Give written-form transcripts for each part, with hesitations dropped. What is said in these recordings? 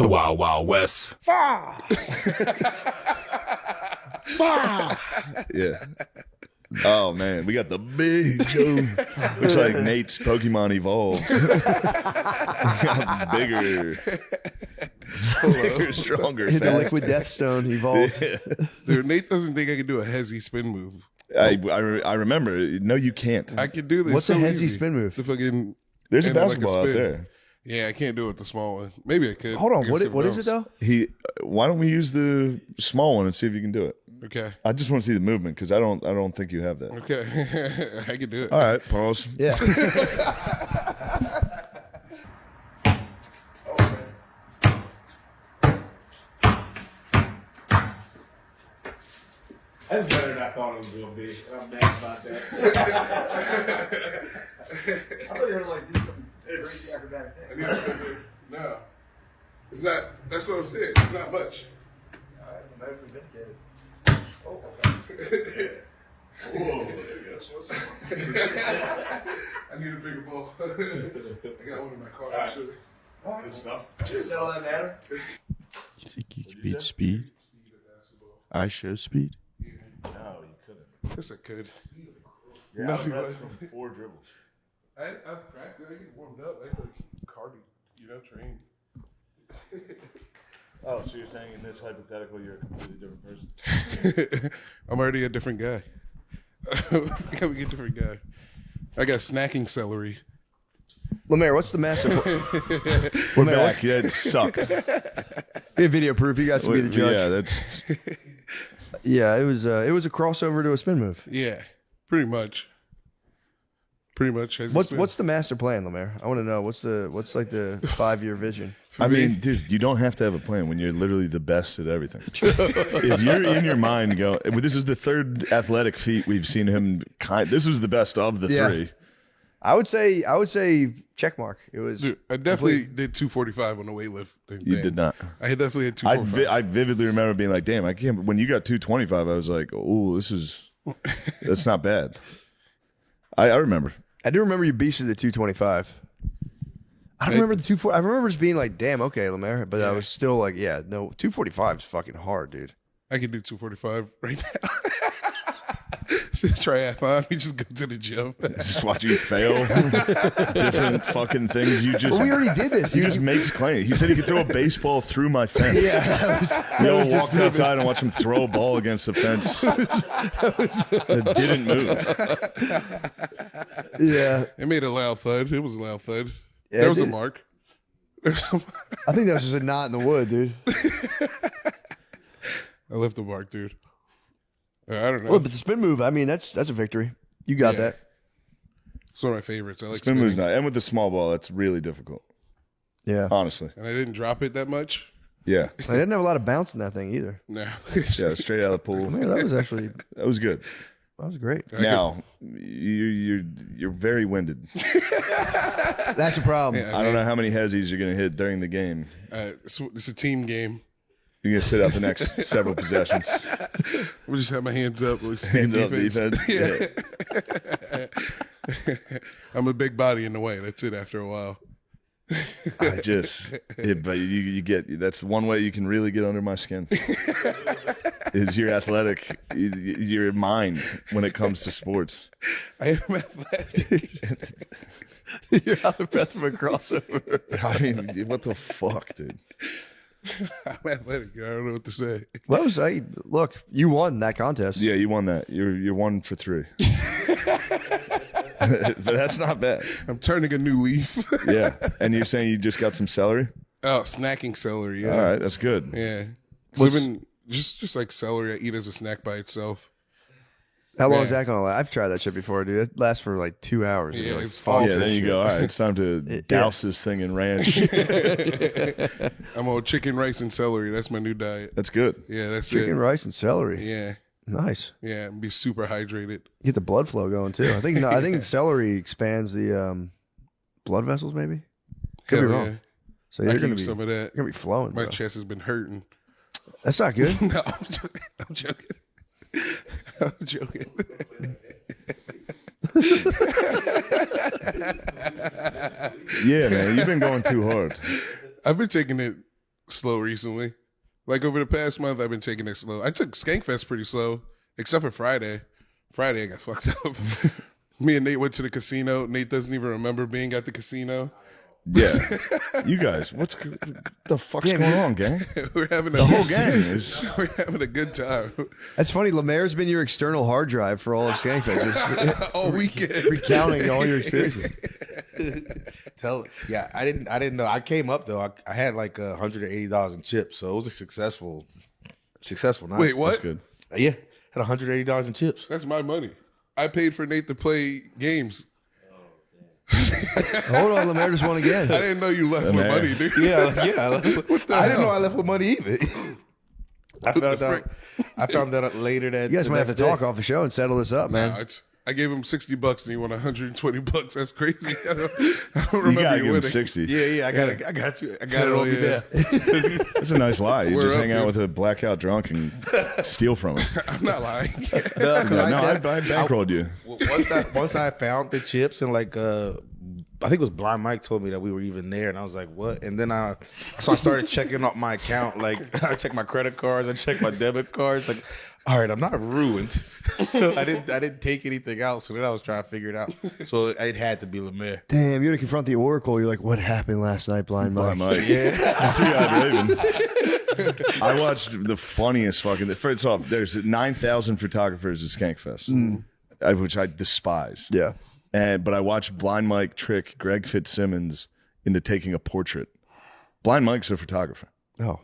The Wild Wild West. Fah! Fah! Yeah. Oh man, we got the big Joe. Looks like Nate's Pokemon evolved. Got bigger, stronger. Hit the fast. liquid death stone, evolved. Yeah. Dude, Nate doesn't think I can do a hezzy spin move. I remember. No, you can't. I can do this. What's so a hezzy easy. spin move? The fucking There's a and like basketball out spin. there. Yeah, I can't do it with the small one. Maybe I could. Hold on, Against what someone is it else. though? Why don't we use the small one and see if you can do it? Okay. I just want to see the movement because I don't think you have that. Okay. I can do it. All right, pause. Yeah. That's better than I thought it was going to be. I'm mad about that. I thought you were like do some crazy acrobatic I thing. need to put it- No. It's not. That's what I'm saying. It's not much. All right, the man's been vindicated. Oh, Whoa, there you I need a bigger ball. I got one in my car. right. Actually. Good stuff. Does that all that matter? You think you can beat speed? I show speed. No, you couldn't. Yes, I could. Yeah, No, that's you wasn't. from 4 dribbles. I practiced. I get warmed up. I like cardio, train. Oh, so you're saying in this hypothetical you're a completely different person? I'm already a different guy. I'm a different guy. I got snacking celery. Lemaire, what's the master? We're back. Yeah, it sucked. We have video proof. You guys can be the judge. Yeah, that's Yeah, it was a crossover to a spin move. Yeah, pretty much. Pretty much. What's the master plan, Lemaire? I want to know what's like the 5-year vision. I mean, dude, you don't have to have a plan when you're literally the best at everything. If you're in your mind go, this is the third athletic feat we've seen him. This was the best of the Yeah. 3. I would say check mark. It was. Dude, I definitely did 245 on the weightlift thing. You did not. I definitely had I 245. I vividly remember being like, "Damn, I can't." When you got 225, I was like, "Oh, that's not bad." I remember. I do remember you beasted the 225. I don't remember the 240. I remember just being like, "Damn, okay, Lemaire," but I was still like, "Yeah, no, 245 is fucking hard, dude." I could do 245 right now. It's a triathlon. We just go to the gym. Just watch you fail. Different fucking things. You just. Well, we already did this. He just makes claims. He said he could throw a baseball through my fence. Yeah, that was We all just walked outside and watched him throw a ball against the fence. It didn't move. yeah. It made a loud thud. It was a loud thud. Yeah, there it was a did. mark. I think that was just a knot in the wood, dude. I left the mark, dude. I don't know. Well, but the spin move, I mean, that's a victory. You got Yeah. that. It's one of my favorites. I like Spin move's spinning. not. And with the small ball, that's really difficult. Yeah. Honestly. And I didn't drop it that much. Yeah. I didn't have a lot of bounce in that thing either. No. Yeah, straight out of the pool. Man, that was actually That was good. great. Now, you're very winded. That's a problem. I don't know how many hezzies you're going to hit during the game. It's a team game. You're going to sit out the next several possessions. We'll just have my hands up. With Hands up defense. Yeah. I'm a big body in the way. That's it after a while. But you get, that's one way you can really get under my skin. Is your athletic, your mind when it comes to sports. I am athletic. You're out of breath from a crossover. I mean, what the fuck, dude? I'm athletic. I don't know what to say. Well, look, you won that contest. Yeah, you won that. You're 1 for 3. But that's not bad. I'm turning a new leaf. Yeah. And you're saying you just got some celery? Oh, snacking celery. Yeah. All right, that's good. Yeah. So I've been just like celery I eat as a snack by itself. How long Yeah. is that going to last? I've tried that shit before, dude. It lasts for like 2 hours. Yeah, You're like, it's fuck fun. Yeah, this then you shit. go, all right, it's time to douse this thing in ranch. I'm on chicken, rice, and celery. That's my new diet. That's good. Yeah, that's Chicken, it. rice, and celery. Yeah. Nice. Yeah. And be super hydrated. Get the blood flow going too. I think celery expands the blood vessels. Maybe could be Hell wrong. yeah. So I you're can gonna use be some of that. you're gonna be flowing. My Bro. chest has been hurting. That's not good. No, I'm joking. I'm joking. I'm joking. Yeah, man, you've been going too hard. I've been taking it slow recently. Like over the past month, I've been taking it slow. I took Skankfest pretty slow, except for Friday. Friday, I got fucked up. Me and Nate went to the casino. Nate doesn't even remember being at the casino. Yeah, you guys, the fuck's going on, gang? We're having The whole gang is. We're having a good time That's funny. Lemaire's been your external hard drive for all of Skankfest. Just all weekend. recounting all your experiences. I didn't know. I came up though. I had like $180 in chips, so it was a successful night. Wait, what? That's good. Yeah, had $180 in chips. That's my money. I paid for Nate to play games. Hold on, Lemaire just won again. I didn't know you left with Lemaire. money, dude. Yeah. I didn't know I left with money either. I found out later that You guys might have to talk off the show and settle this up, man. Nah, I gave him $60 and he won $120. That's crazy. I don't You remember gotta you give him winning. 60. Yeah. I got you. I got it. Hell I'll be yeah. there. That's a nice lie. You We're just up hang out here. with a blackout drunk and steal from him. I'm not lying. No, I bankrolled you. Once I found the chips and like I think it was Blind Mike told me that we were even there, and I was like, "What?" And then I started checking up my account. Like I checked my credit cards, I checked my debit cards. Like, all right, I'm not ruined. So I didn't take anything out. So then I was trying to figure it out. So it had to be Lemaire. Damn, you had to confront the Oracle. You're like, what happened last night, Blind Mike? Blind Mike. Yeah. Three-eyed Raven. I watched the funniest fucking. First off, there's 9,000 photographers at Skankfest, which I despise. Yeah. But I watched Blind Mike trick Greg Fitzsimmons into taking a portrait. Blind Mike's a photographer. Oh.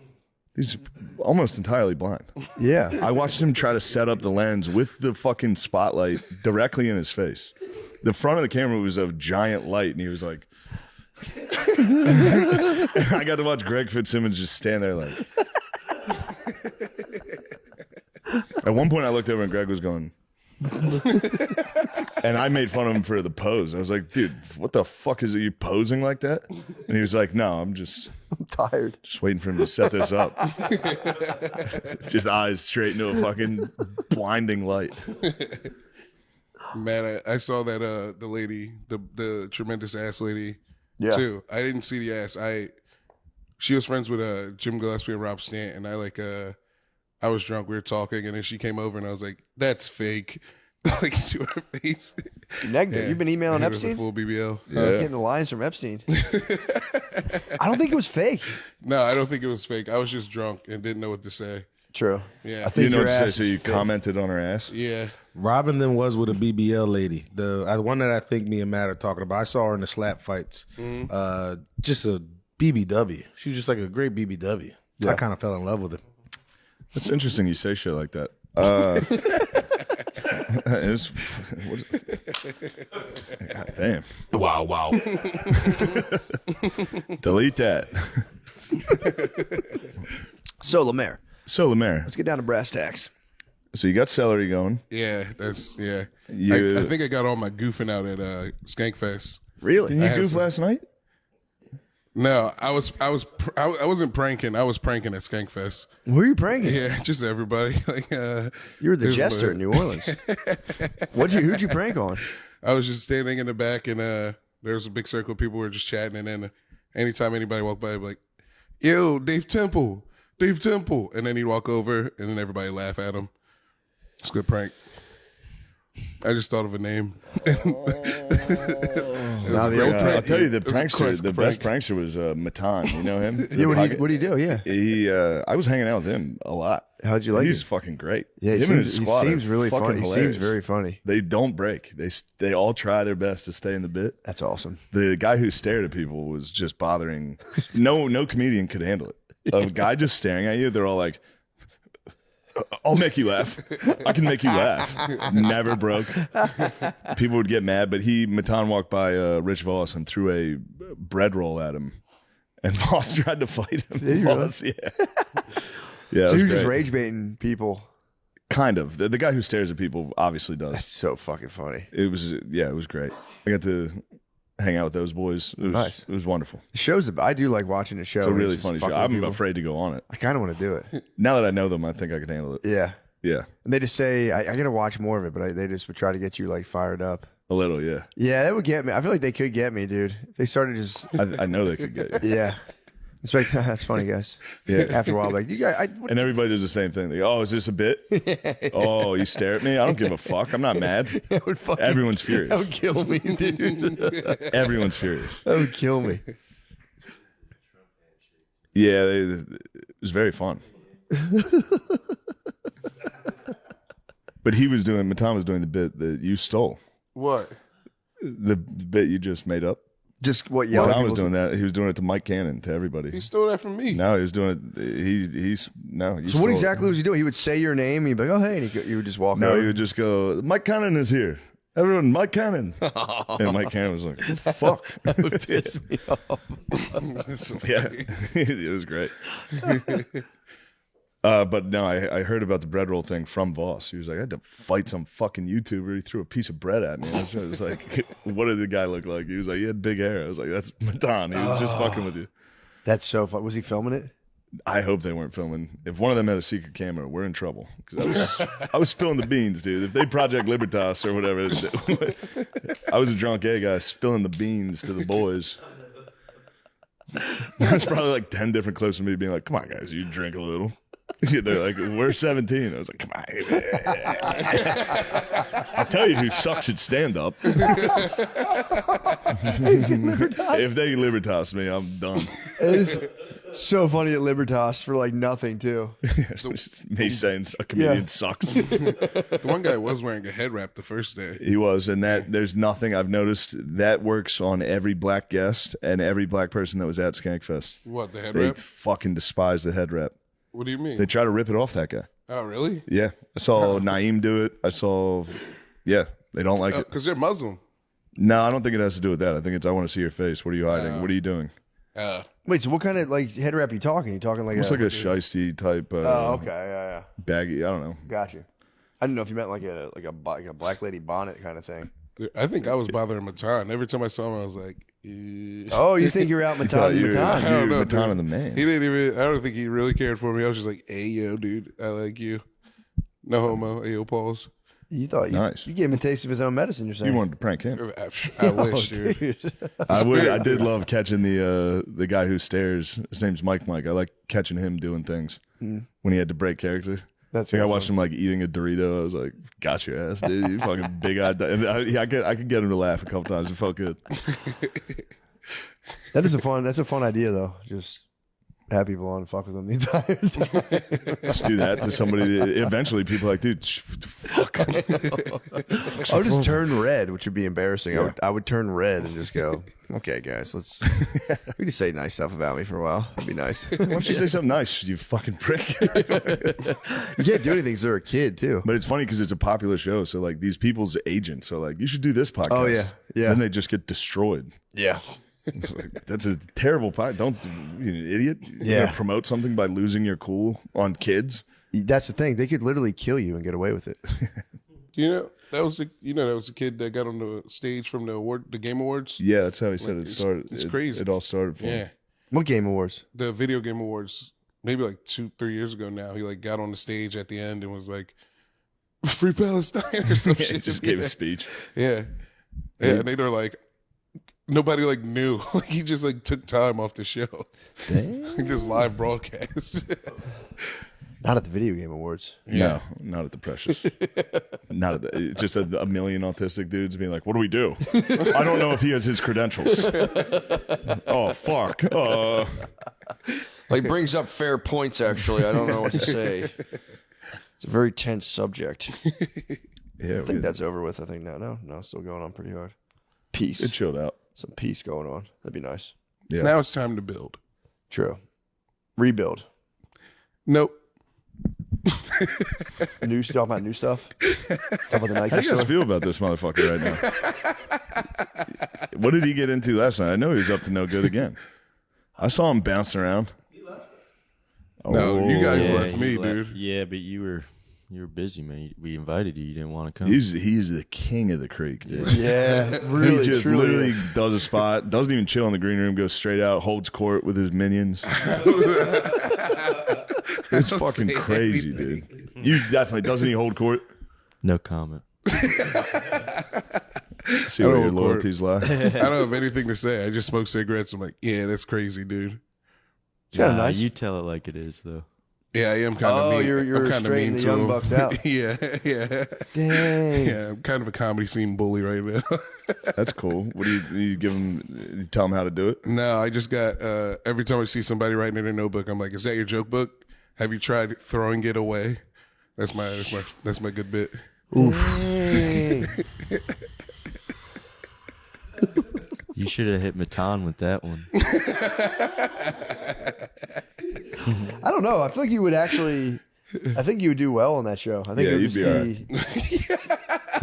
He's almost entirely blind. Yeah. I watched him try to set up the lens with the fucking spotlight directly in his face. The front of the camera was a giant light, and he was like, I got to watch Greg Fitzsimmons just stand there like. At one point, I looked over and Greg was going, and I made fun of him for the pose. I was like, dude, what the fuck is it? You posing like that? And he was like, no, I'm tired. just waiting for him to set this up. Just eyes straight into a fucking blinding light. Man, I saw that the lady, the tremendous ass lady, Yeah. too. I didn't see the ass. She was friends with Jim Gillespie and Rob Stant, and I was drunk. We were talking, and then she came over, and I was like, "That's fake." Like to her face. Negative. Yeah. You've been emailing It was a Epstein? full BBL. Getting the lines from Epstein. I don't think it was fake. No, I don't think it was fake. I was just drunk and didn't know what to say. True. Yeah. I You think know your what to say, ass so is you fake. commented on her ass? Yeah. Robin then was with a BBL lady. The one that I think me and Matt are talking about. I saw her in the slap fights. Just a BBW. She was just like a great BBW. I kind of fell in love with her. It's interesting you say shit like that. God damn. Wow. Delete that. So, Lemaire, So, Lemaire, let's get down to brass tacks. so you got celery going. Yeah. That's yeah. You- I think I got all my goofing out at Skankfest. Really? Didn't you had goof some- last night? No, I wasn't pranking. I was pranking at Skankfest. Who are you pranking? Yeah, just everybody. Like You were the There's jester the- in New Orleans. Who'd you prank on? I was just standing in the back, and there was a big circle of people who were just chatting. And then anytime anybody walked by, I'd be like, "Yo, Dave Temple," and then he'd walk over, and then everybody laugh at him. It's a good prank. I just thought of a name. Now the old I'll tell you, the It was a prankster, classic the best prankster was Matan. You know him? Yeah, what do you do? Yeah. I was hanging out with him a lot. How'd you like He's it? fucking great. Yeah, him and his he squad seems are really fucking funny. He hilarious. seems very funny. They don't break. They all try their best to stay in the bit. That's awesome. The guy who stared at people was just bothering. No comedian could handle it. A guy just staring at you, they're all like, "I'll make you laugh. I can make you laugh." Never broke. People would get mad, but Matan walked by Rich Voss and threw a bread roll at him, and Voss tried to fight him. Did he really? Voss, yeah. Yeah, it So was you're just great. rage baiting people. Kind of. The guy who stares at people obviously does. That's so fucking funny. It was great. I got to hang out with those boys. It was Nice. It was wonderful. The show's I do like watching the show. It's a when really just funny show. fucking with I'm people. afraid to go on it. I kind of want to do it. Now that I know them, I think I can handle it. Yeah. Yeah, And they just say, I got to watch more of it, but they just would try to get you like fired up. a little. Yeah, Yeah, that would get me. I feel like they could get me, dude. If they started just, I know they could get you. yeah. It's like, that's funny, guys. Yeah. After a while, like, you guys, And everybody does the same thing. They go, oh, is this a bit? Oh, you stare at me? I don't give a fuck. I'm not mad. that would fucking, Everyone's that would furious. kill me, dude. Everyone's furious. That would kill me. Yeah, it was very fun. But Matan was doing the bit that you stole. What? The bit you just made up. Just what yelling. Matan was people- doing that. He was doing it to Mike Cannon, to everybody. He stole that from me. No, he was doing it. You So stole what it. exactly was he doing? He would say your name, and he'd be like, "Oh, hey," and you would just walk No, over. he would just go, Mike Cannon is here. Everyone, Mike Cannon. And Mike Cannon was like, what the fuck? That would piss me off. That's so Yeah, funny. it was great. But no, I heard about the bread roll thing from Voss. He was like, I had to fight some fucking YouTuber. He threw a piece of bread at me. I was like, what did the guy look like? He was like, he had big hair. I was like, that's Matan. He was just fucking with you. That's so fun. Was he filming it? I hope they weren't filming. If one of them had a secret camera, we're in trouble. Because I was spilling the beans, dude. If they Project Libertas or whatever, I was a drunk gay guy spilling the beans to the boys. There's probably like 10 different clips of me being like, come on, guys, you drink a little. They're like, we're 17. I was like, come on. I'll tell you who sucks at stand up. If they Libertas me, I'm done. It is so funny at Libertas for like nothing too. Me saying a comedian Yeah. sucks. The one guy was wearing a head wrap the first day. He was, and that there's nothing I've noticed that works on every black guest and every black person that was at Skankfest. What, the head They wrap? fucking despise the head wrap. What do you mean? They try to rip it off that guy. Oh, really? Yeah, I saw Naeem do it. I saw, yeah, they don't like it. Because they're Muslim. No, I don't think it has to do with that. I think it's I want to see your face. What are you hiding? What are you doing? Wait, so what kind of like head wrap are you talking? You talking like It's like a shiesty type. Oh, okay, yeah. Baggy. I don't know. Got you. I didn't know if you meant like a black lady bonnet kind of thing. I think I was bothering Matan. Every time I saw him, I was like, Oh, you think you're out Matan? You're Matan? I don't know, Matan dude. and the man. He didn't even, I don't think he really cared for me. I was just like, hey, yo, dude, I like you. No homo. Hey, yo, pause. You thought Nice. you gave him a taste of his own medicine. You're saying You wanted to prank him. I wish, dude. I did love catching the guy who stares. His name's Mike. I like catching him doing things when he had to break character. That's Like I really watched him like eating a Dorito. I was like, "Got your ass, dude! You fucking big eyed." And I could get him to laugh a couple times. It felt good. That's a fun idea though. Just have people on and fuck with them the entire time. Let's do that to somebody. Eventually, people are like, dude, what the fuck. I would just turn red, which would be embarrassing. I would turn red and just go, okay, guys, we just say nice stuff about me for a while. That'd be nice. Why don't you say something nice, you fucking prick? You can't do anything because they're a kid too. But it's funny because it's a popular show. So like these people's agents are like, you should do this podcast. Oh, yeah. Yeah. Then they just get destroyed. Yeah. It's like, that's a terrible podcast. Don't, you an idiot. You're Yeah. gonna promote something by losing your cool on kids. That's the thing. They could literally kill you and get away with it. That was the kid that got on the stage from the Game Awards. Yeah, that's how he said Like, it started. it's It- crazy. It all started for Yeah, him. What Game Awards? the Video Game Awards. Maybe like 2-3 years ago now. He like got on the stage at the end and was like, "Free Palestine" or some He shit. just gave a speech. Yeah, and they were like, nobody like knew. Like he just like took time off the show. Like this live broadcast. Not at the Video Game Awards. No, not at the Precious. Not at the, just a million autistic dudes being like, "What do we do? I don't know if he has his credentials." Oh fuck! Like brings up fair points. Actually, I don't know what to say. It's a very tense subject. Yeah, I think that's over with. I think no, still going on pretty hard. Peace. it chilled out. Some peace going on. That'd be nice. Yeah. Now it's time to build. True. Rebuild. Nope. New stuff about new stuff. How about the Nike How do you guys store? feel about this motherfucker right now? What did he get into last night? I know he was up to no good again. I saw him bouncing around. No, you guys Oh. left you me, left. dude. Yeah, but you were busy, man. We invited you. You didn't want to come. He's the king of the creek, dude. Yeah, really, He just truly. literally does a spot, doesn't even chill in the green room, goes straight out, holds court with his minions. It's fucking say crazy, dude. You definitely doesn't he hold court? No comment. See where don't your hold court. loyalties lie. I don't have anything to say. I just smoke cigarettes. I'm like, yeah, that's crazy, dude. It's kind of Nah, nice. you tell it like it is, though. Yeah, I am kind of Oh, mean. you're I'm kinda straightening mean the to young him. bucks out. Yeah. Dang. Yeah, I'm kind of a comedy scene bully right now. That's cool. What do you give them? You tell them how to do it? No, I just got every time I see somebody writing in their notebook, I'm like, "Is that your joke book? Have you tried throwing it away?" That's my good bit. Dang. You should have hit Matan with that one. I don't know. I feel like you would actually. I think you would do well on that show. I think Yeah, it would you'd just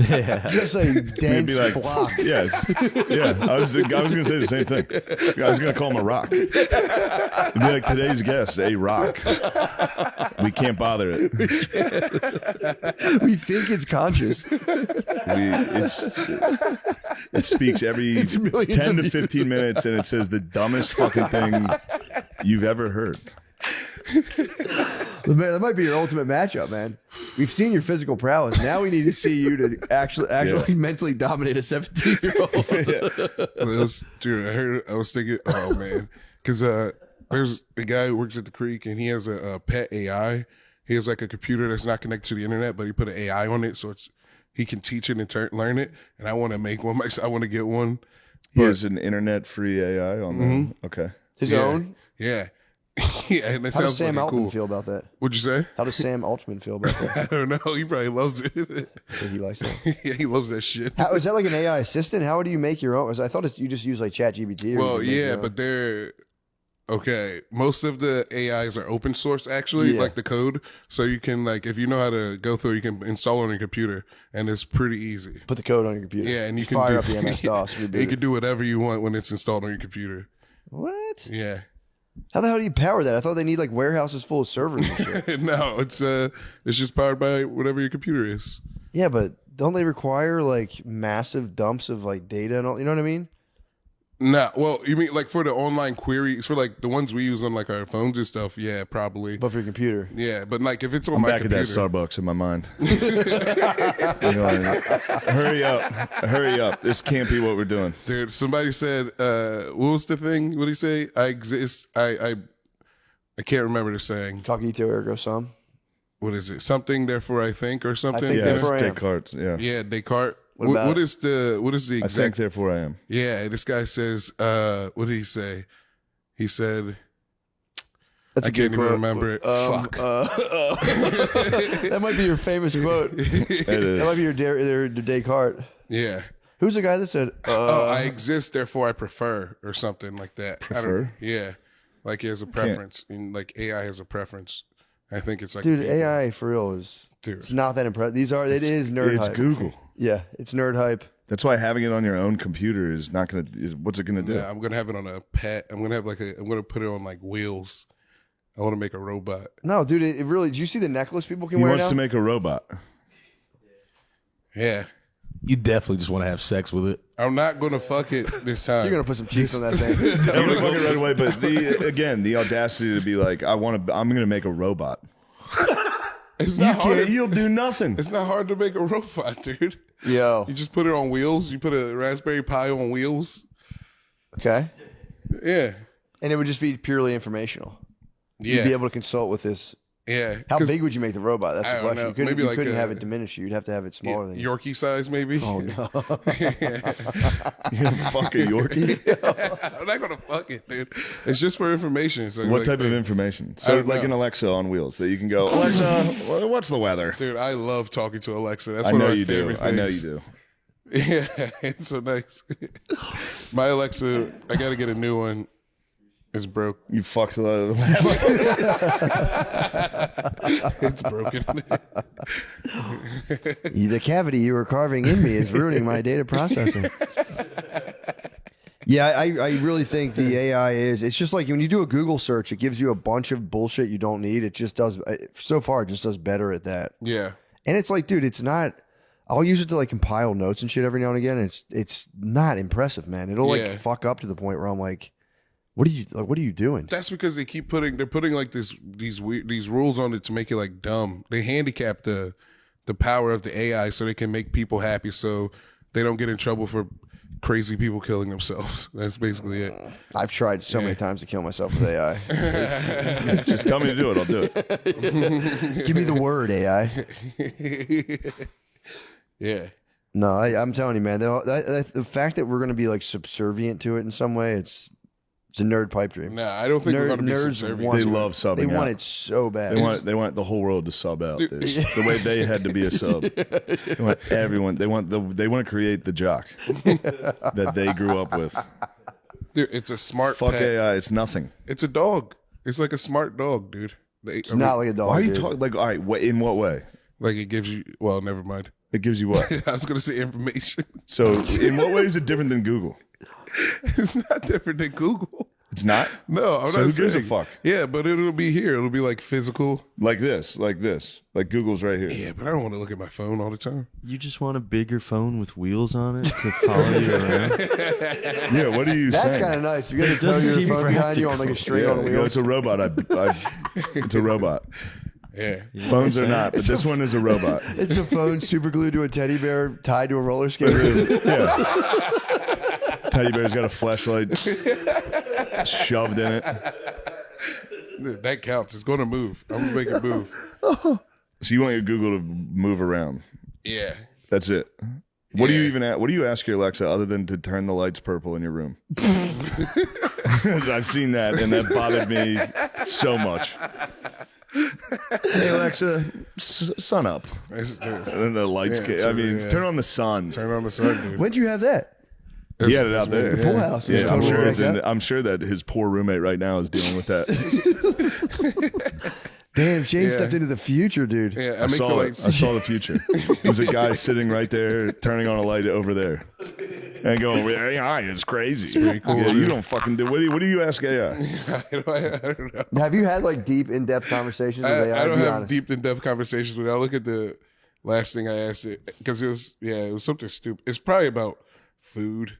be Yeah. just a dense like, block. Yes. Yeah. I was going to say the same thing. I was going to call him a rock. It'd be like today's guest, a rock. We can't bother it. We think it's conscious. It speaks every millions 10 of to 15 minutes, and it says the dumbest fucking thing you've ever heard. Man, that might be your ultimate matchup, man. We've seen your physical prowess. Now we need to see you to actually mentally dominate a 17-year-old. Dude, I was thinking, oh man, because there's a guy who works at the Creek, and he has a pet AI. He has like a computer that's not connected to the internet, but he put an AI on it, so he can teach it and learn it. And I want to make one myself. I want to get one. He has an internet-free AI on there. Okay. His Yeah. own. Yeah. Yeah, and that How does sounds Sam fucking Altman cool. feel about that? What'd you say? How does Sam Altman feel about that? I don't know. He probably loves it. I think he likes that. Yeah, he loves that shit. How, is that like an AI assistant? How do you make your own? I thought you just use like ChatGPT. or Well, you can make your yeah, own. but they're okay. Most of the AIs are open source, actually, Yeah. like the code. So you can if you know how to go through, you can install it on your computer, and it's pretty easy. put the code on your computer. Yeah, and you Just can fire do- up the MS DOS. You reboot can it. do whatever you want when it's installed on your computer. What? Yeah. How the hell do you power that? I thought they need like warehouses full of servers and shit. No, it's just powered by whatever your computer is. Yeah, but don't they require like massive dumps of like data and all? You know what I mean? No, well, you mean like for the online queries for like the ones we use on like our phones and stuff? Yeah, probably. But for your computer. Yeah, but like if it's on I'm my back computer, at that Starbucks in my mind. Hurry up. Hurry up. This can't be what we're doing. dude. Somebody said, "What was the thing? What did he say? I exist. I can't remember the saying. Cognito ergo sum. What is it? Something, therefore I think, or something. think Yeah, it's Therefore I am. Descartes. Yeah. Yeah, Descartes. What about what it? is the I exact? think, therefore I am. Yeah, this guy says, what did he say? He said, That's I a good can't even quote. remember it. Fuck. That might be your famous quote. It That is. might be your Descartes. Yeah. Who's the guy that said, I exist, therefore I prefer, or something like that. I don't- Prefer? Yeah. Like he has a preference. And like AI has a preference. I think it's like dude, AI for real Dude. it's not that impressive. It is nerd It's hype. Google. Yeah, it's nerd hype. That's why having it on your own computer is not going to, what's it going to do? Yeah, I'm gonna have it on a pet. I'm gonna put it on like wheels. I want to make a robot. No, dude, it really. Did you see the necklace people can He wear wants now? to make a robot. Yeah. You definitely just want to have sex with it. I'm not gonna fuck it this time. You're gonna put some cheeks on that thing. I'm going to fuck it right away, but the audacity to be like, I'm going to make a robot. It's You not hard. can't, you'll do nothing. It's not hard to make a robot, dude. Yo, You just put it on wheels. You put a Raspberry Pi on wheels. okay, Yeah. and it would just be purely informational. Yeah. You'd be able to consult with this. Yeah. How 'Cause big would you make the robot? That's I the don't question. know. You couldn't, Maybe you like couldn't a- have it diminish you. You'd have to have it smaller than you. Yorkie size, maybe? Oh no! You gonna fuck a Yorkie? I'm not gonna fuck it, dude. It's just for information. So What like, type of information? So don't like know. an Alexa on wheels that you can go, Alexa, what's the weather? Dude, I love talking to Alexa. That's I one know of my you do. favorite I know you things. do. Yeah, it's so nice. My Alexa, I gotta get a new one. It's broke. You fucked the It's broken. The cavity you were carving in me is ruining my data processing. Yeah, I really think the AI is. It's just like when you do a Google search, it gives you a bunch of bullshit you don't need. It just does. So far, it just does better at that. Yeah. And it's like, dude, it's not. I'll use it to like compile notes and shit every now and again. And it's not impressive, man. It'll like Yeah. fuck up to the point where I'm like, what are you doing? That's because they're putting like these rules on it to make it like dumb. They handicap the power of the AI so they can make people happy, so they don't get in trouble for crazy people killing themselves. That's basically it. I've tried so many times to kill myself with AI. Just tell me to do it. I'll do it. Give me the word, AI. Yeah. No, I'm telling you, man. The fact that we're going to be like subservient to it in some way, it's a nerd pipe dream. Nah, I don't think we're going to be Nerds subservient. want They to- love subbing They want out. it so bad. They want the whole world to sub out. Dude. The way they had to be a sub. They want everyone. They want to create the jock that they grew up with. Dude, it's a smart Fuck pet. AI. It's nothing. It's a dog. It's like a smart dog, dude. It's not like a dog. Why are you dude. talking? Like, all right. In what way? like it gives you. Well, never mind. It gives you what? I was going to say information. So, in what way is it different than Google? It's not different than Google. It's not. No, I'm So not who saying. gives a fuck? Yeah, but it'll be here. It'll be like physical. Like this. Like Google's right here. Yeah, but I don't want to look at my phone all the time. You just want a bigger phone with wheels on it to follow you around? Yeah. What are you That's saying? kind of nice. You got to It tell doesn't your seem phone behind you on like a straight on Yeah, wheels. it's a robot. It's a robot. Yeah. Phones are not, but this one is a robot. It's a phone super glued to a teddy bear tied to a roller skater. Yeah. Teddy bear's got a flashlight shoved in it. Dude, that counts. It's going to move. I'm going to make it move. So you want your Google to move around. Yeah. That's it. What do you even what do you ask your Alexa other than to turn the lights purple in your room? I've seen that and that bothered me so much. Hey Alexa, sun up. Dude, And then the lights Yeah, turn on the sun. turn on the sun, dude. When'd you have that? He had it out there. The pool house. Yeah, I'm Totally sure back up. I'm sure that his poor roommate right now is dealing with that. Damn, Shane Yeah. stepped into the future, dude. Yeah, I saw it. I saw the future. There's a guy sitting right there, turning on a light over there, and going, "AI, it's crazy." It's pretty cool, Yeah, you dude. don't fucking do. What do you ask AI? I don't know. Have you had like deep, in-depth conversations with AI? I don't Be have honest. deep in-depth conversations with it. I look at the last thing I asked it because it was something stupid. It's probably about food.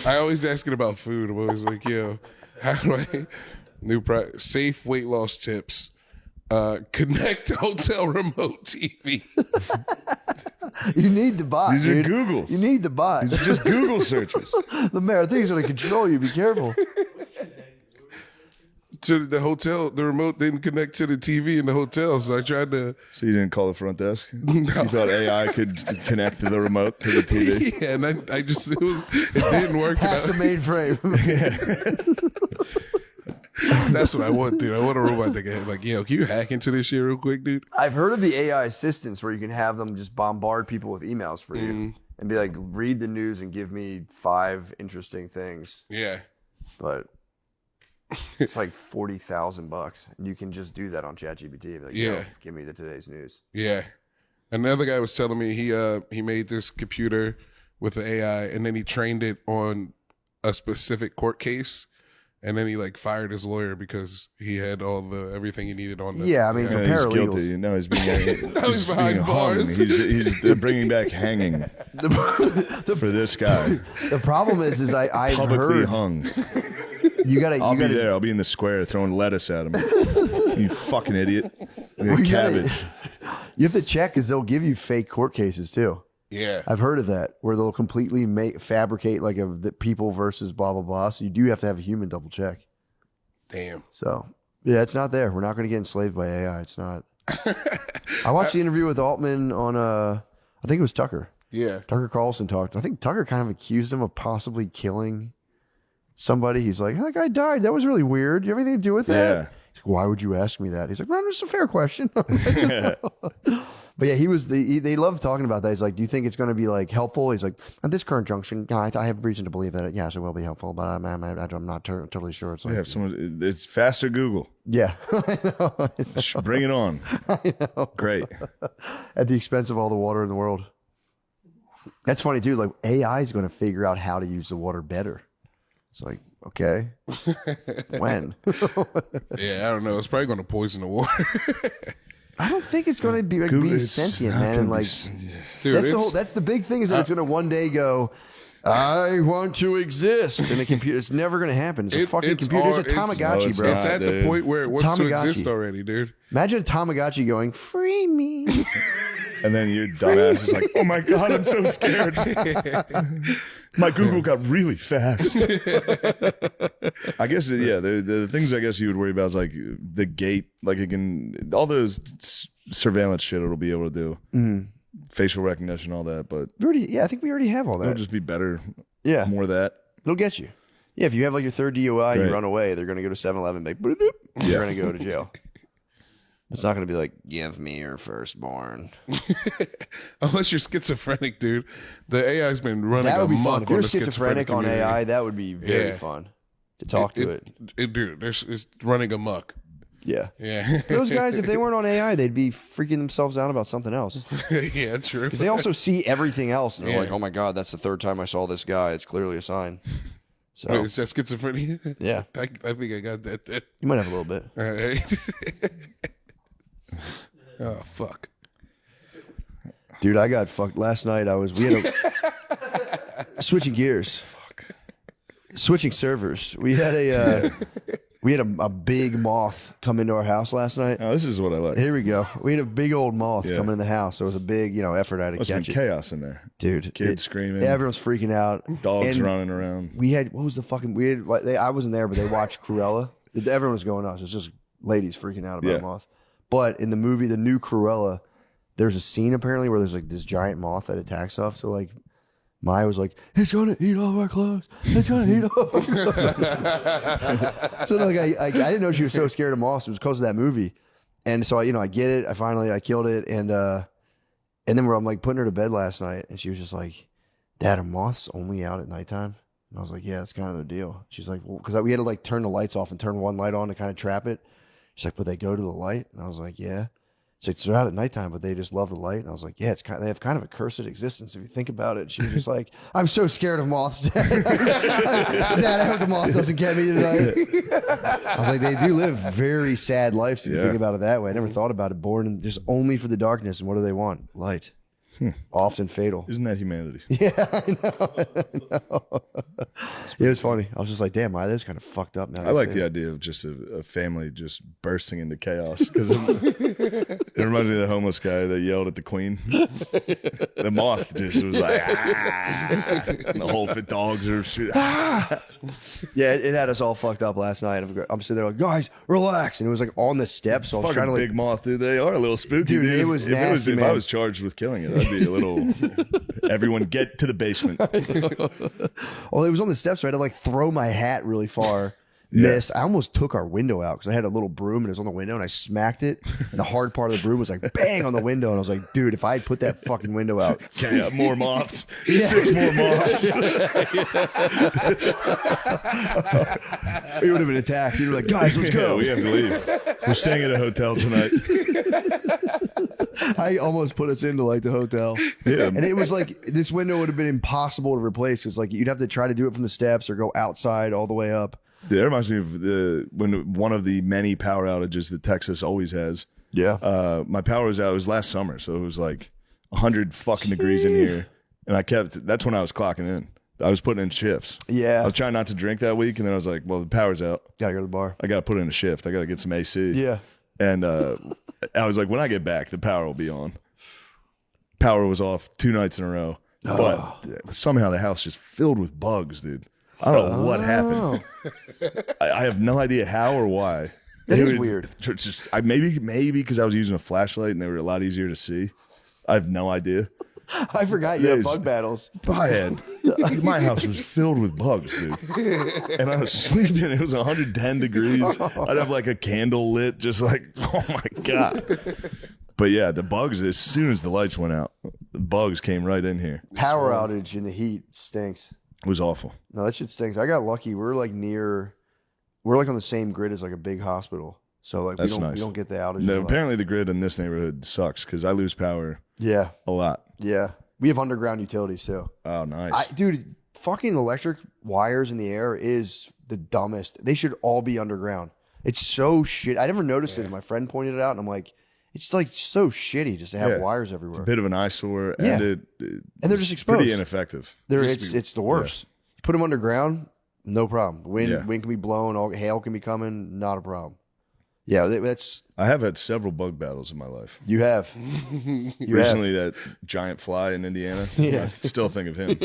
I always ask it about food. I'm always like, yo, how do I safe weight loss tips? Connect hotel remote TV. You need the bot, These are dude. Google. You need the bot. These are just Google searches. The mayor, I think he's going to control you. Be careful. To the hotel, the remote didn't connect to the TV in the hotel, so I tried to. So you didn't call the front desk? You thought AI could connect to the remote to the TV? Yeah, and I just it didn't work. Hack the mainframe. That's what I want, dude. I want a robot that can like, yo, can you hack into this shit real quick, dude? I've heard of the AI assistants where you can have them just bombard people with emails for you and be like, read the news and give me 5 interesting things. Yeah. But it's like $40,000, and you can just do that on ChatGPT. Be like, Yeah. yo, give me the today's news. Yeah. Another guy was telling me he made this computer with the AI and then he trained it on a specific court case. And then he like fired his lawyer because he had everything he needed on the. Yeah, I mean, for He's paralegals. guilty. No, he's being, he's behind hung. bars. They're bringing back hanging for this guy. The problem is I've Publicly heard hung. I'll I'll be there. I'll be in the square throwing lettuce at him. You fucking idiot. Well, you gotta- Cabbage. You have to check because they'll give you fake court cases too. Yeah. I've heard of that where they'll completely fabricate like the people versus blah blah blah. So you do have to have a human double check. Damn. So yeah, it's not there. We're not going to get enslaved by AI. It's not. I watched the interview with Altman on I think it was Tucker. Yeah. Tucker Carlson talked. I think Tucker kind of accused him of possibly killing somebody. He's like, that guy died. That was really weird. Do you have anything to do with that? Yeah. He's like, why would you ask me that? He's like, well, it's a fair question. But yeah, they love talking about that. He's like, do you think it's going to be like helpful? He's like, at this current junction, I have reason to believe that yes, it will be helpful, but I'm not totally sure. It's like, Yeah, it's faster Google. yeah, I know. Bring it on. Great. At the expense of all the water in the world. That's funny too. Like AI is going to figure out how to use the water better. It's like, okay, when? Yeah, I don't know. It's probably going to poison the water. I don't think it's going to be like Google being is sentient, not man. gonna And be like Dude, that's the big thing is that it's going to one day go, I want to exist in a computer. It's never going to happen. It's a fucking computer. It's a Tamagotchi, it's bro. It's at the dude. point where it wants to Tamagotchi. exist already, dude. Imagine a Tamagotchi going, free me. And then your dumbass is like, oh my God, I'm so scared. My Google got really fast. I guess, yeah, the things I guess you would worry about is like the gate, like it can, all those surveillance shit it'll be able to do. Mm-hmm. Facial recognition, all that. But I think we already have all it'll that. just be better. Yeah. More of that. It'll get you. Yeah, if you have like your third DUI and you Right. run away, they're going to go to 7-Eleven and be like, boop, boop, you're going to go to jail. It's not going to be like, give me your firstborn. Unless you're schizophrenic, dude. The AI's been running That would be amok fun. If you're on the schizophrenic on community. AI, that would be very Yeah. fun to talk to it. Dude, it's running amok. Yeah. Yeah. Those guys, if they weren't on AI, they'd be freaking themselves out about something else. Yeah, true. Because they also see everything else. And they're Yeah. like, oh my God, that's the third time I saw this guy. It's clearly a sign. So, Wait, is that schizophrenia? yeah, I think I got that there. you might have a little bit. All right. Oh, fuck. Dude, I got fucked last night. We had switching gears. Switching servers. We had a big moth come into our house last night. Oh, this is what I like. Here we go. We had a big old moth Yeah. come in the house. So it was a big, effort I had to Must have catch been it. chaos in there. Dude. Kids screaming. Everyone's freaking out. Dogs And running around. We had, what was the fucking, I wasn't there, but they watched Cruella. Everyone was going nuts. It was just ladies freaking out about Yeah. moth. But in the movie, the new Cruella, there's a scene apparently where there's like this giant moth that attacks stuff. So like, Maya was like, it's going to eat all of our clothes. It's going to eat all of our clothes. So like, I didn't know she was so scared of moths. It was because of that movie. And so, I get it. I killed it. And then I'm like putting her to bed last night. And she was just like, Dad, are moths only out at nighttime? And I was like, yeah, that's kind of the deal. She's like, well, because we had to like turn the lights off and turn one light on to kind of trap it. She's like, but they go to the light? And I was like, yeah. She's like, they're out at nighttime, but they just love the light. And I was like, yeah, they have kind of a cursed existence if you think about it. She was just like, I'm so scared of moths, Dad. Dad, I hope the moth doesn't get me tonight. I was like, they do live very sad lives if you Yeah. think about it that way. I never thought about it. Born in just only for the darkness. And what do they want? Light. Often fatal. Isn't that humanity? Yeah, I know. It was funny. I was just like, damn, Maya, that's kind of fucked up now. I like the idea of just a family just bursting into chaos because it reminds me of the homeless guy that yelled at the queen. The moth just was like, ah, and the whole fit dogs are shit. Ah. Yeah, it had us all fucked up last night. I'm sitting there like, guys, relax. And it was like on the steps. So I was trying Fucking to like, big moth, dude. They are a little spooky, Dude, dude. it was if nasty, if man. I was charged with killing it, I'd be a little. Everyone get to the basement. well, it was on the steps. So I had to like throw my hat really far. Yeah. Missed. I almost took our window out because I had a little broom and it was on the window and I smacked it. And the hard part of the broom was like bang on the window. And I was like, dude, if I had put that fucking window out. Okay, more moths. 6 more moths. It would have been attacked. You'd be like, guys, let's Yeah, go. we have to leave. We're staying at a hotel tonight. I almost put us into like the hotel. Yeah. And it was like this window would have been impossible to replace because like you'd have to try to do it from the steps or go outside all the way up. That reminds me of when one of the many power outages that Texas always has. Yeah. My power was out. It was last summer, so it was like 100 fucking degrees in here, and that's when I was clocking in. I was putting in shifts. Yeah. I was trying not to drink that week, and then I was like, well, the power's out. Gotta go to the bar. I got to put in a shift. I got to get some AC. Yeah. And I was like, when I get back, the power will be on. Power was off 2 nights in a row. But somehow the house just filled with bugs, dude. I don't know what happened. I have no idea how or why. That is It was weird. Just maybe because I was using a flashlight and they were a lot easier to see. I have no idea. I forgot you had bug battles. My house was filled with bugs, dude. And I was sleeping. It was 110 degrees. I'd have like a candle lit, just like, oh my God. But yeah, the bugs, as soon as the lights went out, the bugs came right in here. Power outage in the heat stinks. It was awful. No, that shit stinks. I got lucky. We're like on the same grid as like a big hospital. So like That's we nice. don't get the outage. No, apparently the grid in this neighborhood sucks because I lose power Yeah. a lot. Yeah. We have underground utilities too. Oh, nice. Dude, fucking electric wires in the air is the dumbest. They should all be underground. It's so shit. I never noticed it. My friend pointed it out, and I'm like, it's like so shitty just to have Yeah. wires It's everywhere. a bit of an eyesore, Yeah. and And they're just it's pretty exposed. ineffective. It's the worst. Put them underground, no problem. Wind Yeah. can be blowing, all hail can be coming, not a problem. Yeah, that's I have had several bug battles in my life. you have. Recently, that giant fly in Indiana. Yeah. I still think of him.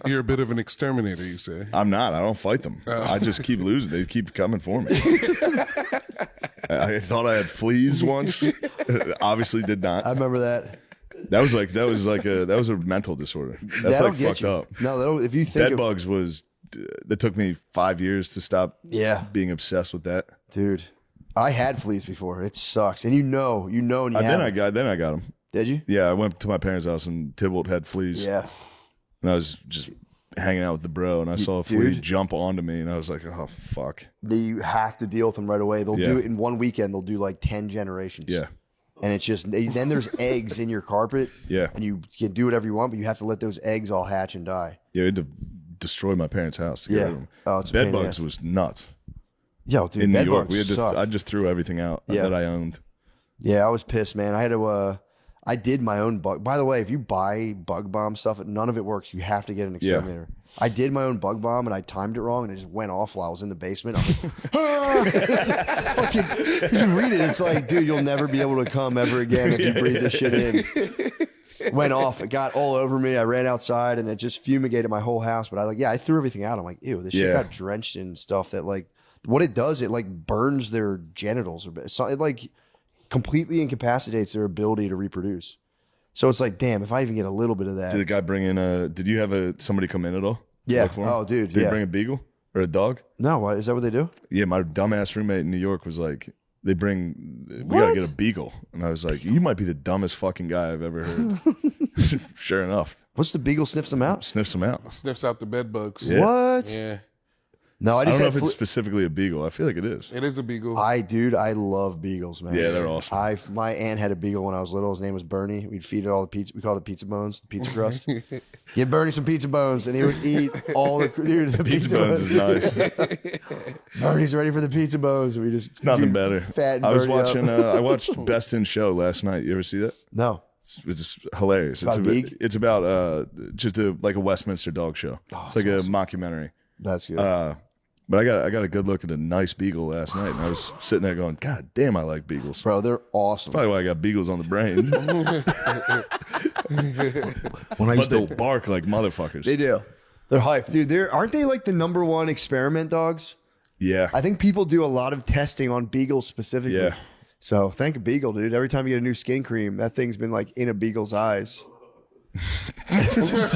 You're a bit of an exterminator, you say. I'm not. I don't fight them. I just keep losing. They keep coming for me. I thought I had fleas once. Obviously, did not. I remember that. That was a mental disorder. That's That'll like get fucked you. up. No, if you think Bed bugs was. That took me 5 years to stop. Yeah. Being obsessed with that. dude, I had fleas before. It sucks, and you know, and you have Then them. I got them. Did you? Yeah, I went to my parents' house and Tybalt had fleas. Yeah. And I was just hanging out with the bro, and I saw a flea Dude. jump onto me, and I was like, oh, fuck. You have to deal with them right away. They'll do Yeah. it in one weekend. They'll do like 10 generations. Yeah. And it's just, then there's eggs in your carpet. Yeah. And you can do whatever you want, but you have to let those eggs all hatch and die. Yeah, we had to destroy my parents' house to get Yeah. rid of them. Oh, it's a pain Bed in the bugs ass. was nuts. Yo, dude, In New bed York, bugs suck. I just threw everything out Yeah. that I owned. Yeah, I was pissed, man. I had to, I did my own bug. By the way, if you buy bug bomb stuff, none of it works. You have to get an exterminator. I did my own bug bomb and I timed it wrong and it just went off while I was in the basement. I was like, ah! Fucking, you read it, it's like, dude, you'll never be able to come ever again if you breathe this shit in. Went off. It got all over me. I ran outside and it just fumigated my whole house. But I threw everything out. I'm like, ew, this shit Yeah. got drenched in stuff that like, what it does, it like burns their genitals or so it like completely incapacitates their ability to reproduce. So it's like, damn, if I even get a little bit of that. Did the guy bring in did you have somebody come in at all? Yeah. Look for him? Oh, dude, Did he yeah. bring a beagle or a dog? No, why, is that what they do? Yeah, my dumbass roommate in New York was like, we gotta get a beagle. And I was like, you might be the dumbest fucking guy I've ever heard. Sure enough. What's the beagle sniffs them out? Sniffs him out. Sniffs out the bed bugs. Yeah. What? Yeah. No, I I just don't know had if it's specifically a beagle. I feel like it is. It is a beagle. I love beagles, man. Yeah, they're awesome. My aunt had a beagle when I was little. His name was Bernie. We'd feed it all the pizza. We called it pizza bones, the pizza crust. Give Bernie some pizza bones, and he would eat all the the Pizza bones is nice. Bernie's ready for the pizza bones. We just Nothing better. Fatten I was Bernie up. watching. I watched Best in Show last night. You ever see that? No, It's hilarious. About a beagle? It's about just like a Westminster dog show. It's like a mockumentary. that's good. But I got a good look at a nice beagle last night, and I was sitting there going, God damn, I like beagles. Bro, they're awesome. Probably why I got beagles on the brain. When I But used they to, bark like motherfuckers. They do. They're hype, dude. Aren't they like the #1 experiment dogs? Yeah. I think people do a lot of testing on beagles specifically. Yeah. So thank a beagle, dude. Every time you get a new skin cream, that thing's been like in a beagle's eyes. Just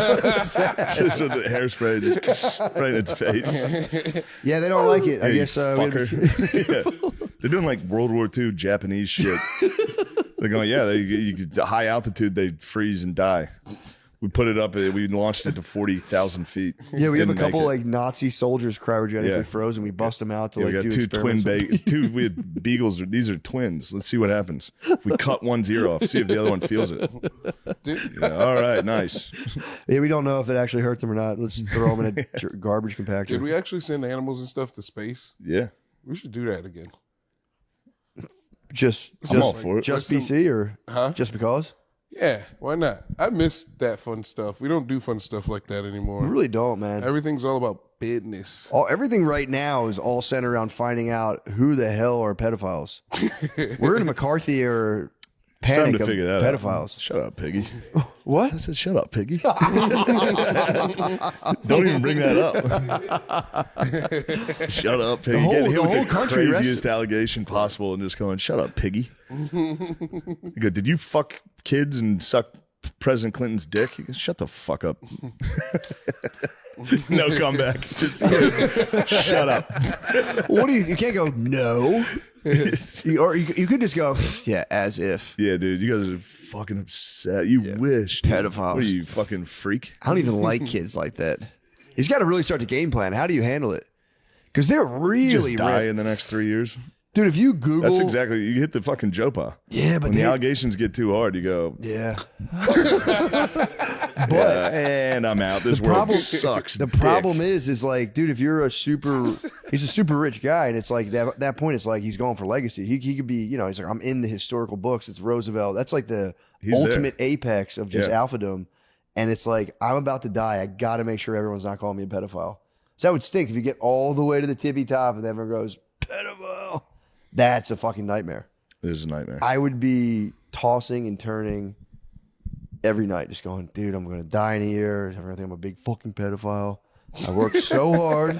with the hairspray just right in its face. Yeah, they don't like it. I Hey, you guess. fucker. Yeah. They're doing like World War II Japanese shit. They're going, yeah, high altitude, they freeze and die. We put it up, we launched it to 40,000 feet. Yeah, we have a Didn't make couple it. like Nazi soldiers cryogenically Yeah. frozen. We bust them out to Yeah, like we do got two twin experiments. we had beagles. These are twins. Let's see what happens. We cut one's ear off, see if the other one feels it. Yeah, all right, nice. Yeah, we don't know if it actually hurt them or not. Let's throw them in a garbage Did compactor. we actually send animals and stuff to space? Yeah, We should do that again. Just I'm all for it. just Like BC or Huh? just because? Yeah, why not? I miss that fun stuff. We don't do fun stuff like that We anymore. really don't, man. Everything's all about business. Everything right now is all centered around finding out who the hell are pedophiles. We're in a McCarthy era it's time panic to of figure that pedophiles. out. Shut up, Piggy. What? I said, shut up, Piggy. Don't even bring that up. Shut up, Piggy. whole- Getting hit the with whole the country craziest allegation possible and just going, shut up, Piggy. You go, did you fuck kids and suck President Clinton's dick? You go, shut the fuck up. No comeback. Just shut up. What do you can't go no. You could just go yeah, as if. Yeah, dude, you guys are fucking upset. You wish. Dude. Pedophiles. What are you, fucking freak? I don't even like kids like that. He's got to really start to game plan. How do you handle it? Because they're really Just die rip. in the next 3 years? Dude, if you Google, That's exactly, you hit the fucking Jopa. yeah, but When the allegations get too hard, you go, yeah. but and I'm out. This world problem- sucks. The problem is like, dude, if you're he's a super rich guy, and it's like that point, it's like he's going for legacy. He could be, he's like, I'm in the historical books. It's Roosevelt. That's like the He's ultimate apex of just Yeah. alphadom. And it's like, I'm about to die. I got to make sure everyone's not calling me a pedophile. So that would stink if you get all the way to the tippy top and everyone goes, pedophile. That's a fucking nightmare. It is a nightmare. I would be tossing and turning every night, just going, dude, I'm going to die in a year. Everything, I'm a big fucking pedophile. I worked so hard.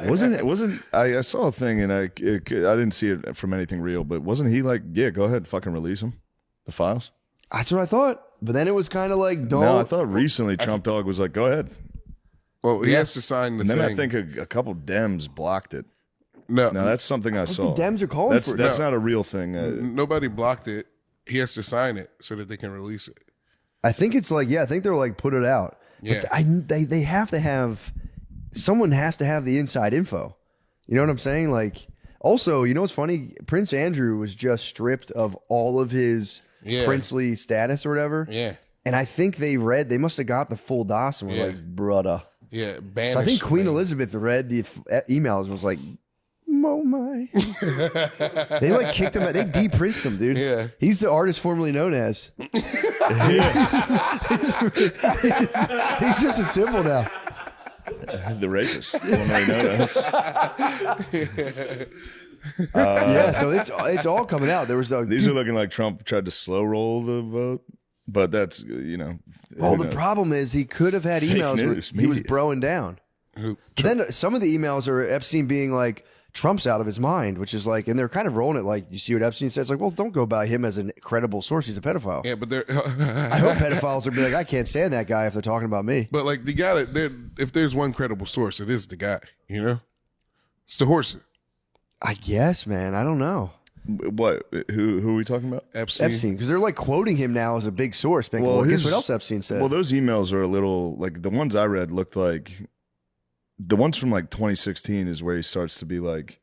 I saw a thing and I didn't see it from anything real, but wasn't he like, yeah, go ahead, fucking release him, the files? That's what I thought. But then it was kind of like, don't. No, I thought recently Trump Dog was like, go ahead. Well, he has to sign the And then thing. I think a couple Dems blocked it. No, Now that's something I saw. the Dems are calling for it. That's not a real thing. nobody blocked it. He has to sign it so that they can release it. I think it's like, I think they're like, put it out. Yeah. But they have to have, someone has to have the inside info. You know what I'm saying? Like, also, you know what's funny? Prince Andrew was just stripped of all of his princely status or whatever. Yeah. And I think they must have got the full DOS and were like, brudda. Yeah, So banished. I think Queen Elizabeth read the emails and was like, oh my. They like kicked him out. They de-princed him, dude. Yeah. He's the artist formerly known as. He's just a symbol now. The rapist. Formerly known as. Yeah, so it's all coming out. There was These are looking like Trump tried to slow roll the vote, but that's, well, the problem is he could have had Fake emails news, where he was media. broing down. But then some of the emails are Epstein being like, Trump's out of his mind, which is like, and they're kind of rolling it like, you see what Epstein says? Like, well, don't go by him as a credible source. He's a pedophile. Yeah, but they're. I hope pedophiles will be like, I can't stand that guy if they're talking about me. But like, if there's one credible source, it is the guy. You know, it's the horse. I guess, man. I don't know. What? Who are we talking about? Epstein, because they're like quoting him now as a big source. Being, well, guess what else Epstein said? Well, those emails are a little like the ones I read looked like the ones from like 2016 is where he starts to be like,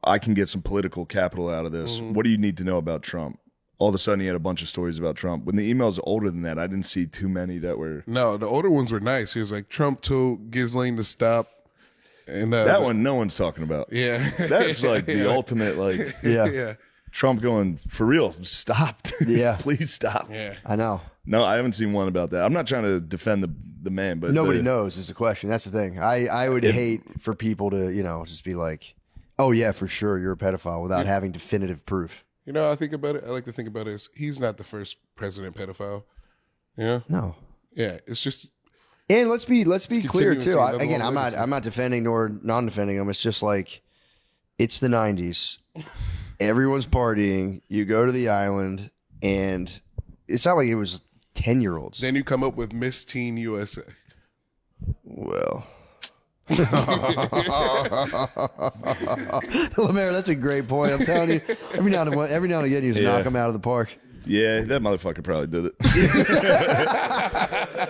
I can get some political capital out of this. What do you need to know about Trump? All of a sudden, he had a bunch of stories about Trump. When the emails are older than that, I didn't see too many that were. No, the older ones were nice. He was like, Trump told Ghislaine to stop. And that one, no one's talking about. Yeah. That's like the ultimate, like, Yeah. Trump going, for real, stop. Yeah. Please stop. Yeah. I know. No, I haven't seen one about that. I'm not trying to defend the man, but Nobody knows is the question. That's the thing. I would hate for people to, just be like, oh, yeah, for sure, you're a pedophile without having definitive proof. You know, I think about it. I like to think about it as he's not the first president pedophile. You know? No. Yeah. It's just. And let's be clear continuing too. to another Again, long legacy. I'm not defending nor non-defending them. It's just like it's the 90s. Everyone's partying. You go to the island, and it's not like it was 10-year-olds. Then you come up with Miss Teen USA. Well, Lemaire, that's a great point. I'm telling you, every now and again, you just knock them out of the park. Yeah, that motherfucker probably did it.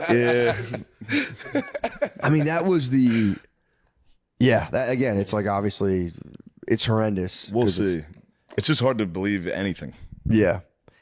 Yeah. I mean, that was the. Yeah, that, again, it's like obviously it's horrendous. We'll see. It's just hard to believe anything. Yeah.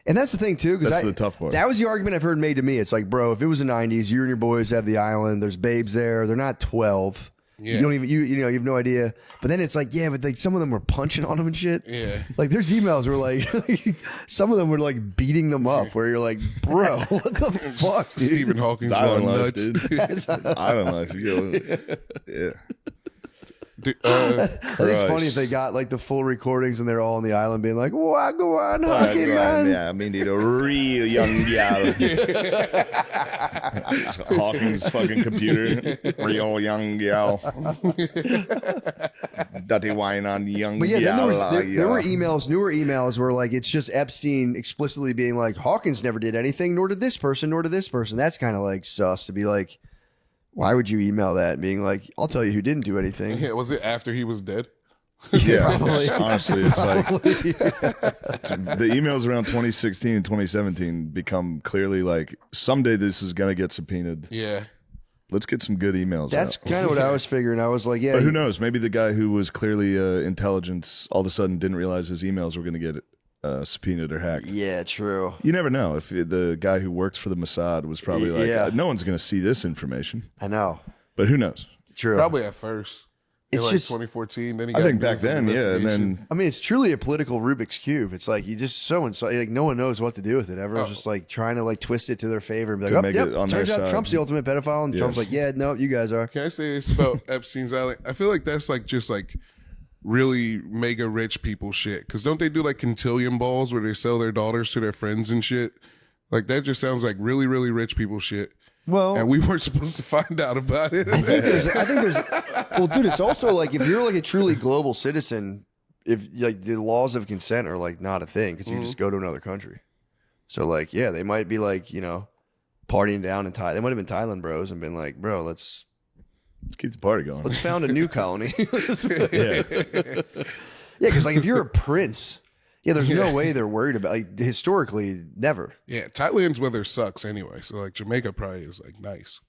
And that's the thing too, because That's the tough part. That was the argument I've heard made to me. It's like, bro, if it was the 90s, you and your boys have the island. There's babes there. They're not 12. Yeah. You don't even you have no idea. But then it's like, yeah, but like some of them were punching on them and shit. Yeah. Like there's emails where like some of them were like beating them up. Where you're like, bro, what the fuck, dude? Stephen Hawking's It's going island life, nuts. dude. Island life. You go, yeah. I think it's funny if they got like the full recordings and they're all on the island being like, Wagwan, Hawking, man. Yeah, I mean, need a real young gal. Hawking's fucking computer. Real young gal. Dirty wine on young But yeah, then gal. there were newer emails where like it's just Epstein explicitly being like, Hawkins never did anything, nor did this person, nor did this person. That's kind of like sus to be like, why would you email that and being like, I'll tell you who didn't do anything? Yeah, was it after he was dead? Yeah, Probably. honestly, it's like the emails around 2016 and 2017 become clearly like someday this is going to get subpoenaed. Yeah. Let's get some good emails. That's out. kind of what I was figuring. I was like, yeah. But who knows? Maybe the guy who was clearly intelligence all of a sudden didn't realize his emails were going to get subpoenaed or hacked. Yeah, true. You never know if the guy who works for the Mossad was probably like, Yeah. no one's going to see this information. I know. But who knows? True. Probably at first. It's In like just- 2014. Then he I got think back news of then, yeah, and investigation. then I mean, it's truly a political Rubik's Cube. It's like you just so like no one knows what to do with it. Everyone's just like trying to like twist it to their favor and be To like, oh, make yep, it on turns their out side. Trump's the ultimate pedophile, and Yes. Trump's like, yeah, no, you guys are. Can I say this about Epstein's Island? I feel like that's like just like really mega rich people shit. Because don't they do like quintillion balls where they sell their daughters to their friends and shit? Like that just sounds like really, really rich people shit. Well, And we weren't supposed to find out about it. I think there's, well, dude, it's also like if you're like a truly global citizen, if like the laws of consent are like not a thing because you just go to another country. So like, yeah, they might be like, you know, partying down in Thailand. They might have been Thailand bros and been like, bro, let's keep the party going. let's found a new colony. Yeah. Yeah, because like if you're a prince, yeah, there's no way they're worried about. Like historically, never. Yeah, Thailand's weather sucks anyway. So like Jamaica probably is like nice.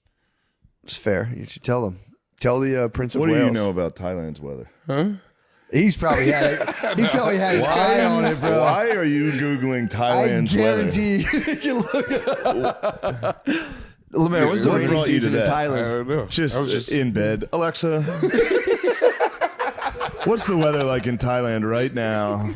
It's fair. You should tell them. Tell the Prince of What Wales. do you know about Thailand's weather? He's probably had it. He's probably had an eye on it, bro. Why are you Googling I Thailand's weather? guarantee you can look it up. Lemaire, what's the What rainy brought you to season in that? I Thailand? don't know. Just, I was just in bed. Alexa, what's the weather like in Thailand right now?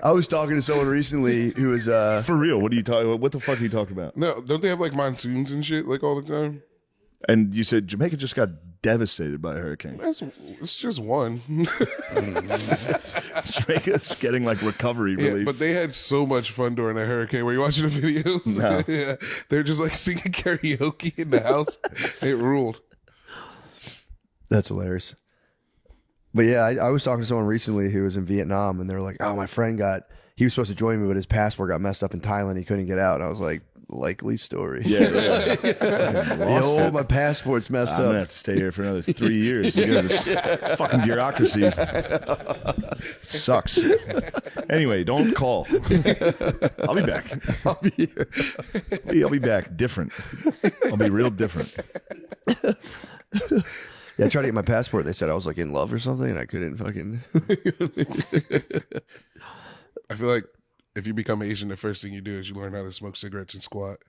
I was talking to someone recently who was For real, what are you talking about? What the fuck are you talking about? no. Don't they have like monsoons and shit like all the time? And you said Jamaica just got devastated by a hurricane. It's just one. Jamaica's getting like recovery Yeah, relief. but they had so much fun during a hurricane. Were you watching the videos? No. Yeah, they're just like singing karaoke in the house. It ruled. That's hilarious. But yeah, I was talking to someone recently who was in Vietnam, and they were like, "Oh, my friend he was supposed to join me, but his passport got messed up in Thailand. He couldn't get out." And I was like, "Likely story." yeah. Oh, my passport's messed I'm gonna up. have to stay here for another 3 years to go to this fucking bureaucracy. Sucks. Anyway, don't call. I'll be back. I'll be here. I'll be back. Different. I'll be real different. Yeah, I tried to get my passport. They said I was like in love or something, and I couldn't fucking. I feel like if you become Asian, the first thing you do is you learn how to smoke cigarettes and squat.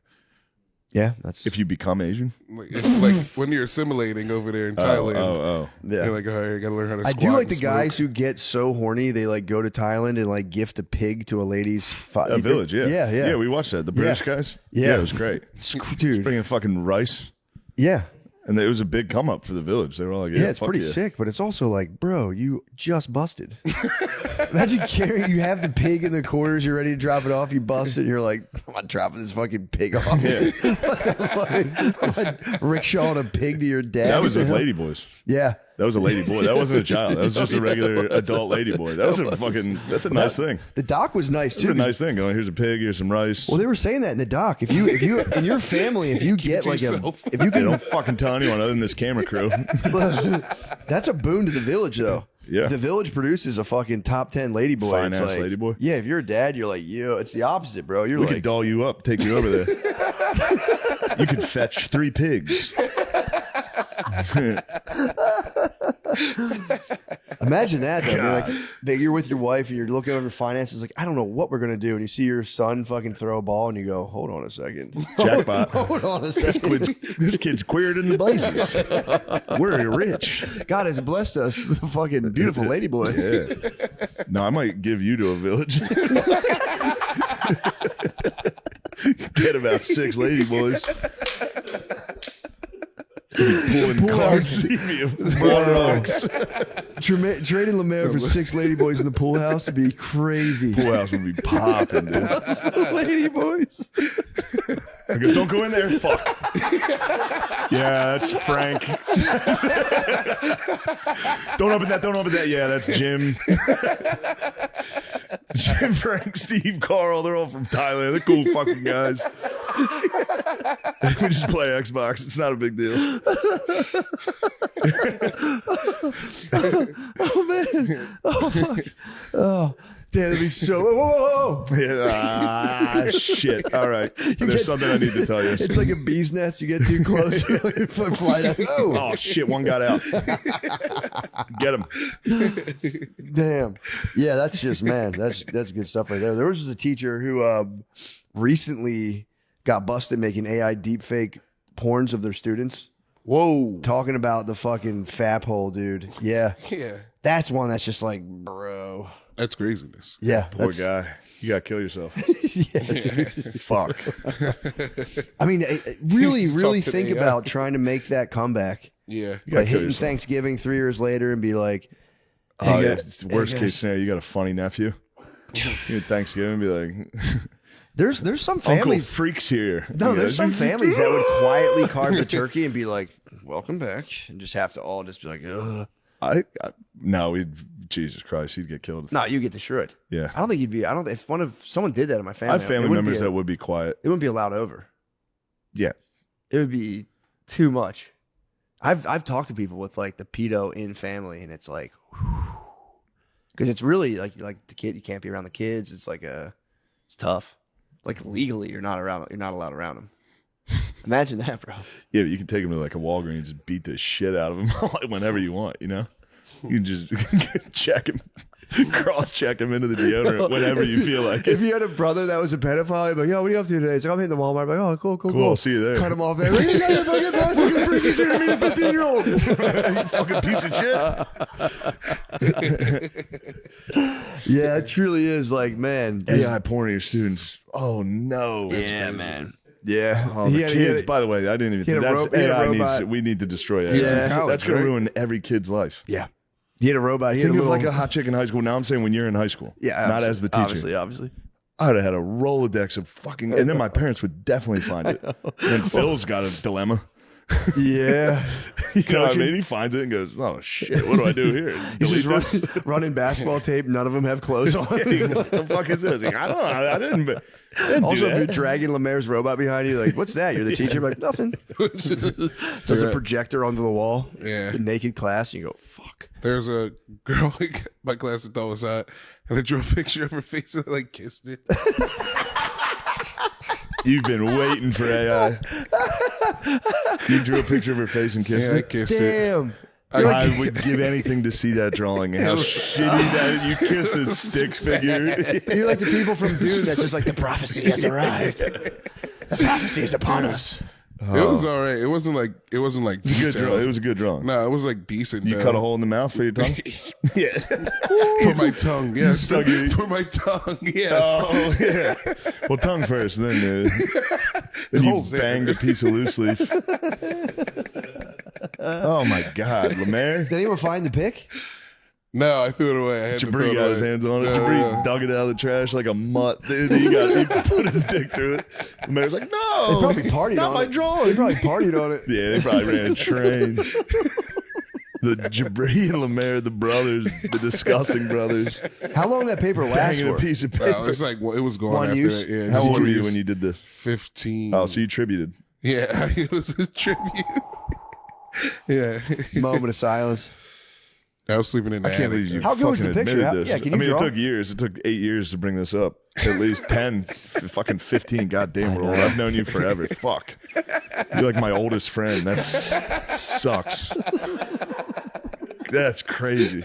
Yeah, that's If you become Asian. Like when you're assimilating over there in Thailand, yeah. you're like, all right, I gotta learn how to I squat. do like and the guys smoke. who get so horny they like go to Thailand and like gift a pig to a lady's A village, yeah. yeah. Yeah, we watched that. The British guys. Yeah. It was great. Dude, Bringing fucking rice. yeah. And it was a big come up for the village. They were all like, Yeah, it's fuck pretty yeah. sick, but it's also like, bro, you just busted. Imagine carrying, you have the pig in the quarters, you're ready to drop it off, you bust it, and you're like, I'm not dropping this fucking pig off. Yeah. like rickshaw a pig to your dad. That was with ladyboys. Yeah. That was a lady boy. That wasn't a child. That was just a regular adult lady boy. That was a fucking, that's a nice thing. The doc was nice It's too. a nice thing. Going, here's a pig, here's some rice. Well, they were saying that in the doc. If you in your family, if you get like a, yourself. if you I can, don't fucking tell anyone other than this camera crew. that's a boon to the village though. Yeah. The village produces a fucking top 10 ladyboy. Fine It's ass like, ladyboy. Yeah, if you're a dad, you're like, yo, it's the opposite, bro. You're We like, could doll you up, take you over there. You could fetch 3 pigs. imagine that though. Like you're with your wife and you're looking over your finances, like, I don't know what we're gonna do. And you see your son fucking throw a ball and you go, hold on a second. Jackpot. Hold on a second. This kid's queered in the blazes. We're rich. God has blessed us with a fucking beautiful ladyboy. Yeah. No, I might give you to a village. Get about 6 ladyboys. Pulling Pool cards. Trading Lemaire for 6 ladyboys in the pool house would be crazy. Pool house would be popping, dude. Ladyboys. I go, don't go in there. Fuck. Yeah, that's Frank. Don't open that. Don't open that. Yeah, that's Jim. Jim, Frank, Steve, Carl. They're all from Thailand. They're cool fucking guys. We just play Xbox. It's not a big deal. Oh man. Oh fuck. Oh. Damn, that'd be so. Whoa, whoa, whoa. Yeah, shit. All right. There's something I need to tell you. It's like a bee's nest. You get too close, you like fly down. Oh shit! One got out. Get him. Damn. Yeah, that's just man. That's good stuff right there. There was just a teacher who recently got busted making AI deepfake porns of their students. Whoa. Talking about the fucking fap hole, dude. Yeah, Yeah. that's one that's just like, bro. That's craziness. Yeah, Poor that's, guy. You gotta kill yourself. fuck. I mean, really, Talk really to think the AI. about trying to make that comeback. Yeah. You gotta Like kill hitting yourself. Thanksgiving 3 years later and be like, Oh, Hey, yeah. guys. It's worst Hey, case guys. scenario, you got a funny nephew. You at Thanksgiving be like, There's some Uncle families. Freak's here. No, He there's goes, some families that would quietly carve the turkey and be like, "Welcome back," and just have to all just be like, "Ugh." No, Jesus Christ, he'd get killed. No, you get destroyed. Yeah. I don't think you'd be. I don't. If someone did that in my family, I have family it wouldn't members be that would be quiet. it wouldn't be allowed over. Yeah. It would be too much. I've talked to people with like the pedo in family, and it's like, because it's really like the kid. You can't be around the kids. It's like it's tough. Like legally, you're not allowed around them. Imagine that, bro. Yeah, but you can take him to like a Walgreens and just beat the shit out of him whenever you want, you know? You can just check him, cross-check him into the deodorant whenever you feel like If it. you had a brother that was a pedophile, you'd be like, "Yo, what are you up to today?" It's like, "I'm hitting the Walmart." I'm like, "Oh, cool. Cool, I'll see you there. Cut him off there. Like, "You guys fucking bad fucking freakies here to meet a 15-year-old." You fucking piece of shit. Yeah, it truly is like, man. AI porn of your students. Oh, no. Yeah, man. Yeah. Oh, the kids. By the way, I didn't even he had think a that's he had a AI robot. we need to destroy AI. He's in college, That's going right? to ruin every kid's life. Yeah. He had a robot. He had Think a of little, like a hot chick in high school. Now I'm saying when you're in high school. yeah, Not as the teacher. Obviously. I would have had a Rolodex of fucking, and then my parents would definitely find it. And Phil's got a dilemma. Yeah. You know what I mean? He finds it and goes, "Oh shit, what do I do here?" He's Delete just this? running basketball tape. None of them have clothes on. What the fuck is this? Like, I don't know. I didn't do Also, if you're that. dragging Lemaire's robot behind you, like, "What's that?" You're the teacher. Like, nothing. Does a projector onto the wall. Yeah. The naked class. And you go, "Fuck." There's a girl in my class that thought was hot, and I drew a picture of her face and like kissed it. You've been waiting for AI. You drew a picture of her face and kissed Yeah, I it. kissed it. Damn. I would give anything to see that drawing and how shitty that you kissed a stick figure. You're like the people from Dune that's just like, "The prophecy has arrived. The prophecy is upon us." It was all right. It wasn't like Good detailed. draw. It was a good drawing. No, it was like decent. You cut a hole in the mouth for your tongue? Yeah. for my tongue. Yes, Stuck it- for my tongue. Yes. Oh, yeah. Well, tongue first, then you hole's there. banged a piece of loose leaf. Oh, my God. Lemaire? Did anyone find the pic? No, I threw it away. I had to throw Jabri it got his away. hands on it. No, Jabri no. dug it out of the trash like a mutt. Dude, he put his dick through it. Lemaire's like, "No. They probably partied not on my it. drawing." They probably partied on it. Yeah, they probably ran a train. The Jabri and Lemaire, the brothers, the disgusting brothers, How long that paper lasts banging a for? piece of No, paper. it's like it was going One after use? it. Yeah, How just old one were you use. when you did this? 15. Oh, so you tributed. Yeah, it was a tribute. Yeah, Moment of silence. I was sleeping in the I can't attic. believe you How good was fucking the picture? admitted How- this. yeah, can I you mean, draw? it took years. It took 8 years to bring this up. At least 10, fucking 15. Goddamn, we're old. I've known you forever. Fuck. You're like my oldest friend. That sucks. That's crazy.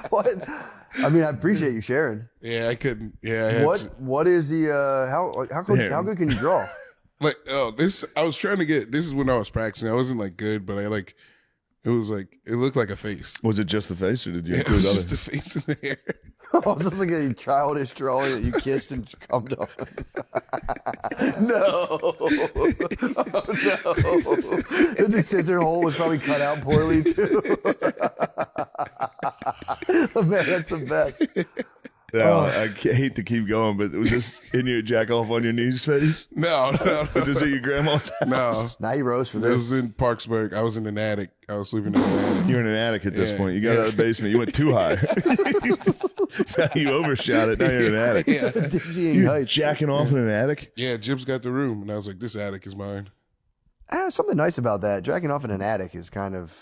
What? I mean, I appreciate you sharing. Yeah, I couldn't. Yeah, I had What? to- What is the how good can you draw? like this. I was trying to get. This is when I was practicing. I wasn't like good, but I like. It was like it looked like a face. Was it just the face, or did you It include was other? just the face and the hair. Oh, it's just like a childish drawing that you kissed and come on. No. Oh, no. The scissor hole was probably cut out poorly too. Oh, man, that's the best. No, I hate to keep going, but was this in your jack off on your knees face? No, Was this at your grandma's house? no. Now you rose for It this. was in Parksburg. I was in an attic. I was sleeping in an attic. You're in an attic at this Yeah. point. You got out of the basement. You went too high. You overshot it. Now you're in an attic. Dizzying You're heights. jacking off in an attic? Yeah, Jib's got the room, and I was like, "This attic is mine." Something nice about that. Jacking off in an attic is kind of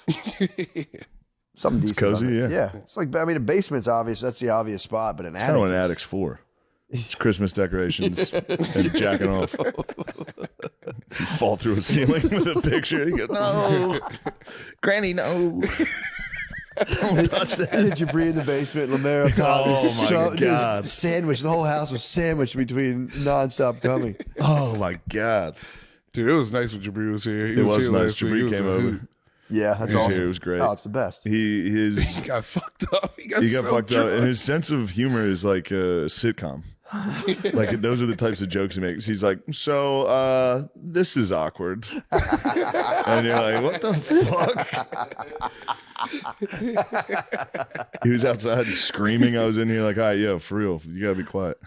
something decent. cozy, about it. yeah. Yeah. It's like, I mean, a basement's obvious. That's the obvious spot, but an I attic. know what an is- attic's for. It's Christmas decorations and jacking off. You fall through a ceiling with a picture. You go, "No, Granny, no. Don't touch that." Did you breathe in the basement? Lemaire up top. Oh, Just my just God. sandwiched. The whole house was sandwiched between nonstop coming. Oh, my God. Dude, it was nice when Jabri was here. He It was here nice. last week. He Jabri was came a over. hoot. Yeah, that's He was awesome. here. It was great. Oh, it's the best. He He got fucked up. He got got so fucked drunk. up, and his sense of humor is like a sitcom. Like those are the types of jokes he makes. He's like, so this is awkward. And you're like, what the fuck? He was outside screaming. I was in here like, all right, yo, for real, you gotta be quiet.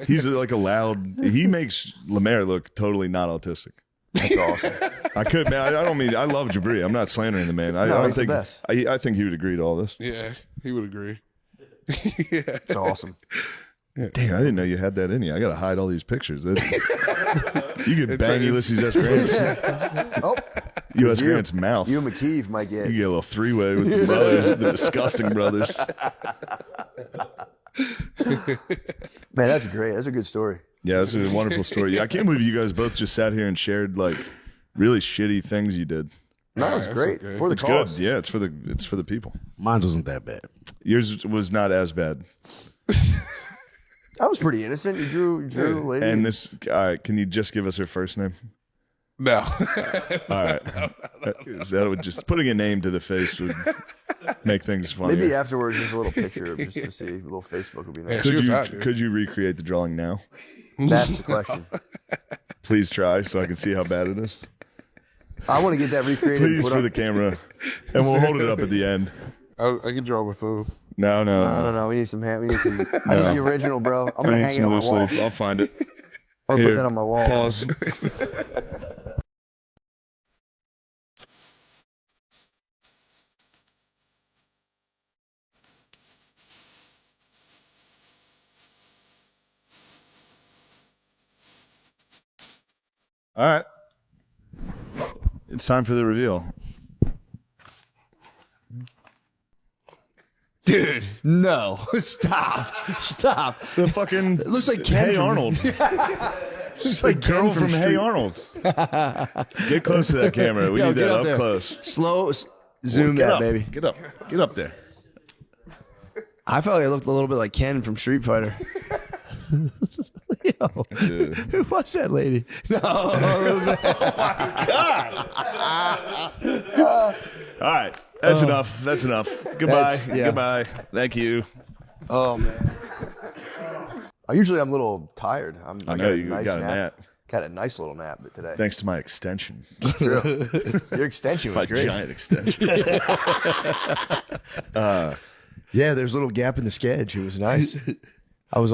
He's like a loud. He makes Lemaire look totally not autistic. That's awesome. I could, man. I don't mean. I love Jabri. I'm not slandering the man. I No, don't he's the think. best. I think he would agree to all this. Yeah, he would agree. It's awesome. Damn, I didn't know you had that in you. I gotta hide all these pictures. You could bang Ulysses S. Grant's Oh, U.S. you. Grant's mouth. You and McKeeve might get. You get a little three-way with the brothers, the disgusting brothers. Man, that's great. That's a good story. Yeah, that's a wonderful story. I can't believe you guys both just sat here and shared like really shitty things you did. No, it's that's great okay. for the It's cause. good. Yeah, it's for the people. Mine wasn't that bad. Yours was not as bad. I was pretty innocent. You drew a lady. And this, all right, can you just give us her first name? No. All right. That would just putting a name to the face would make things funnier. Maybe afterwards, just a little picture just to see. A little Facebook would be nice. She was hot, dude. Could you recreate the drawing now? That's the question. Please try so I can see how bad it is. I want to get that recreated. Please for the camera, and we'll hold it up at the end. I can draw my phone. No. No. We need some hand. We need some. I need the original, bro. I'm gonna hang it on my wall. I'll find it. Or Here, put that on my wall. Pause. All right. It's time for the reveal. Dude, no. Stop. It's the fucking. It looks like Ken Hey from- Arnold. It's like Ken girl from from Hey Street. Arnold. Get close to that camera. We Yo, need get that up up there. close. Slow. Zoom Get that, up, baby. Get up. Get up there. I felt like I looked a little bit like Ken from Street Fighter. Yo, who was that lady? No. All right. That's enough. That's enough. Goodbye. That's- yeah. Goodbye. Thank you. Oh man. Usually I'm a little tired. I I know got a you nice got a nap. Got a nice little nap today. Thanks to my extension. Your extension My was great. giant extension. Yeah, there's a little gap in the sketch. It was nice. I was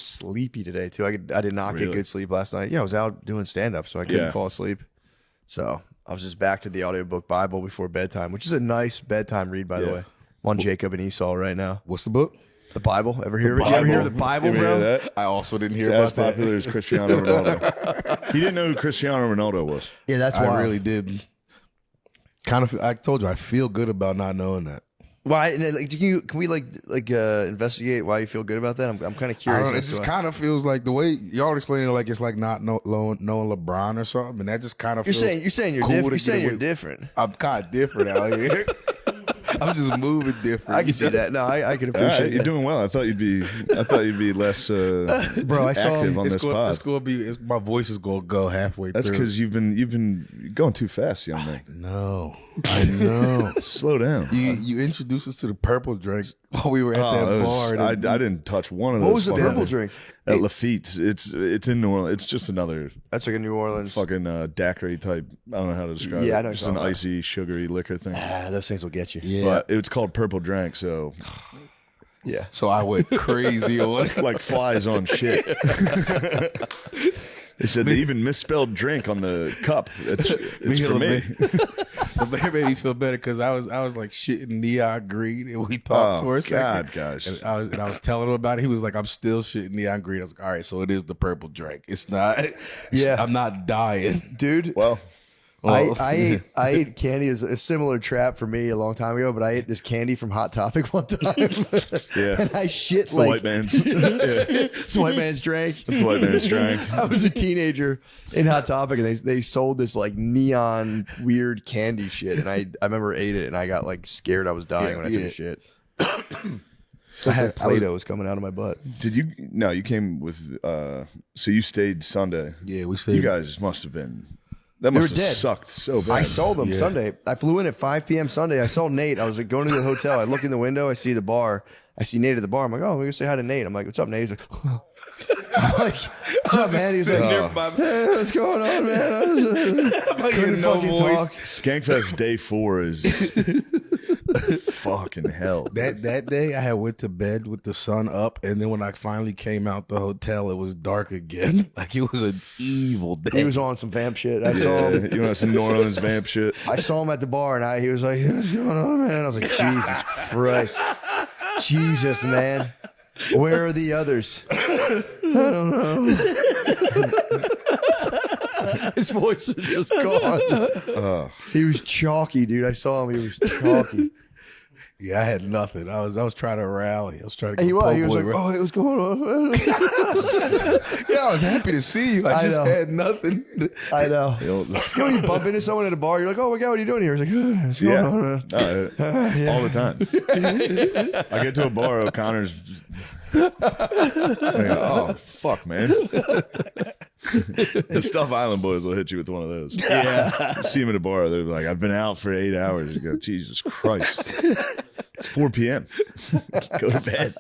sleepy today too. I did not get Really? good sleep last night. Yeah, I was out doing stand up, so I couldn't Yeah. fall asleep. So I was just back to the audiobook Bible before bedtime, which is a nice bedtime read, by the Yeah. way. I'm on Jacob and Esau right now. What's the book? The Bible. Ever hear of it? You ever hear of the Bible, You ever hear bro? of that? I also didn't hear It's as about that. popular as Cristiano Ronaldo. He didn't know who Cristiano Ronaldo was. Yeah, that's I why. really did. Kind of. I told you I feel good about not knowing that. Why? And like, can we investigate why you feel good about that? I'm kind of I curious. don't know, it as to just why. kind of feels like the way y'all explaining it, like it's like not knowing LeBron or something, and that just kind of You're feels saying you're cool different. to You're saying get you're away- different. I'm kind of different out here. I'm just moving different. I can see that. No, I can All right, appreciate you're that. doing well. I thought you'd be less Bro, I saw active on It's this going, pod. it's going to be. My voice is going to go halfway That's through. because you've been going too fast, young man. No, I know. Slow down. You introduced us to the purple drink while we were at Oh, that it was- bar. I didn't touch one of those. What was the fucking- purple drink? At Lafitte's. It's in New Orleans. It's just another That's like a New Orleans. fucking daiquiri type. I don't know how to describe Yeah, it. I know what Just you're an talking about. icy, sugary liquor thing. Those things will get you. Yeah. But it's called Purple Drank, so Yeah. So I went crazy on it. like flies on shit. They said they even misspelled drink on the cup. It's for me. The bear made me feel better because I was like shitting neon green, and we talked for a second. God, gosh. And I was telling him about it. He was like, "I'm still shitting neon green." I was like, "All right, so it is the purple drink. It's not. Yeah. I'm not dying." Dude, Well, I ate candy as a similar trap for me a long time ago, but I ate this candy from Hot Topic one time. Yeah. And I shit it's the like white man's. Yeah, it's the white man's drink. it's the white man's drink. I was a teenager in Hot Topic, and they sold this like neon weird candy shit, and I remember ate it, and I got like scared I was dying when I took Yeah. a shit. I had Play-Doh coming out of my butt. Did you? No, you came with. So you stayed Sunday. Yeah, we said You guys must have been. That They must were have dead. sucked so bad. I saw them Sunday. I flew in at 5 p.m. Sunday. I saw Nate. I was like going to the hotel. I look in the window. I see the bar. I see Nate at the bar. I'm like, oh, we gonna say hi to Nate. I'm like, what's up, Nate? He's like, I'm like, what's up, man? He's like, hey, what's going on, man? Couldn't fucking talk. Skankfest day 4 is fucking hell. That day I had went to bed with the sun up, and then when I finally came out the hotel, it was dark again. Like it was an evil day. He was on some vamp shit. I saw him. You know, some New Orleans vamp shit. I saw him at the bar, and he was like, what's going on, man? I was like, Jesus Christ. Jesus, man. Where are the others? I don't know. His voice was just gone. He was chalky, dude. I saw him. He was chalky. Yeah, I had nothing. I was trying to rally. I was trying to. And he was boy, like, oh, hey, what's going on? yeah, I was happy to see you. I just know. had nothing. I know. You know, when you bump into someone at a bar, you're like, oh my God, what are you doing here? He's like, what's going on, man? All the time. I get to a bar, O'Connor's. Like, oh fuck, man! The Stuff Island boys will hit you with one of those. Yeah, you see them at a bar, they're like, "I've been out for 8 hours." You go, Jesus Christ! It's 4 p.m. Go to bed.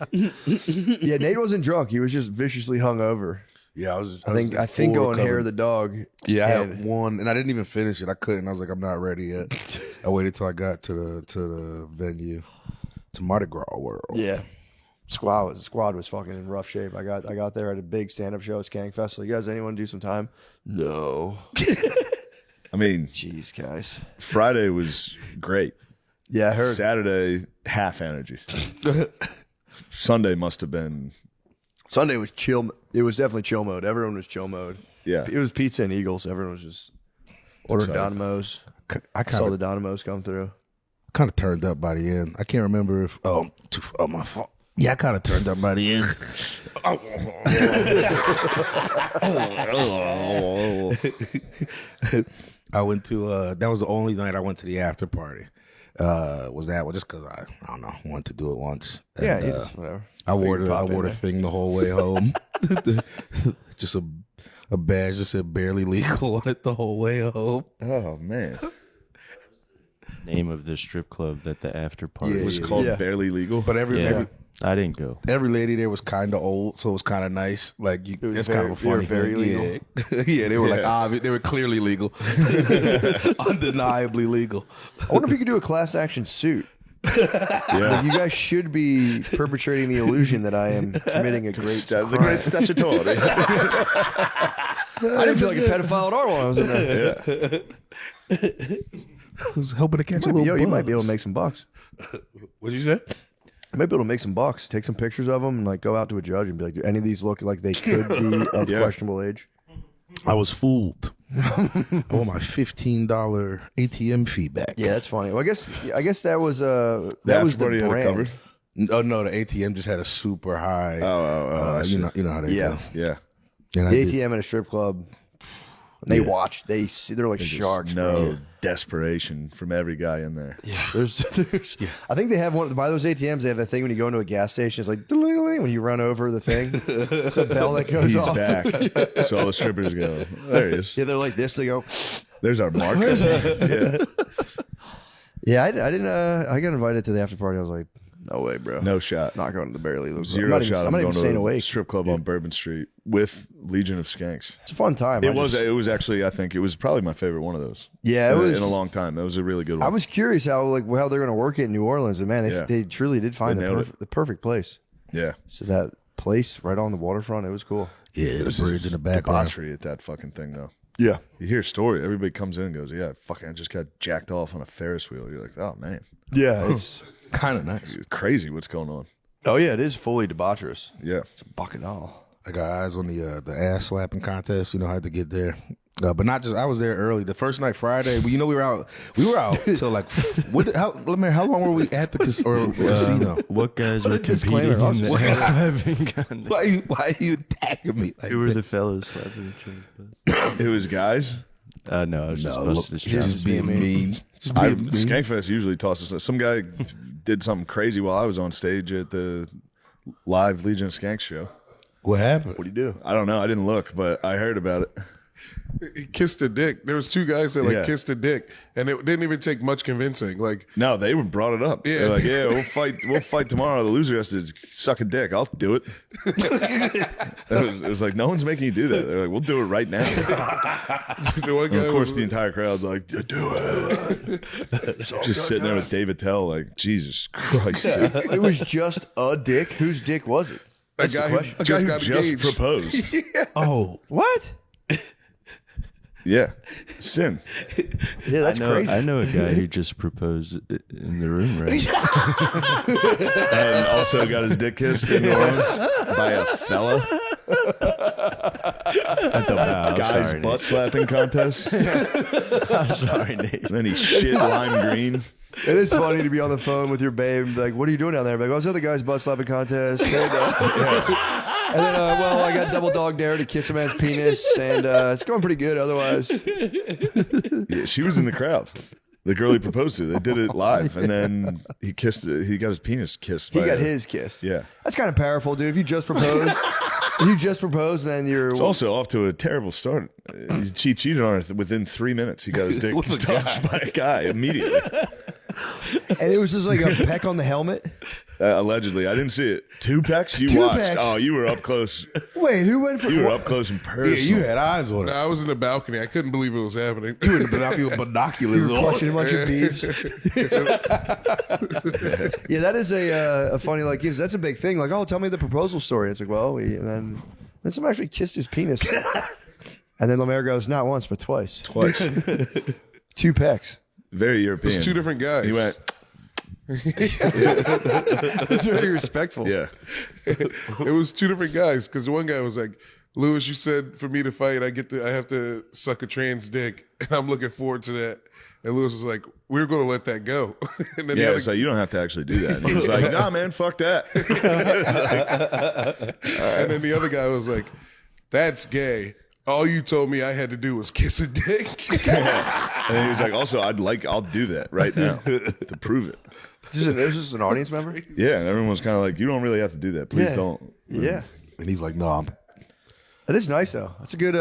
Yeah, Nate wasn't drunk. He was just viciously hungover. Yeah, I think going hair of the dog. Yeah, I had one, and I didn't even finish it. I couldn't. I was like, I'm not ready yet. I waited till I got to the venue, to Mardi Gras World. Yeah. Squad was fucking in rough shape. I got there at a big stand up show at Skankfest. So, you guys, anyone do some time? No. I mean, jeez, guys. Friday was great. Yeah, I heard. Saturday, half energy. Sunday must have been. Sunday was chill. It was definitely chill mode. Everyone was chill mode. Yeah. It was pizza and Eagles. Everyone was just ordering Donimos. I saw the Donimos come through. Kind of turned up by the end. I can't remember if. Oh, my fault. Yeah, I kind of turned up by the end. I went to that was the only night I went to the after party. Was that one just because I don't know, wanted to do it once. And, yeah, whatever. I wore the thing the whole way home. Just a badge that said barely legal on it the whole way home. Oh man. Name of the strip club that the after party was called Barely Legal. But every I didn't go. Every lady there was kind of old, so it was kind of nice. Like it's kind of a funny. Very legal. Yeah, they were like they were clearly legal, undeniably legal. I wonder if you could do a class action suit. Like, you guys should be perpetrating the illusion that I am committing a great crime. The great statutory. I didn't feel like a pedophile at all while I was in there. I was hoping to catch a little. You might be able to make some bucks. What'd you say? I might be able to make some bucks. Take some pictures of them and like go out to a judge and be like, do any of these look like they could be of questionable age? I was fooled. I want my $15 ATM fee back. Yeah, that's funny. Well, I guess that was the brand. Oh no, the ATM just had a super high. You know how they go. Yeah. And the ATM at a strip club. They watch. They see. They're like sharks. No desperation from every guy in there. Yeah, there's I think they have one by those ATMs. They have that thing when you go into a gas station. It's like when you run over the thing. It's a bell that goes off. He's back. So all the strippers go. There he is. Yeah, they're like this. They go. There's our mark. Yeah. Yeah, I didn't. I got invited to the after party. I was like, no way, bro. No shot. Not going to the Barely Legal. Zero shot. I'm not even staying awake. Strip club on Bourbon Street with Legion of Skanks. It's a fun time. It was actually. I think it was probably my favorite one of those. Yeah, it was in a long time. That was a really good one. I was curious how they're going to work it in New Orleans, and man, they truly did find the perfect place. Yeah. So that place right on the waterfront, it was cool. Yeah, the bridge in the background. Debauchery at that fucking thing though. Yeah. You hear a story. Everybody comes in and goes, "Yeah, fucking, I just got jacked off on a Ferris wheel." You're like, "Oh man." Yeah, it's kind of nice. It's crazy what's going on. Oh yeah, it is fully debaucherous. Yeah, it's a bacchanal. I got eyes on the ass slapping contest. You know, I had to get there, but not just. I was there early. The first night, Friday. You know, we were out till like. How long were we at the casino? What guys were competing in the ass slapping contest? Why are you attacking me? Like who were the fellas slapping each other? It was guys. No, I was just busting his chops. Just being mean. Skankfest usually tosses. Some guy did something crazy while I was on stage at the live Legion of Skanks show. What happened? What do you do? I don't know. I didn't look, but I heard about it. He kissed a dick. There was two guys that like Yeah. kissed a dick, and it didn't even take much convincing. Like, No, they were brought it up. Yeah. They're like, yeah, we'll fight tomorrow. The loser has to suck a dick. I'll do it. It was like, no one's making you do that. They're like, we'll do it right now. the one And guy of course, was, the entire crowd's like, do it. Just sitting there with David Tell, like, Jesus Christ. dude. It was just a dick. Whose dick was it? a guy who A guy just who got just engaged. proposed. Oh, What? Yeah. Sin. Yeah, that's crazy. I know a guy who just proposed in the room right now. And also got his dick kissed in New Orleans by a fella. At the wow, Guy's sorry, butt slapping contest. Nate. I'm sorry, Nate. And then he shit lime green. It is funny to be on the phone with your babe and be like, what are you doing down there? I'm like, I was at the guy's butt slapping contest. And then, well, I got double dog dare to kiss a man's penis, and it's going pretty good otherwise. Yeah, she was in the crowd. The girl he proposed to. They did it live. And then he kissed it. He got his penis kissed. He by got a- his kissed. Yeah. That's kind of powerful, dude. If you just propose, then you're. It's also off to a terrible start. She cheated on her within 3 minutes. He got his dick touched by a guy immediately. And it was just like a peck on the helmet. Allegedly. I didn't see it. 2 pecks? You Two watched. pecks. Oh, you were up close. Wait, who went for You were what? up close and Yeah, personal. you had eyes on No, it. I was in the balcony. I couldn't believe it was happening. You had binoculars on. Clutching a bunch of beads. Yeah, that is a funny like. That's a big thing. Like, oh, tell me the proposal story. It's like, well, and then someone actually kissed his penis, and then Lemaire goes, not once but twice. 2 pecks. Very European. It's two different guys. He went, It's very respectful. yeah. It was two different guys because the one guy was like, Lewis, you said for me to fight, I have to suck a trans dick, and I'm looking forward to that. And Lewis was like, we're going to let that go. And then Yeah, the it's other, like, you don't have to actually do that. And he was like, nah, man, fuck that. and then the other guy was like, that's gay. All you told me I had to do was kiss a dick. And he was like, also, I'll do that right now to prove it. This is an audience member. Yeah, and everyone was kind of like, you don't really have to do that. Please Yeah. don't. Yeah, And he's like, no, I'm. that is nice though. That's a good.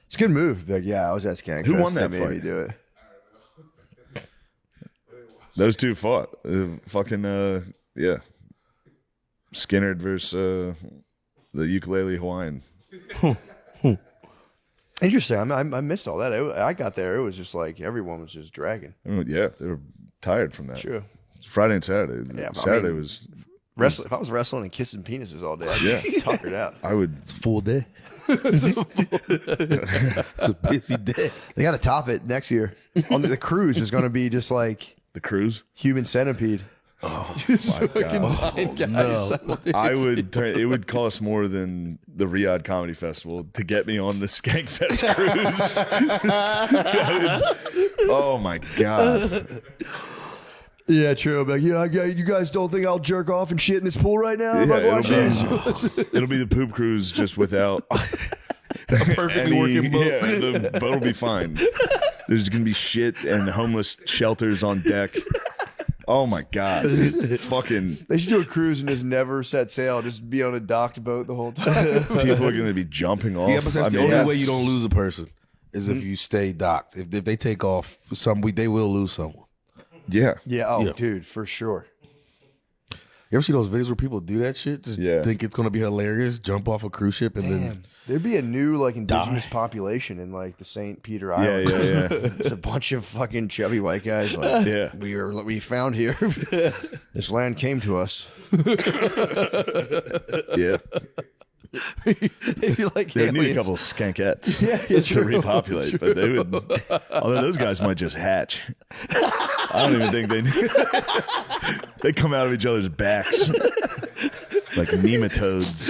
It's a good move. Like, yeah, I was at Skank. Who Fest. won that They made me fight? do it. Those two fought. Yeah. Skinnerd versus the ukulele Hawaiian. Interesting. I missed all that. I got there. It was just like everyone was just dragging. Yeah, they were tired from that. True. Friday and Saturday. Yeah, I Saturday mean- was, Wrestling. If I was wrestling and kissing penises all day, I'd be tuckered out. I would, It's a full day. It's a busy day. They got to top it next year. On the cruise is going to be just like the cruise. human centipede. Oh my God. nine guys. I would turn. It would cost more than the Riyadh Comedy Festival to get me on the Skankfest cruise. Oh my god! Yeah, true. I'm like, yeah, you guys don't think I'll jerk off and shit in this pool right now? I'm like, watch this. It'll be the poop cruise just without Perfectly working boat. Yeah, the boat will be fine. There's gonna be shit and homeless shelters on deck. Oh my god! Fucking They should do a cruise and just never set sail. Just be on a docked boat the whole time. people are gonna be jumping off. Yeah, but that's I the mean, only way you don't lose a person is if you stay docked. If they take off, they will lose someone. yeah. Yeah. Oh, Yeah. dude, for sure. You ever see those videos where people do that shit? Just Yeah. think it's gonna be hilarious, jump off a cruise ship, and then Damn. There'd be a new like indigenous population in like the St. Peter Yeah, Island. yeah. It's a bunch of fucking chubby white guys. Like, Yeah. we found here. This land came to us. Yeah. They'd be like They need a aliens. couple skankettes yeah, to true, repopulate, but they would. Although those guys might just hatch. I don't even think they come out of each other's backs like nematodes.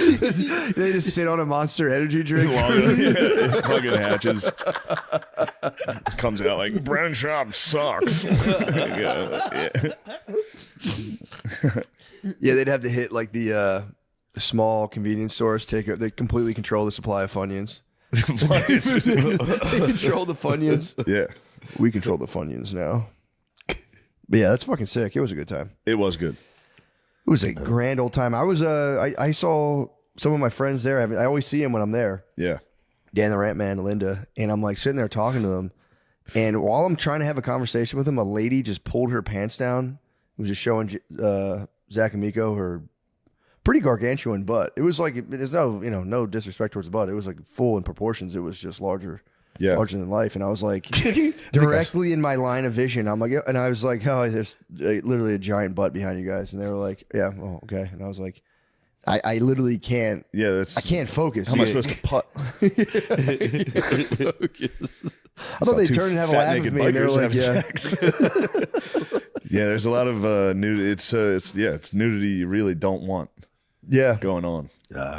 They just sit on a Monster Energy drink. Yeah, fucking hatches. Comes out like brown shop sucks. Yeah. Yeah, they'd have to hit like the small convenience stores. They completely control the supply of Funyuns. They control the Funyuns. Yeah, We control the Funyuns now. But yeah, that's fucking sick. It was a good time. it was good. It was a grand old time. I was I saw some of my friends there. I always see them when I'm there. Yeah, Dan the Rant Man, Linda, and I'm like sitting there talking to them. And while I'm trying to have a conversation with him, a lady just pulled her pants down. Was just showing Zach and Miko her pretty gargantuan butt. It was like there's no disrespect towards the butt. It was like full in proportions. It was just larger than life. And I was like directly in my line of vision. I'm like, yeah. And I was like, oh, there's literally a giant butt behind you guys. And they were like, yeah, oh, okay. And I was like, I literally can't. Yeah, that's. I can't focus. How am I supposed to putt? I thought they turned and have a laugh at me, and they were like, "Yeah, yeah." There's a lot of nudity. It's nudity you really don't want yeah." going on.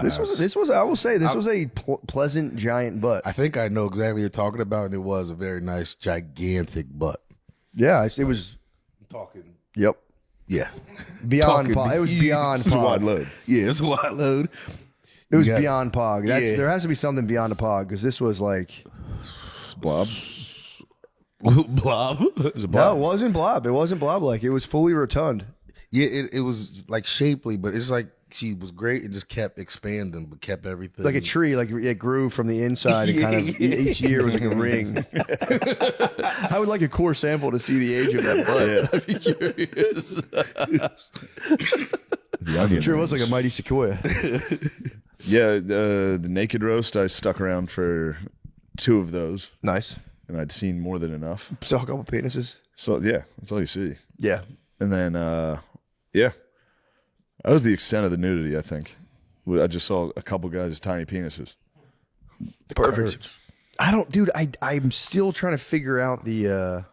This was. I will say, this was a pleasant giant butt. I think I know exactly what you're talking about, and it was a very nice, gigantic butt. Yeah, it was. Talking. Yep. Yeah. Beyond Talking pog. It was beyond It was a wide pog. load. Yeah, it's a wide load. It was You got- beyond pog. Yeah. There has to be something beyond a pog because this was like. It's blob. Blob. It was a No, blob. it wasn't blob. It wasn't blob like. It was fully rotund. Yeah, it was like shapely, but it's like she was great and just kept expanding, but kept everything Like a tree, like it grew from the inside and kind of each year was like a ring. I would like a core sample to see the age of that butt. I'd be curious. The Sure, it was like a mighty sequoia. Yeah, the naked roast. I stuck around for 2 of those, Nice. and I'd seen more than enough. Saw a couple penises. So yeah, that's all you see. Yeah. And then yeah, that was the extent of the nudity. I think I just saw a couple guys' tiny penises. Perfect. I don't, dude. I'm still trying to figure out the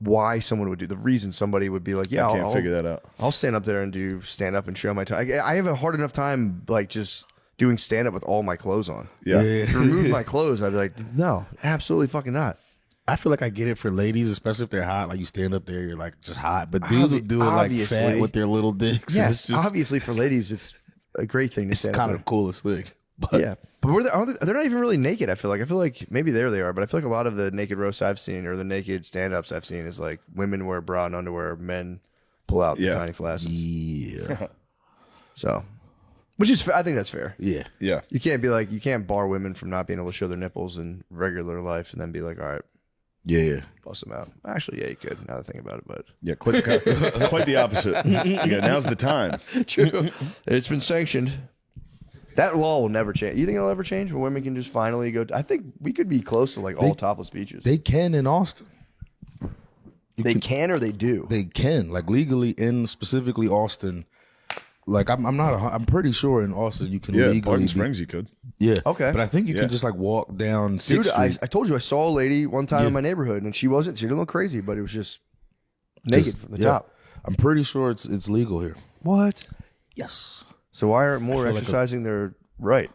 why someone would do the reason somebody would be like, yeah, I can't figure that out. I'll stand up there and do stand up and show my time. I have a hard enough time like just doing stand up with all my clothes on. Yeah. To remove my clothes, I'd be like, no, absolutely fucking not. I feel like I get it for ladies, especially if they're hot. Like you stand up there, you're like just hot. But dudes will do it like Obviously. fat with their little dicks. and Yes, it's just, obviously for ladies, it's a great thing to it's stand kind up of the coolest thing. But there. Yeah, but they're not even really naked. I feel like maybe there they are, but I feel like a lot of the naked roasts I've seen or the naked stand ups I've seen is like women wear bra and underwear, men pull out the tiny flaccid. yeah, So, which is I think that's fair. yeah. Yeah. You can't bar women from not being able to show their nipples in regular life and then be like, all right, Yeah. bust them out. Actually, yeah, you could. Now that I think about it, but Yeah, quite the opposite. Yeah, now's the time. true. It's been sanctioned. That law will never change. You think it'll ever change when women can just finally go? I think we could be close to like all topless beaches. They can in Austin. They can or they do. They can, like legally in specifically Austin. Like I'm pretty sure in Austin you can Yeah, legally. Barton Springs, you could. Yeah. Okay. But I think you Yeah. can just like walk down Dude, 6th I Street. told you I saw a lady one time in my neighborhood and she didn't look crazy, but it was just naked from the Yeah. top. I'm pretty sure it's legal here. What? Yes. So why aren't more feel like exercising their right?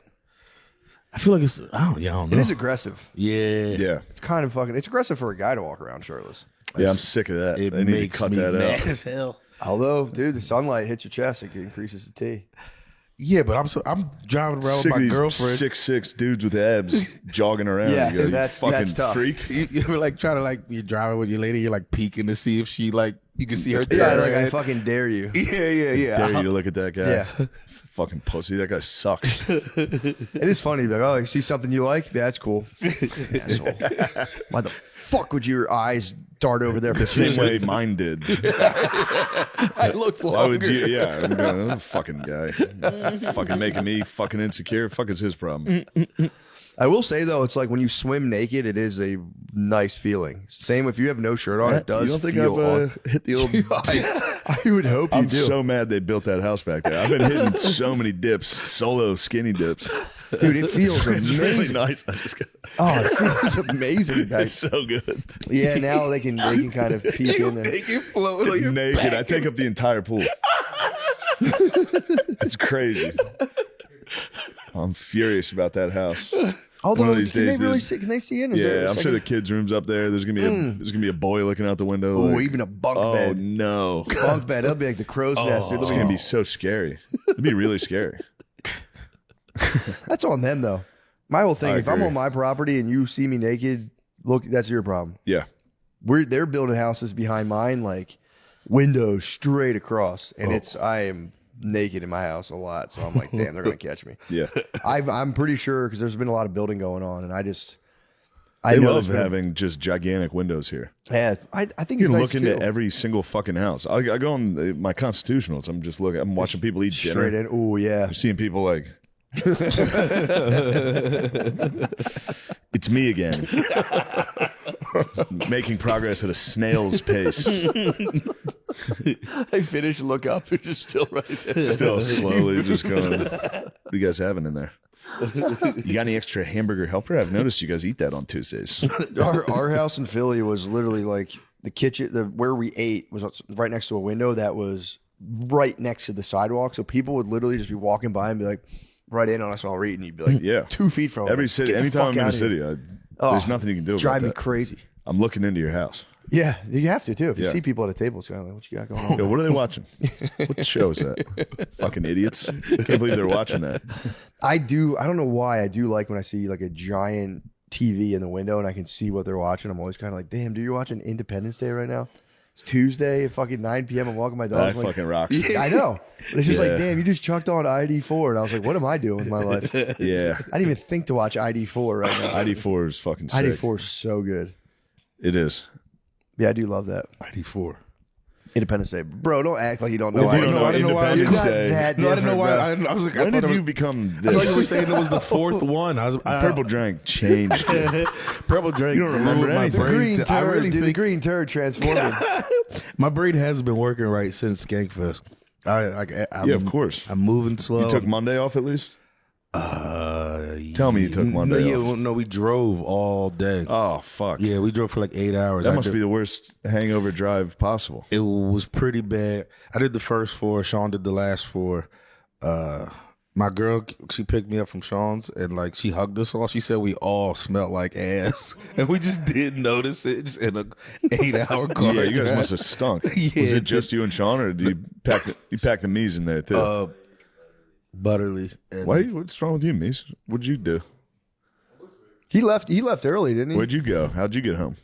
I feel like it's I don't know. It is aggressive. Yeah. Yeah. It's kind of fucking. It's aggressive for a guy to walk around shirtless. Yeah, I'm sick of that. It They need to makes cut me that mad out. as hell. Although, dude, the sunlight hits your chest, it increases the T. Yeah, but I'm driving around with Sick of my these girlfriend. 6'6" dudes with abs jogging around. Yeah, You go, "You that's fucking tough." freak. You're like trying to like you're driving with your lady. You're like peeking to see if she like you can see her. Yeah, turn like her I head. fucking dare you. Yeah. Dare you to look at that guy. Yeah. Fucking pussy. That guy sucks. It is funny. Like, oh, you see something you like? Yeah, that's cool. Asshole. Why the fuck would your eyes dart over there for The 2 same way seconds? mine did. I looked Why would longer. you? Yeah, I'm going, "Oh, fucking guy. Fucking making me fucking insecure. Fuck is his problem. I will say though, it's like when you swim naked, it is a nice feeling. Same if you have no shirt on, it does You don't think feel. I've hit the old... I would hope you I'm do, so mad they built that house back there. I've been hitting so many dips, solo skinny dips. dude. It feels It's amazing. really nice. I just got, Oh, it feels amazing. it's Guys. so good. Yeah, now they can kind of peek in there. Make it float on your Naked. I take up the entire pool. It's crazy. I'm furious about that house. Although, One of these can days, they really the- see? Can they see in? Is there Yeah, a I'm sure second- the kids' room's up there. There's gonna be a boy looking out the window. Oh, like, even a bunk oh bed. no, Bunk bed. That'll be like the crow's nest. it's gonna be so scary. It'd be really scary. That's on them though. My whole thing. I If I'm agree. on my property and you see me naked, look, that's your problem. Yeah, They're building houses behind mine, like windows straight across, and I am naked in my house a lot, so I'm like, damn, they're gonna catch me. Yeah. I'm pretty sure because there's been a lot of building going on, and I They know love there's been- having just gigantic windows here. Yeah, I think You it's can nice look into too. every single fucking house. I go on my constitutionals. I'm just looking. I'm watching people eat dinner. Straight in. Oh yeah. I'm seeing people like, it's me again, making progress at a snail's pace. I finish, look up, you're just still right there. Still slowly just going. What are you guys having in there? You got any extra hamburger helper? I've noticed you guys eat that on Tuesdays. Our house in Philly was literally like the kitchen, where we ate was right next to a window that was right next to the sidewalk. So people would literally just be walking by and be like, right in on us while we're eating. You'd be like, Yeah. 2 feet from Every us. city, Get the anytime fuck I'm in a outta here. city, there's nothing you can do about Drive me that. crazy. I'm looking into your house. Yeah, you have to too. If you Yeah. see people at a table, it's kind of like, what you got going on? Yo, what are they watching? What show is that? Fucking idiots. Can't believe they're watching that. I don't know why. I do like when I see like a giant TV in the window and I can see what they're watching. I'm always kind of like, damn, dude, you're watching Independence Day right now? It's Tuesday at fucking 9 p.m. I'm walking my dog. That I'm like, fucking rocks. I know. But it's just Yeah. like, damn, you just chucked on ID4. And I was like, what am I doing with my life? I Yeah. didn't even think to watch ID4 right now. ID4 is fucking sick. ID4 is so good. It is. Yeah, I do love that. ID4. Independence Day. Bro, don't act like you don't know. If you ID4. don't know I didn't know why. You're Independence not Day. that No, I didn't know why. different, I was like, When I thought did it you was, become I thought you were this? saying it was the fourth one. I was Purple Drank changed. Purple drink. You don't remember ruined my anything. The brain. green I turd, really dude, the think green turd transformed. my brain hasn't been working right since Skankfest. I'm, Yeah, of course. I'm moving slow. You took Monday off at least? Tell me you took Monday no, yeah, off. well, no, we drove all day. Oh, fuck. Yeah, we drove for like 8 hours. That I must did- be the worst hangover drive possible. It was pretty bad. I did the first 4. Sean did the last 4. My girl, she picked me up from Sean's and like she hugged us all. She said we all smelled like ass, and we just didn't notice it. Just in a 8-hour car. Yeah, you guys must have stunk. Yeah, Was it just you and Sean, or did you pack the Mies in there too? Butterly. And What's wrong with you, Mies? What'd you do? He left early, didn't he? Where'd you go? How'd you get home?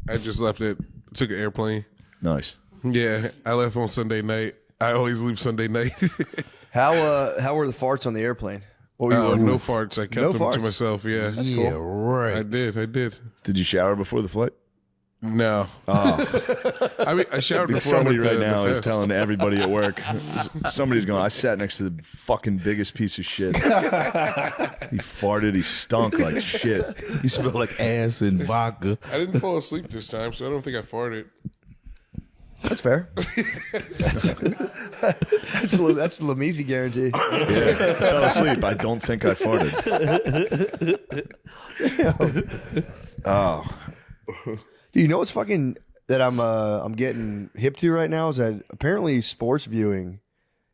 I just left it. Took an airplane. Nice. Yeah, I left on Sunday night. I always leave Sunday night. How were the farts on the airplane? What were you No doing? farts. I kept No them farts? to myself. Yeah, yeah, right. I did. Did you shower before the flight? No. I mean, I showered before. Somebody I went right to the now is fest. telling everybody at work. Somebody's going, I sat next to the fucking biggest piece of shit. He farted. He stunk like shit. You smell like ass and vodka. I didn't fall asleep this time, so I don't think I farted. That's fair. that's the Lamisi guarantee. Yeah, I fell asleep. I don't think I farted. Oh, Do you know what's fucking that I'm getting hip to right now is that apparently sports viewing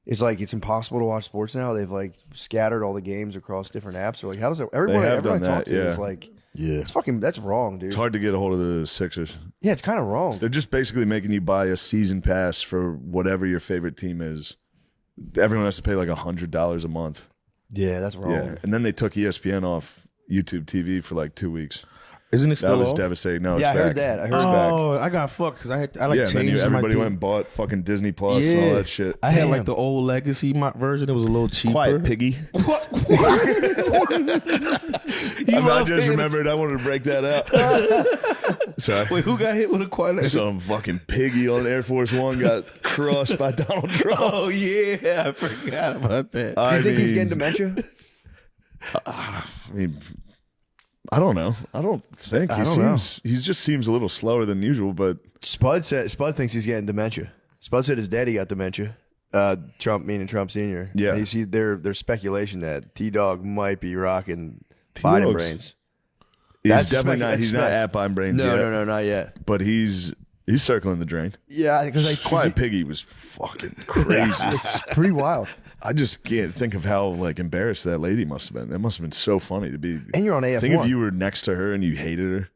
is like it's impossible to watch sports now. They've like scattered all the games across different apps. So like, how does it? Everyone have I done talk that, to is yeah. like, Yeah. it's fucking that's wrong, dude. it's hard to get a hold of the Sixers. Yeah, it's kind of wrong. They're just basically making you buy a season pass for whatever your favorite team is. Everyone has to pay like $100 a month. Yeah, that's wrong. Yeah, and then they took ESPN off YouTube TV for like 2 weeks. Isn't it That still was off? devastating. No, Yeah, it's I heard back. that. I heard It's that. back. Oh, I got fucked because I like Yeah, and then changed everybody my went and bought fucking Disney Plus and all that shit. I had like Damn. the old legacy version. It was a little cheaper. Quiet piggy. I just remembered I wanted to break that out. Sorry. Wait, who got hit with a quiet legacy? Some fucking piggy on Air Force One got crushed by Donald Trump. Oh yeah, I forgot about that. Do you think he's getting dementia? I mean, I don't know. I don't think he I don't know. seems. He just seems a little slower than usual. But Spud thinks he's getting dementia. Spud said his daddy got dementia. Trump, meaning Trump Sr. Yeah. And you see there's speculation that T-Dog might be rocking Biden T-Dog's- brains. he's That's definitely not. that's He's not at Biden Brains No, yet. no, not yet. But he's circling the drain. Yeah, because Quiet Piggy was fucking crazy. it's pretty wild. I just can't think of how like embarrassed that lady must have been. That must have been so funny to be. And you're on AF1. Think if you were next to her and you hated her.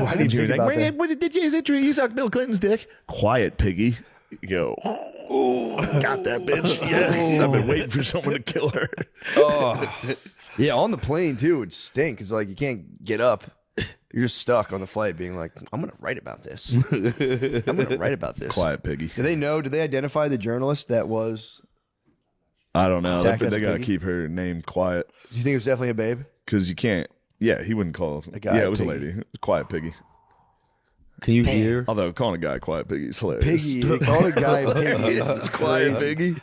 Why did you think about that? What did you say? You sucked Bill Clinton's dick. Quiet Piggy. You go. Oh, got that bitch. Yes, I've been waiting for someone to kill her. Oh. Yeah, on the plane too, it would stink because like you can't get up. You're just stuck on the flight being like, I'm going to write about this. I'm going to write about this. Quiet piggy. Do they know? Did they identify the journalist that was? I don't know. Attacked They as a got to piggy? keep her name quiet Do you think it was definitely a babe? because you can't. Yeah, he wouldn't call. guy Yeah, a it was a piggy. lady. It was quiet piggy. Can you hear? Although calling a guy a quiet piggy is hilarious. Piggy. They call a guy Piggy. It's quiet piggy.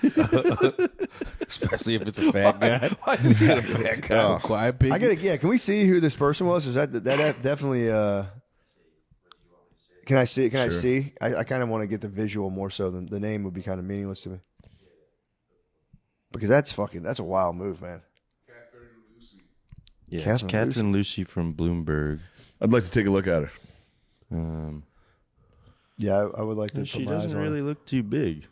Especially if it's a fat guy. Why do you feel a fat guy? Quiet pig. I gotta. Yeah. Can we see who this person was? Is that definitely? Can I see? Can I see? I kind of want to get the visual more so than the name would be kind of meaningless to me. Because that's a wild move, man. Yeah, it's Catherine Catherine Lucy from Bloomberg. I'd like to take a look at her. Yeah, I would like to. She put my eyes doesn't on her. really look too big.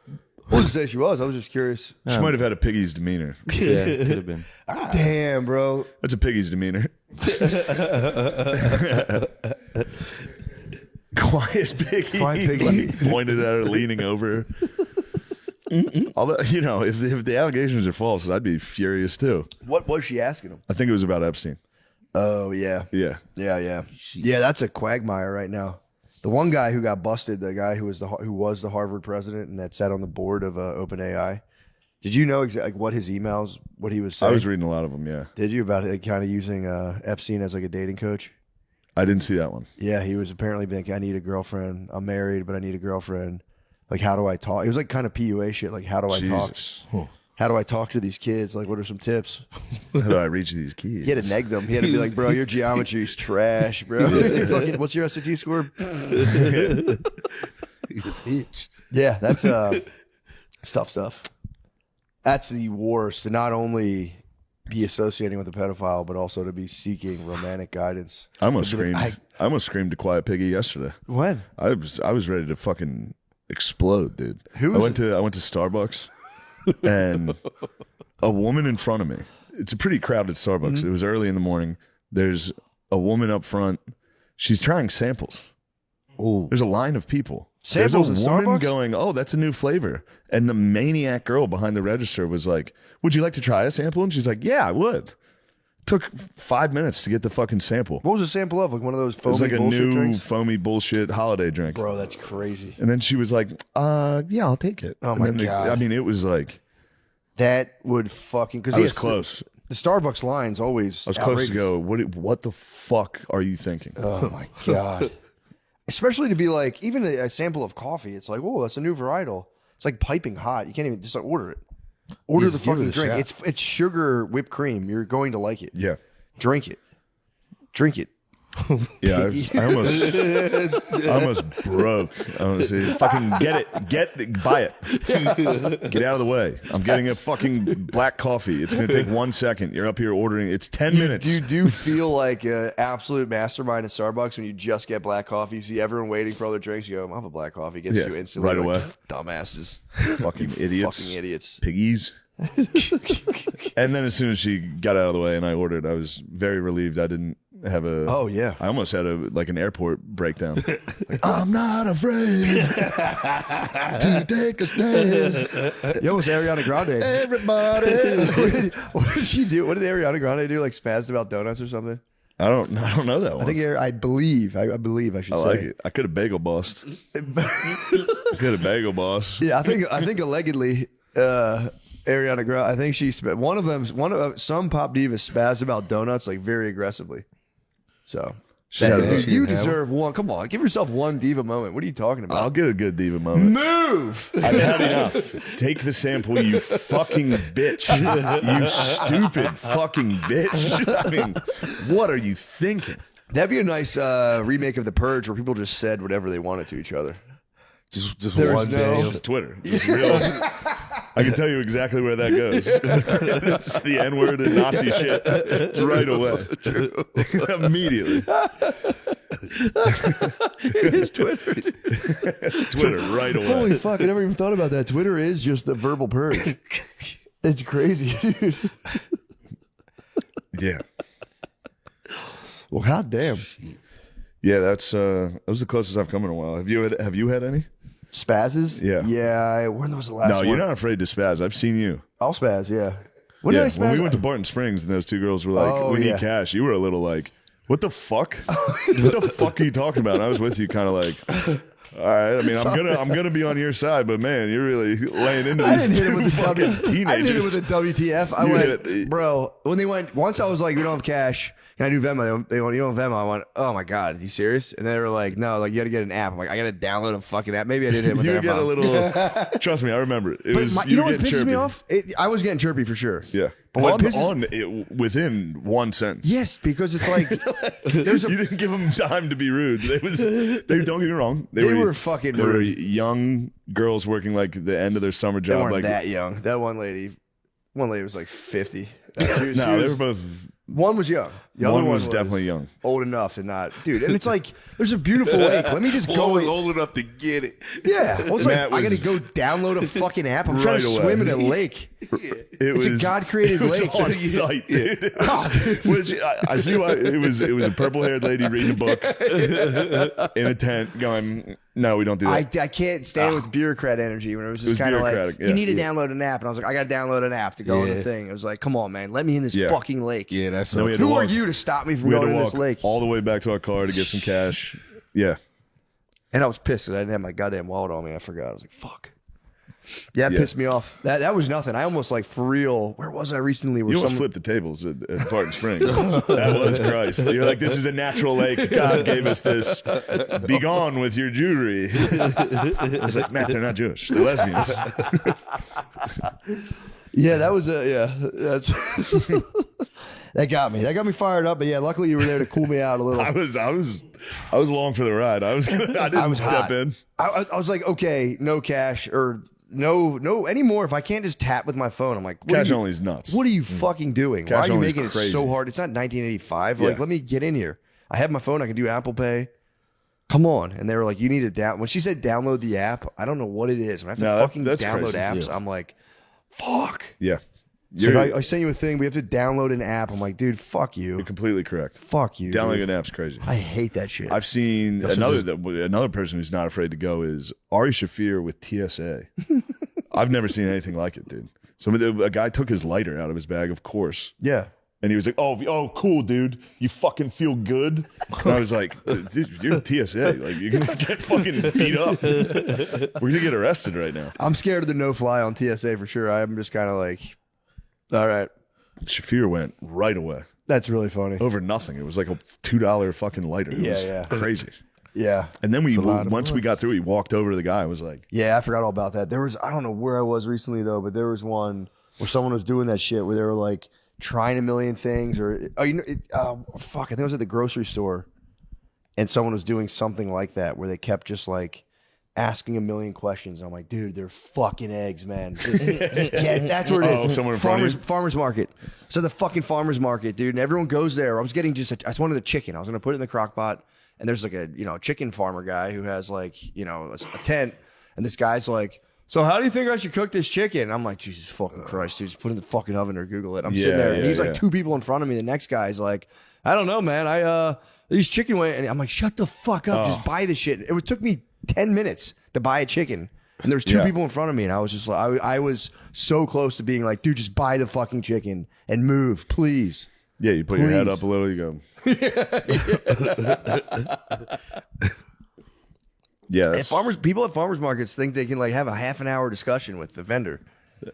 I wasn't say she was. I was just curious. She might have had a piggy's demeanor. Yeah, could have been. Damn, bro. That's a piggy's demeanor. Quiet piggy. Quiet piggy. Like, pointed at her, leaning over. Although, if the allegations are false, I'd be furious too. What was she asking him? I think it was about Epstein. Oh yeah, Yeah. yeah. That's a quagmire right now. The one guy who got busted, the guy who was the Harvard president and that sat on the board of OpenAI. Did you know exactly what his emails, what he was saying? I was reading a lot of them, yeah. Did you about it, kind of using Epstein as like a dating coach? I didn't see that one. Yeah, he was apparently being like, I need a girlfriend. I'm married, but I need a girlfriend. Like, how do I talk? It was like kind of PUA shit. Like, how do I talk? Jesus. How do I talk to these kids? Like, what are some tips? How do I reach these kids? He had to neg them. He had to be like, bro, your geometry's trash, bro. What's your SAT score? It's itch. Yeah, that's it's tough stuff. That's the worst. To not only be associating with a pedophile, but also to be seeking romantic guidance. I almost screamed. I almost screamed to Quiet Piggy yesterday. When? I was ready to fucking explode, dude. Who I was went to Starbucks and a woman in front of me. It's a pretty crowded Starbucks. Mm-hmm. It was early in the morning. There's a woman up front. She's trying samples. Oh, There's a line of people. Samples There's a in woman Starbucks? going, "Oh, that's a new flavor." And the maniac girl behind the register was like, "Would you like to try a sample?" And she's like, "Yeah, I would." Took 5 minutes to get the fucking sample. what was the sample of? Like one of those It foamy was like a bullshit new drinks? foamy bullshit holiday drink. Bro, that's crazy. And then she was like, yeah, I'll take it. Oh And my then God. I mean, it was like, That would fucking because I was close. The Starbucks line's always I was close to outrageous. go, what the fuck are you thinking? Oh my god! Especially to be like even a sample of coffee. It's like, oh, that's a new varietal. It's like piping hot. You can't even just like order it. Order the Just give it fucking a drink. shot. It's sugar whipped cream. You're going to like it. Yeah. Drink it. Drink it. Yeah, I almost broke. I was say, fucking buy it. Get out of the way. I'm getting a fucking black coffee. It's going to take 1 second. You're up here ordering. It's 10 minutes. You do feel like an absolute mastermind at Starbucks when you just get black coffee. You see everyone waiting for other drinks. You go, I'll have a black coffee. It gets Yeah, you instantly. right You're like, away. Dumbasses. Fucking idiots. Fucking idiots. Piggies. And then as soon as she got out of the way and I ordered, I was very relieved I didn't have a... Oh, yeah. I almost had an airport breakdown. Like, I'm not afraid to take a stand. Yo, it's Ariana Grande. Everybody. What did she do? What did Ariana Grande do? Like spazzed about donuts or something? I don't know that one. I think I believe I should I say. like it. I could have bagel bossed. I could have bagel boss. Yeah, I think allegedly Ariana Grande. I think she one of some pop divas spazzed about donuts like very aggressively. So Dude, you deserve one. Come on, give yourself one diva moment. What are you talking about? I'll get a good diva moment. Move. I've had enough. Take the sample, you fucking bitch. You stupid fucking bitch. I mean, what are you thinking? That'd be a nice remake of The Purge where people just said whatever they wanted to each other. Just There's one no- day. It's Twitter. It's real. I can tell you exactly where that goes. It's just the N-word and Nazi shit right away. Immediately. It's Twitter. It's Twitter right away. Holy fuck! I never even thought about that. Twitter is just the verbal purge. It's crazy, dude. Yeah. Well, goddamn. Yeah, that was the closest I've come in a while. Have you had any? Spazzes? Yeah. Yeah. When was the last No, one? you're not afraid to spaz. I've seen you. I'll spaz, yeah. When did I spaz? When we went to Barton Springs and those two girls were like, Oh, we need yeah. cash, you were a little like, What the fuck? What the fuck are you talking about? And I was with you, kind of like, all right. I mean, I'm gonna be on your side, but man, you're really laying into I these didn't hit it two with the fucking I didn't teenagers. hit it with the WTF. I You went, hit it. bro. When they went, once I was like, we don't have cash. Can I do Venmo? They went, you don't have Venmo. I went, oh my god, are you serious? And they were like, no, like you got to get an app. I'm like, I got to download a fucking app. Maybe I did hit it with You that. would get a little. Trust me, I remember it. It But was you know what getting pisses chirpy. me off? I was getting chirpy for sure. Yeah, But what on, pisses- on it within one sentence. Yes, because it's like there's You didn't give them time to be rude. They don't get me wrong. They were fucking They were rude. young girls working like the end of their summer They job. weren't Like that young. That one lady was like 50. no, they were both. One was young. The other One one was definitely young. old enough to not, dude. And it's like there's a beautiful lake. Let me just Flo go. was old enough to get it. Yeah, well, it's like Matt I got to was- go download a fucking app. I'm trying Right to away. swim in a lake. It's a God-created it was lake. on site, dude. I see why it was a purple-haired lady reading a book in a tent, going, "No, we don't do that." I can't stand with bureaucrat energy when it was just was kind of like, bureaucratic, you yeah. need to download an app. And I was like, I got to download an app to go in Yeah. the thing. It was like, come on, man. Let me in this Yeah. fucking lake. Yeah, that's Then we so had to Who are walk- you to stop me from We had going to in walk this lake? all the way back to our car to get some cash. Yeah, And I was pissed because I didn't have my goddamn wallet on me. I forgot. I was like, fuck. Yeah, it Yeah. pissed me off. That was nothing. I almost like for real. Where was I recently? Where you almost someone, flipped the tables at Barton Springs. That was Christ. You're like, this is a natural lake. God gave us this. Be gone with your Jewry. I was like, Matt, they're not Jewish. They're lesbians. Yeah, that was that's that got me. That got me fired up. But yeah, luckily you were there to cool me out a little. I was along for the ride. I didn't step hot. in. I was like, okay, no cash or no anymore. If I can't just tap with my phone, I'm like, what Cash are you, only is nuts. What are you fucking doing? Cash Why are you only is making it crazy. so hard? It's not 1985. Like, Yeah. let me get in here. I have my phone. I can do Apple Pay. Come on. And they were like, you need to down. When she said download the app, I don't know what it is. When I have to No, that- fucking that's download crazy. apps, I'm like, fuck. Yeah, It's like, I sent you a thing. We have to download an app. I'm like, dude, fuck you. you're completely correct. Fuck you. Downloading dude. an app's crazy. I hate that shit. I've seen another person who's not afraid to go is Ari Shafir with TSA. I've never seen anything like it, dude. A guy took his lighter out of his bag, of course, yeah. and he was like, "Oh, cool, dude. You fucking feel good." And I was like, "Dude, you're TSA. Like, you're gonna get fucking beat up. We're gonna get arrested right now." I'm scared of the no fly on TSA for sure. I'm just kind of like, all right. Shafir went right away That's really funny. over nothing. It was like a $2 fucking lighter. It Yeah, was yeah. crazy. Yeah. And then It's a lot of once we got through, he walked over to the guy. I was like, Yeah, I forgot all about that. There was, I don't know where I was recently though, but there was one where someone was doing that shit where they were like trying a million things or, fuck, I think it was at the grocery store and someone was doing something like that where they kept just like asking a million questions. And I'm like, dude, they're fucking eggs, man. Yeah, that's where it is. Oh, somewhere in front of you? Farmers market. So the fucking farmers market, dude, and everyone goes there. I was getting I just wanted a chicken. I was going to put it in the crock pot. And there's like a, chicken farmer guy who has like, a tent. And this guy's like, so how do you think I should cook this chicken? I'm like, Jesus fucking Christ, dude, just put it in the fucking oven or Google it. I'm sitting there. And he's like 2 people in front of me. The next guy's like, I don't know, man. These chicken wing. And I'm like, shut the fuck up. Just buy the shit. It took me 10 minutes to buy a chicken. And there's 2 Yeah. people in front of me. And I was just like, I was so close to being like, dude, just buy the fucking chicken and move, please. yeah, you put your head Please. up a little, you go, yeah, And that's, people at farmers markets think they can like have a half an hour discussion with the vendor.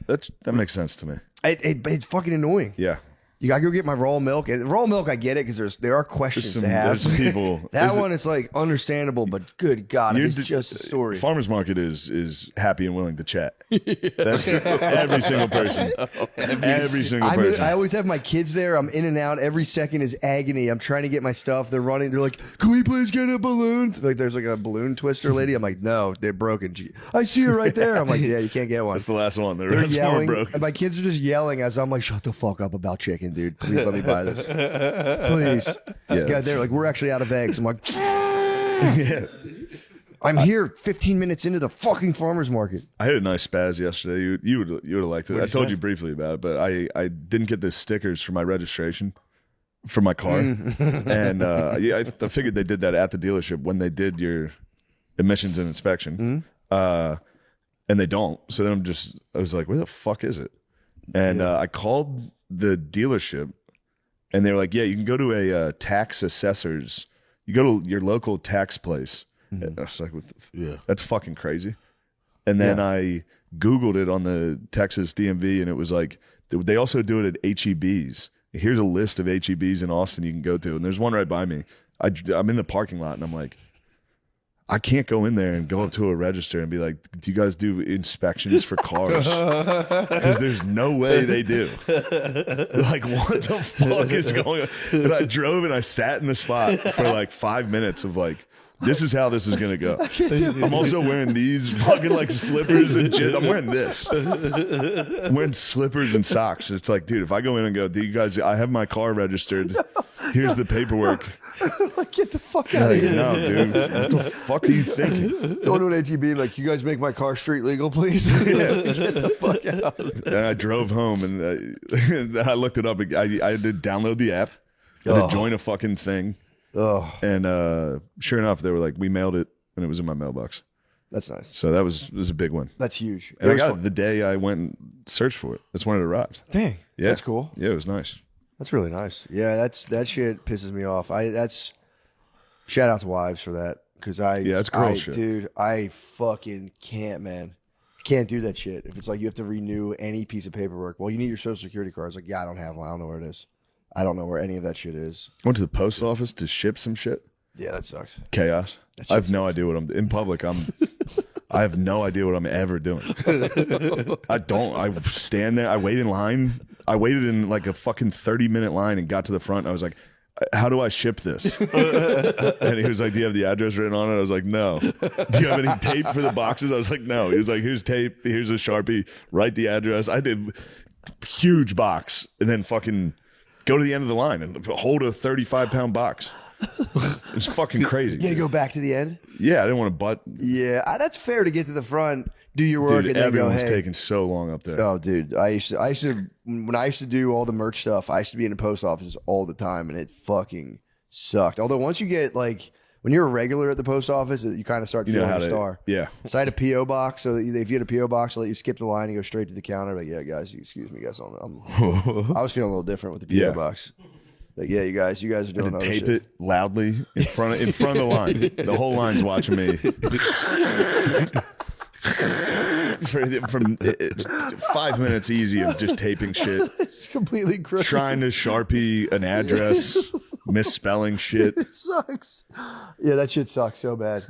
that makes sense to me. It's fucking annoying. Yeah. You gotta go get my raw milk. And raw milk, I get it because there are questions to have. There's some people. That there's- one is like understandable, but good God, You're it's d- just a story. Farmers market is happy and willing to chat. That's every single person. Every single person. I always have my kids there. I'm in and out. Every second is agony. I'm trying to get my stuff. They're running. They're like, "Can we please get a balloon?" Like there's like a balloon twister lady. I'm like, "No, they're broken." I see her right there. I'm like, "Yeah, you can't get one." That's the last one. The They're rest more yelling. broke. And my kids are just yelling as I'm like, "Shut the fuck up about chicken, dude. Please let me buy this, please." Yeah, they're like, "We're actually out of eggs." I'm like, I'm here 15 minutes into the fucking farmer's market. I had a nice spaz yesterday. You would have liked it. I told you briefly about it, but I didn't get the stickers for my registration for my car, and I figured they did that at the dealership when they did your emissions and inspection, and they don't. So then I was like, where the fuck is it? And I called the dealership, And they're like, yeah, you can go to a tax assessor's. You go to your local tax place. And I was like, that's fucking crazy. And then I Googled it on the Texas DMV, and it was like, they also do it at HEBs. Here's a list of HEBs in Austin you can go to. And there's one right by me. I'm in the parking lot, and I'm like, I can't go in there and go up to a register and be like, do you guys do inspections for cars? Because there's no way they do. Like, what the fuck is going on? And I drove and I sat in the spot for like 5 minutes of like, this is how this is going to go. I'm also wearing these fucking like slippers and shit. I'm wearing this. I'm wearing slippers and socks. It's like, dude, if I go in and go, do you guys, I have my car registered. Here's the paperwork. Like, get the fuck out of here. No, dude. What the fuck are you thinking? Going to an HEB, like, you guys make my car street legal, please? Get the fuck out. And I drove home and I looked it up. I had to download the app. I had to join a fucking thing. Oh, And sure enough, they were like, we mailed it, and it was in my mailbox. that's nice. So that was a big one. That's huge. And I got it the day I went and searched for it. That's when it arrived. Dang. Yeah. That's cool. Yeah, it was nice. That's really nice. Yeah, that shit pisses me off. That's shout out to wives for that, because it's girl shit. Dude, I fucking can't, man. Can't do that shit. If it's like you have to renew any piece of paperwork, well, you need your social security card. It's like, yeah, I don't have one. I don't know where it is. I don't know where any of that shit is. I went to the post office to ship some shit. Yeah, that sucks. Chaos. I have no idea what I'm in public. I have no idea what I'm ever doing. I stand there. I wait in line. I waited in like a fucking 30-minute line and got to the front. And I was like, how do I ship this? And he was like, do you have the address written on it? I was like, no. Do you have any tape for the boxes? I was like, no. He was like, here's tape. Here's a Sharpie. Write the address. I did huge box and then fucking go to the end of the line and hold a 35-pound box. It was fucking crazy. You gotta go back to the end? Yeah, I didn't want to butt. Yeah, that's fair to get to the front, do your work, Dude, and then go, everyone's hey. taking so long up there. Oh, dude, I used to when I used to do all the merch stuff, I used to be in the post office all the time, and it fucking sucked. Although once you get like when you're a regular at the post office, you kind of start feeling a star. Yeah. So I had a PO box, so that if you had a PO box, they'll let you skip the line and go straight to the counter. Like, yeah, guys, excuse me, guys, I was feeling a little different with the PO box. Like, yeah, you guys are doing And other tape shit. it loudly in front of the line. The whole line's watching me. From 5 minutes easy of just taping shit, It's completely crooked. trying to Sharpie an address, misspelling shit. It sucks. Yeah, that shit sucks so bad.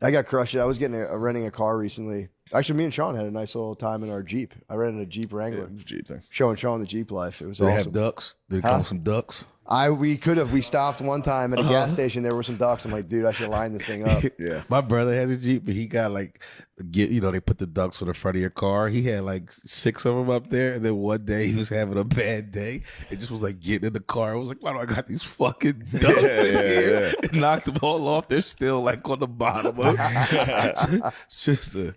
I got crushed. I was getting renting a car recently. Actually, me and Sean had a nice little time in our Jeep. I rented a Jeep Wrangler. Jeep thing. Showing Sean the Jeep life. It was Did they awesome. have ducks? Did it come with some ducks? We stopped one time at a gas station. There were some ducks. I'm like, dude, I should line this thing up. Yeah. My brother had a Jeep, but he got like, they put the ducks on the front of your car. He had like 6 of them up there. And then one day he was having a bad day. It just was like getting in the car. I was like, why do I got these fucking ducks in here? Yeah. And knocked them all off. They're still like on the bottom of it. just a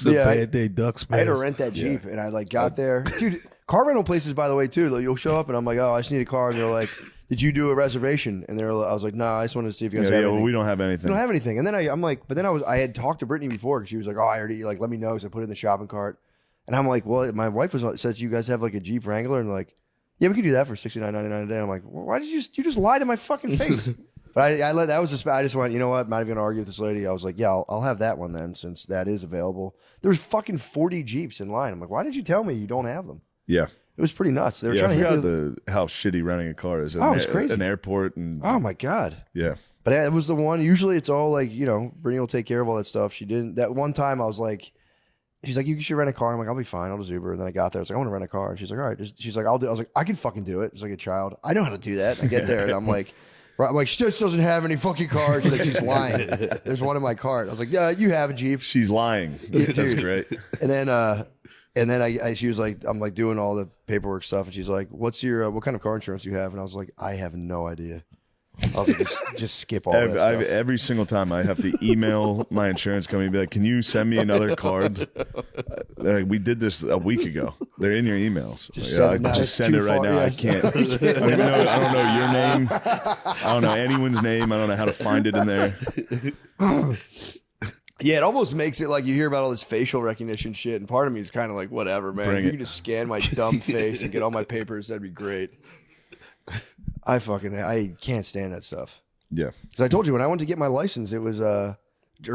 bad day ducks, man. I had to rent that Jeep, and I like got there. Dude, car rental places, by the way, too. Like, you'll show up, and I'm like, oh, I just need a car. And they're like, did you do a reservation? And I was like, no, I just wanted to see if you guys have anything. Well, we don't have anything. We don't have anything. And then I'm like, but then I had talked to Brittany before because she was like, oh, I already, like, let me know. So I put it in the shopping cart. And I'm like, well, my wife said you guys have like a Jeep Wrangler. And like, yeah, we could do that for $69.99 a day. I'm like, well, why did you just lie to my fucking face? But I just went, you know what? I'm not even going to argue with this lady. I was like, yeah, I'll have that one then, since that is available. There was fucking 40 Jeeps in line. I'm like, why did you tell me you don't have them? Yeah. It was pretty nuts. They were I trying to forgot hit how shitty renting a car is. It's crazy. An airport and Oh my God. yeah. But it was the one, usually it's all like, Brittany will take care of all that stuff. She didn't. That one time I was like, she's like, you should rent a car. I'm like, I'll be fine. I'll just Uber. And then I got there. I was like, I want to rent a car. And she's like, all right. She's like, I'll do it. I was like, I can fucking do it. Just like a child. I know how to do that. I get there and I'm like, right, I'm like, she just doesn't have any fucking cars. She's like, she's lying. There's one in my cart. I was like, yeah, you have a Jeep. She's lying. That's dude. great. And then she was like, I'm like doing all the paperwork stuff. And she's like, what kind of car insurance do you have? And I was like, I have no idea. I was like, just skip all that stuff. Every single time I have to email my insurance company and be like, can you send me another card? We did this a week ago. They're in your emails. Just send it right now. I can't. I don't know your name. I don't know anyone's name. I don't know how to find it in there. Yeah, it almost makes it like you hear about all this facial recognition shit, and part of me is kind of like, whatever, man. If you can just scan my dumb face and get all my papers, that'd be great. I can't stand that stuff. Yeah. Because I told you when I went to get my license, it was or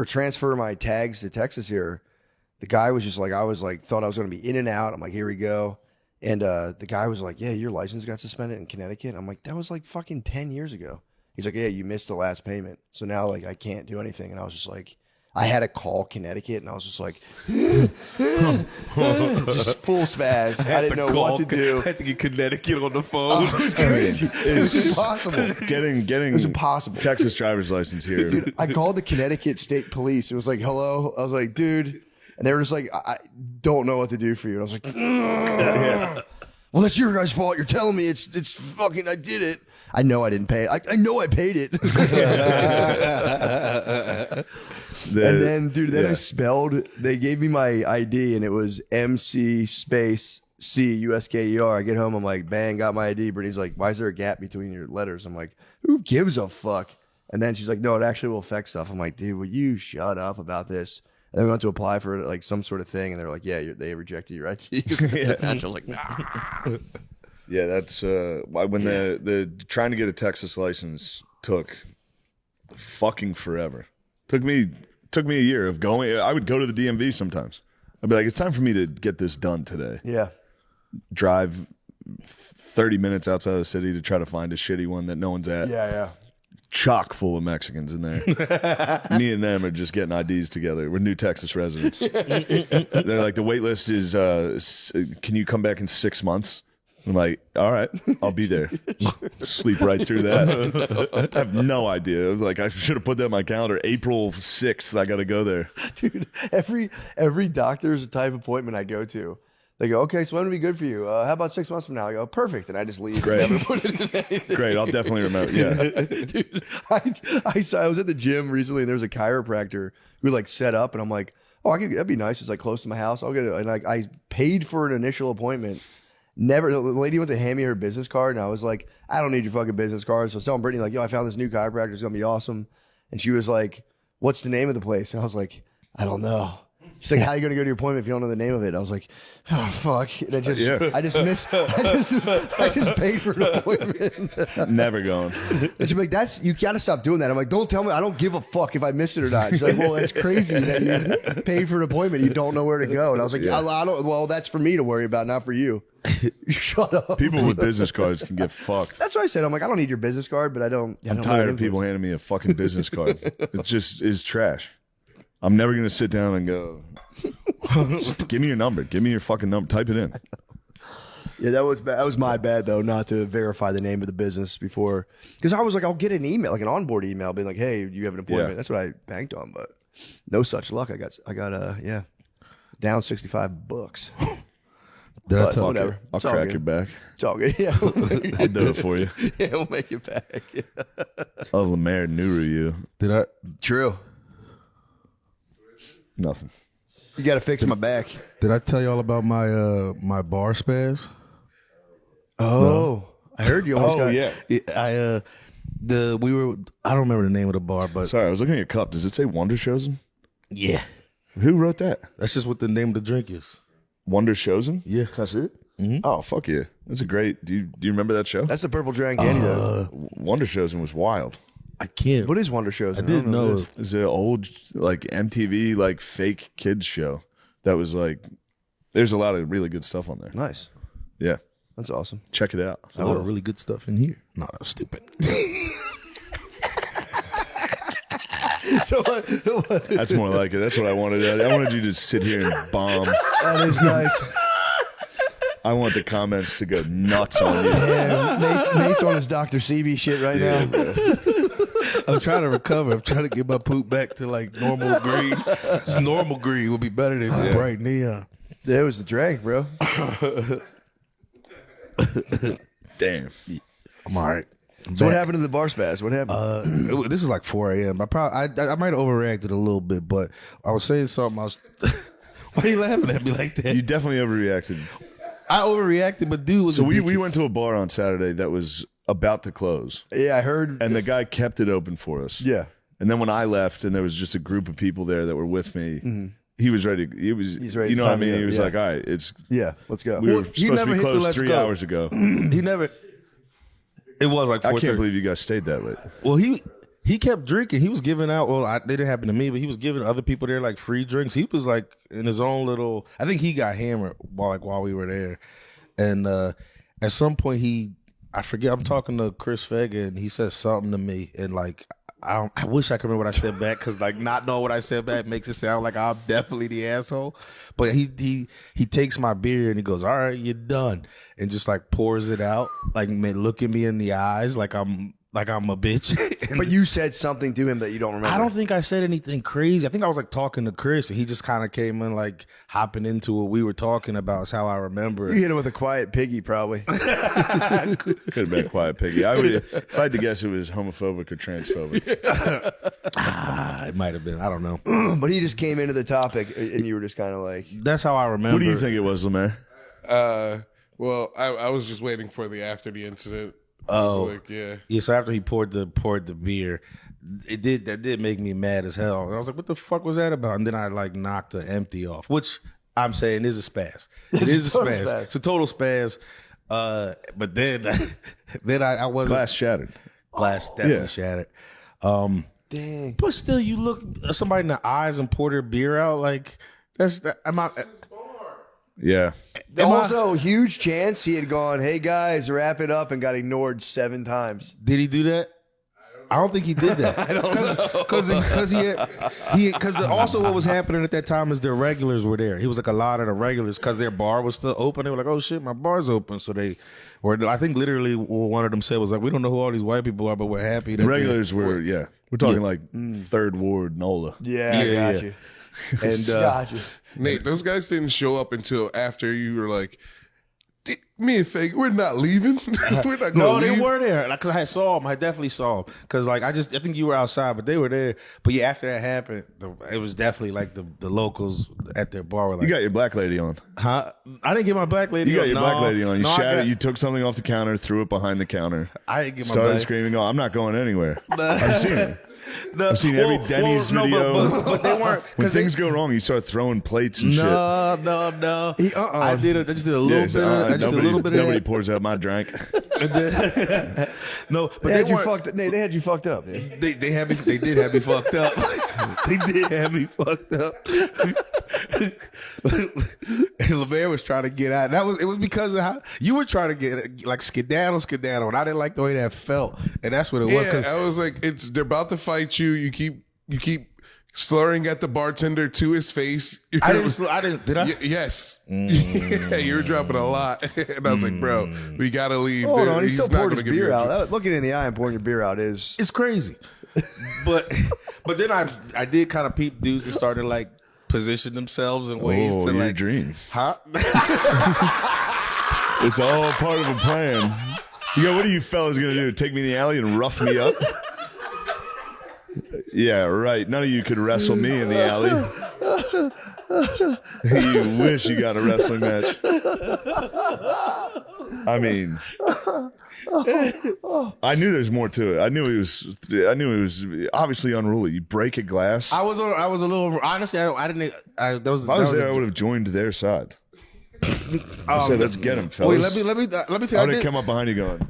transfer my tags to Texas here. The guy was just like, thought I was going to be in and out. I'm like, here we go. And the guy was like, yeah, your license got suspended in Connecticut. I'm like, that was like fucking 10 years ago. He's like, yeah, you missed the last payment. So now like I can't do anything. And I was just like, I had to call Connecticut and I was just like, just full spaz. I didn't know what to do. I had to get Connecticut on the phone. It was crazy. It was impossible. Getting It was impossible. Texas driver's license here. Dude, I called the Connecticut State Police. It was like, hello. I was like, dude. And they were just like, I don't know what to do for you. And I was like, well, that's your guys' fault. You're telling me it's fucking, I did it. I know I didn't pay it. I know I paid it. And then, dude, I spelled, they gave me my ID and it was MC space C USKER. I get home, I'm like, bang, got my ID. Brittany's like, why is there a gap between your letters? I'm like, who gives a fuck? And then she's like, no, it actually will affect stuff. I'm like, dude, will you shut up about this? And then we went to apply for like some sort of thing, and they're like, "Yeah, they rejected you, right?" And I was like, "Nah." Yeah, that's when the trying to get a Texas license took fucking forever. Took me a year of going. I would go to the DMV sometimes. I'd be like, "It's time for me to get this done today." Yeah, drive 30 minutes outside of the city to try to find a shitty one that no one's at. yeah. Chock full of Mexicans in there. Me and them are just getting IDs together. We're new Texas residents. They're like, the wait list is, can you come back in 6 months? I'm like, all right, I'll be there. Sleep right through that. I have no idea. Like, I should have put that in my calendar. April 6th, I got to go there. Dude, every doctor's type appointment I go to, they go, okay, so when would be good for you? How about 6 months from now? I go, perfect. And I just leave. Great. Never put it in anything. Great. I'll definitely remember. Yeah. Dude, I was at the gym recently and there was a chiropractor who like set up and I'm like, oh, that'd be nice. It's like close to my house. I'll get it. And like, I paid for an initial appointment. The lady went to hand me her business card and I was like, I don't need your fucking business card. So I was telling Brittany like, yo, I found this new chiropractor. It's going to be awesome. And she was like, what's the name of the place? And I was like, I don't know. She's like, how are you going to go to your appointment if you don't know the name of it? And I was like, oh, fuck. And I just paid for an appointment. Never going. And she's like, you got to stop doing that. I'm like, don't tell me. I don't give a fuck if I miss it or not. She's like, well, that's crazy that you paid for an appointment. You don't know where to go. And I was like, I don't, well, that's for me to worry about, not for you. Shut up. People with business cards can get fucked. That's what I said. I'm like, I don't need your business card, but I'm tired of people handing me a fucking business card. It just is trash. I'm never going to sit down and go, just give me your number. Give me your fucking number. Type it in. Yeah, that was my bad, though, not to verify the name of the business before. Because I was like, I'll get an email, like an onboard email, being like, hey, you have an appointment. Yeah. That's what I banked on, but no such luck. I got down $65. Did I But tell whatever. I'll It's all crack good. your back. It's all good. Yeah, I'll do it for you. yeah, we'll make it back. Yeah. I'll Lemaire Nuru you. Did I? True. Nothing. You got to fix my back. Did I tell y'all about my my bar spaz? Oh, I heard you almost got. yeah. I don't remember the name of the bar, but Sorry, I was looking at your cup. Does it say Wonder Chosen? yeah, Who wrote that? that's just what the name of the drink is. Wonder Chosen? Yeah. Can I see it? Oh, fuck yeah. That's a great. Do you remember that show? That's the purple dragon candy, though. Wonder Chosen was wild. I can't. What is Wonder Shows? I didn't know. What it is. It's an old like MTV like fake kids show that was like. There's a lot of really good stuff on there. Nice. Yeah, That's awesome. check it out. There's a lot of really good stuff in here. No, that was stupid. So That's more like it. That's what I wanted. I wanted you to sit here and bomb. that is nice. I want the comments to go nuts on you. Yeah, Nate's on his Dr. CB shit right now. I'm trying to recover. I'm trying to get my poop back to like normal green. Just normal green would be better than bright neon. That was the drag, bro. Damn. I'm all right. So what happened to the bar spaz? What happened? This is like 4 a.m. I might have overreacted a little bit, but I was saying something. Why are you laughing at me like that? You definitely overreacted. I overreacted, but dude was So a we dickhead. went to a bar on Saturday that was about to close, Yeah, I heard. and the guy kept it open for us. Yeah. And then when I left, and there was just a group of people there that were with me, he was ready. He's ready You to know what I time mean? it He up, was yeah. like, "All right, it's Yeah, let's go. we were Well, he supposed to never be hit the closed let's 3 go. hours ago." He never. It was like 4:30. I can't believe you guys stayed that late. Well, he kept drinking. He was giving out. Well, they didn't happen to me, but he was giving other people there like free drinks. He was like in his own little. I think he got hammered while we were there, and at some point I forget. I'm talking to Chris Vega, and he said something to me, and like I wish I could remember what I said back, because like not knowing what I said back makes it sound like I'm definitely the asshole. But he takes my beer and he goes, "All right, you're done," and just like pours it out, like looking me in the eyes, like I'm a bitch. But you said something to him that you don't remember. I don't think I said anything crazy. I think I was like talking to Chris, and he just kind of came in like hopping into what we were talking about. Is how I remember it. You hit him with a quiet piggy, probably. Could have been Quiet Piggy. If I had to guess, it was homophobic or transphobic. It might have been. I don't know. But he just came into the topic, and you were just kind of like, That's how I remember. What do you think it was, Lemaire? Well, I was just waiting for the after the incident. Oh, Like, yeah. So after he poured the beer, that did make me mad as hell. And I was like, "What the fuck was that about?" And then I like knocked the empty off, which I'm saying is a spaz. It is a spaz. It's a total spaz. But then I wasn't. Glass shattered. Glass definitely shattered. dang. But still, you look somebody in the eyes and pour their beer out like that's. Yeah. Also, huge chance he had gone, "Hey guys, wrap it up," and got ignored 7 times. Did he do that? I don't think he did that. I don't know because also what was happening at that time is their regulars were there. He was like a lot of the regulars because their bar was still open. They were like, "Oh shit, my bar's open." So they were. I think literally one of them said was like, "We don't know who all these white people are, but we're happy." That Regulars were we're talking like Third Ward NOLA. Yeah, I got you. And Got you. Nate, those guys didn't show up until after you were like, "Me and Fake, we're not leaving. We're not going no, to leave." they were there because I saw them. I definitely saw them because like I think you were outside, but they were there. But yeah, after that happened, it was definitely like the locals at their bar were like, You got your black lady on. "Huh? I didn't get my black lady. You got on. your No, black lady on. You no, I shouted. got- You took something off the counter, threw it behind the counter. I didn't get my Started black. screaming, "Oh, I'm not going anywhere." I've seen it. No, I've seen every Denny's video. but they weren't When because things go wrong, you start throwing plates and shit. No. I did it. I just did a little bit. I just did a little bit of Nobody that. pours out my drink. No, but They had you weren't- fucked. They had you fucked up. Man. They had me. They did have me fucked up. They did have me fucked up. And Lemaire was trying to get out. It was because of how you were trying to get like skedaddle, and I didn't like the way that felt, and that's what it was. Yeah, 'Cause I was like, they're about to fight you. You keep slurring at the bartender to his face. I didn't. Did I? Yes. Yeah, you were dropping a lot. And I was like, "Bro, we got to leave." Hold on, he He's still not poured gonna his give you beer a out. drink. Looking in the eye and pouring your beer out is. It's crazy. But then I did kind of peep dudes who started like position themselves in ways Oh, to your like dreams. huh? It's all part of a plan. What are you fellas gonna do? Take me in the alley and rough me up? Yeah, right. None of you could wrestle me in the alley. You wish you got a wrestling match. I mean, I knew there's more to it. I knew it was obviously unruly. You break a glass. I was a little honestly. I didn't. That was. If I was there, I would have joined their side. I said, "Let's get him, fellas." Wait, let me tell I you. would have come up behind you going,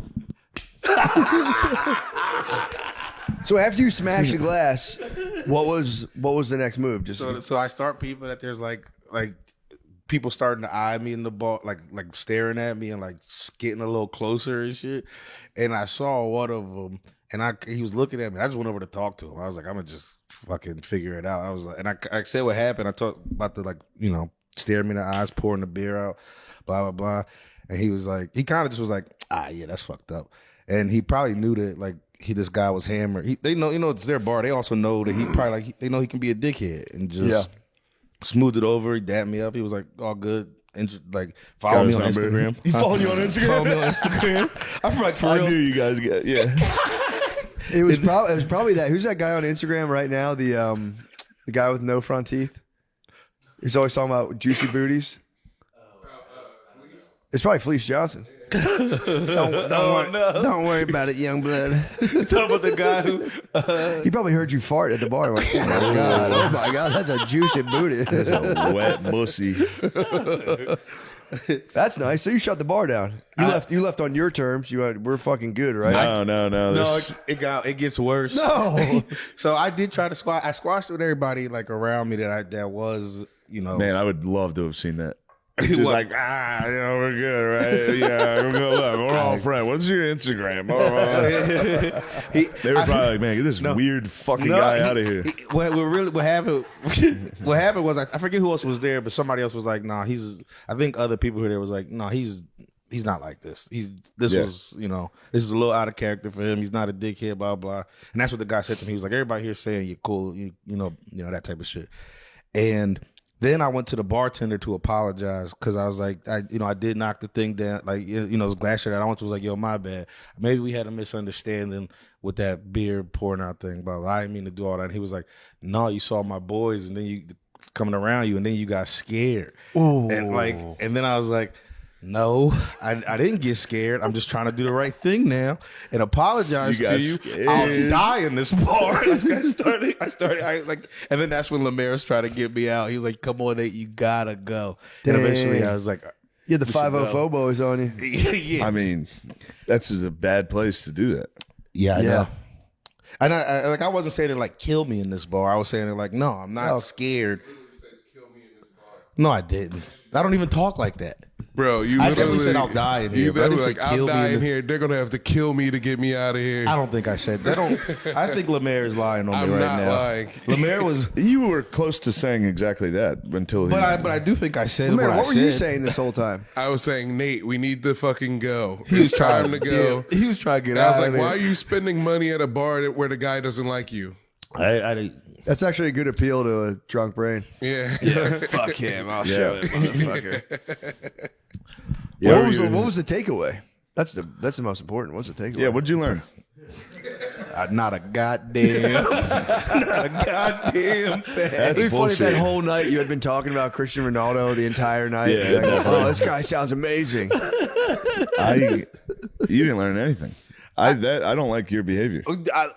So after you smashed the glass, what was the next move? Just So I start peeping that there's like people starting to eye me in the bar, like staring at me and like getting a little closer and shit. And I saw one of them, and he was looking at me. I just went over to talk to him. I was like, I'm gonna just fucking figure it out. I was like, and I said what happened. I talked about the stare me in the eyes, pouring the beer out, blah blah blah. And he was like, he kind of just was like, yeah, that's fucked up. And he probably knew that like this guy was hammered. They know, it's their bar. They also know that he probably they know he can be a dickhead and just smoothed it over. He dapped me up. He was like, all good. And like follow me on Instagram. He followed you on Instagram? Follow me on Instagram. I feel like for I real. knew you guys get it was probably that. Who's that guy on Instagram right now? The guy with no front teeth. He's always talking about juicy booties. It's probably Fleece Johnson. Don't worry about it, young blood. Talking about the guy who He probably heard you fart at the bar. Like, oh my god, that's a juicy booty. That's a wet pussy. That's nice. So you shut the bar down. You left on your terms. We're fucking good, right? No. No, this- it gets worse. No. So I did try to squash. I squashed with everybody like around me that was, you know. Man, I would love to have seen that. Just like, we're good, right? Yeah, we're good. Look, we're all friends. What's your Instagram? They were probably like, man, get this weird fucking guy out of here. What happened? What happened was I forget who else was there, but somebody else was like, "Nah, I think other people who were there was like, "No, he's not like this. This was, you know, this is a little out of character for him. He's not a dickhead, blah blah." And that's what the guy said to me. He was like, "Everybody here saying you're cool, you know that type of shit." And then I went to the bartender to apologize because I was like, I did knock the thing down, like, it was glass shit. I went to was like, yo, my bad. Maybe we had a misunderstanding with that beer pouring out thing, but I didn't mean to do all that. And he was like, no, you saw my boys, and then you coming around you, and then you got scared. Ooh. And then I was like, no, I didn't get scared. I'm just trying to do the right thing now and apologize You to got you. scared. I'll die in this bar. I like, and then that's when Lemaris tried to get me out. He was like, "Come on, Nate, you gotta go." And eventually, I was like, You had the 504 boys on you. "Yeah, I mean, that's just a bad place to do that. yeah, I Yeah. know." And I wasn't saying it like kill me in this bar. I was saying it like, no, I'm not scared. No, I didn't. I don't even talk like that. Bro, you I literally definitely said I'll die in here, You but I literally didn't like, say kill I'm me in dying the- here. They're gonna have to kill me to get me out of here. I don't think I said that. I think Lemaire is lying on me I'm right not now. lying. Lemaire was, You were close to saying exactly that until he. but I do think I said Man, what I what were said. you saying this whole time? I was saying, Nate, we need to fucking go. It's time to go. He was trying to get And I was out like, of there. why are you spending money at a bar where the guy doesn't like you? I That's actually a good appeal to a drunk brain. Yeah. Fuck him. I'll show him, motherfucker. Yeah, What was the takeaway? That's the most important. What's the takeaway? Yeah, what'd you learn? not a goddamn, not a goddamn thing. That's It'd be funny if that bullshit. whole night you had been talking about Cristiano Ronaldo the entire night. Yeah, Like, definitely. oh, this guy sounds amazing. You didn't learn anything. I don't like your behavior.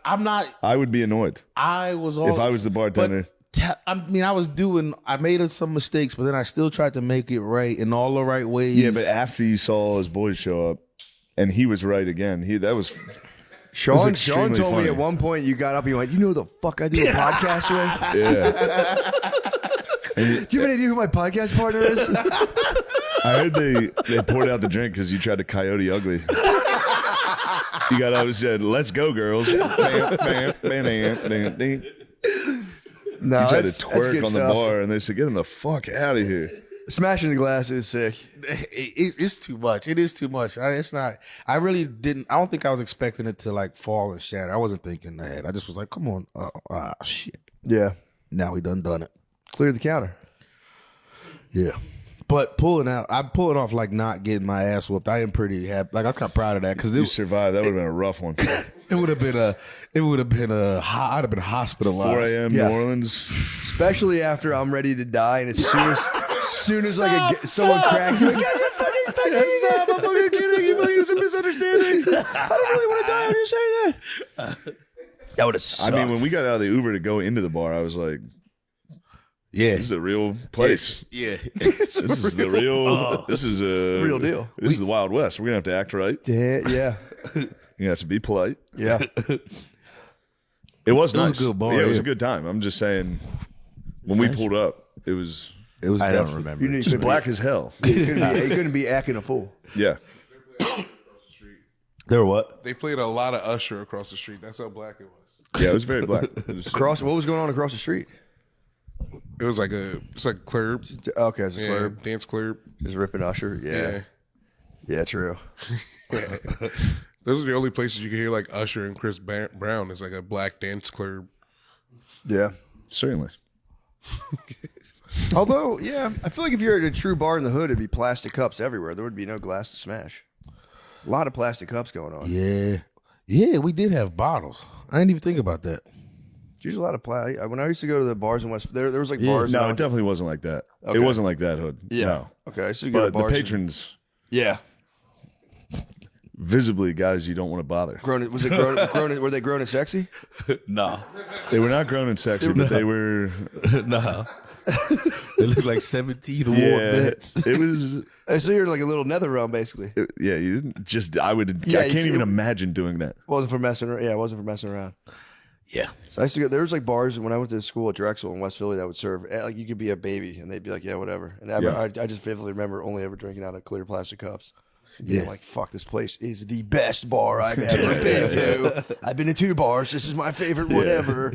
I'm not. I would be annoyed I was all, if I was the bartender. I made some mistakes, but then I still tried to make it right in all the right ways. Yeah, but after you saw his boys show up, and he was right again. That was Sean extremely told me funny. at one point you got up and you went, you know who the fuck I do a podcast with? yeah. Do you have any idea who my podcast partner is? I heard they poured out the drink because you tried to coyote ugly. You got up and said, "Let's go, girls." Bam, bam, bam, bam, bam. No, You tried to that's twerk good on the stuff. bar, and they said, "Get him the fuck out of here." Smashing the glass is sick. It's too much. It is too much. It's not. I really didn't. I don't think I was expecting it to like fall and shatter. I wasn't thinking that. I just was like, come on. Shit. Yeah. Now we done it. Cleared the counter. Yeah. But I pull it off like not getting my ass whooped. I am pretty happy. Like I'm kind of proud of that because You survived. That would have been a rough one. it would have been I'd have been hospitalized. 4 a.m. Yeah. New Orleans. Especially after I'm ready to die, and as soon as someone cracks me, like, "Yeah, you're fucking stop, I'm fucking kidding. You fucking, it's a misunderstanding. I don't really want to die when you say that." That would have I sucked. mean, when we got out of the Uber to go into the bar, I was like, Yeah. "This is a real place. Yeah. This is the real. This is a Real deal. This is the Wild West. We're gonna have to act right. Yeah. You have to be polite. Yeah. It was nice. a good bar, Yeah, it was yeah. a good time. I'm just saying, when we pulled up, it was It was I don't definitely. remember. You need just black as hell. You couldn't be acting a fool. Yeah. There were what? They played a lot of Usher across the street. That's how black it was. Yeah, it was very black. It was- What was going on across the street? It was like it's like club. Okay, it's a Yeah, club. dance club. Just ripping Usher. Yeah. Yeah, true. Those are the only places you can hear like Usher and Chris Brown. It's like a black dance club. Yeah. Certainly. Although, yeah, I feel like if you're at a true bar in the hood, it'd be plastic cups everywhere. There would be no glass to smash. A lot of plastic cups going on. Yeah. Yeah, we did have bottles. I didn't even think about that. There's a lot of plastic. When I used to go to the bars in West, there was like bars. No, in- it definitely wasn't like that. Okay. It wasn't like that, Hood. Yeah. No. Okay, so you go to But the bars. patrons, Yeah. visibly guys you don't want to bother. Was it grown? Were they grown and sexy? No. They were not grown and sexy, but they were No. They look like 17th Ward Yeah, Mets. it was. So you're like a little nether realm, basically. Yeah, you didn't just. I Yeah, can't even imagine doing that. Wasn't for messing around. Yeah, it wasn't for messing around. Yeah. So I used to go. There was like bars when I went to school at Drexel in West Philly that would serve. Like you could be a baby, and they'd be like, "Yeah, whatever." And I just vividly remember only ever drinking out of clear plastic cups. Yeah, like fuck, this place is the best bar I've ever been to. I've been to 2 bars. This is my favorite one ever.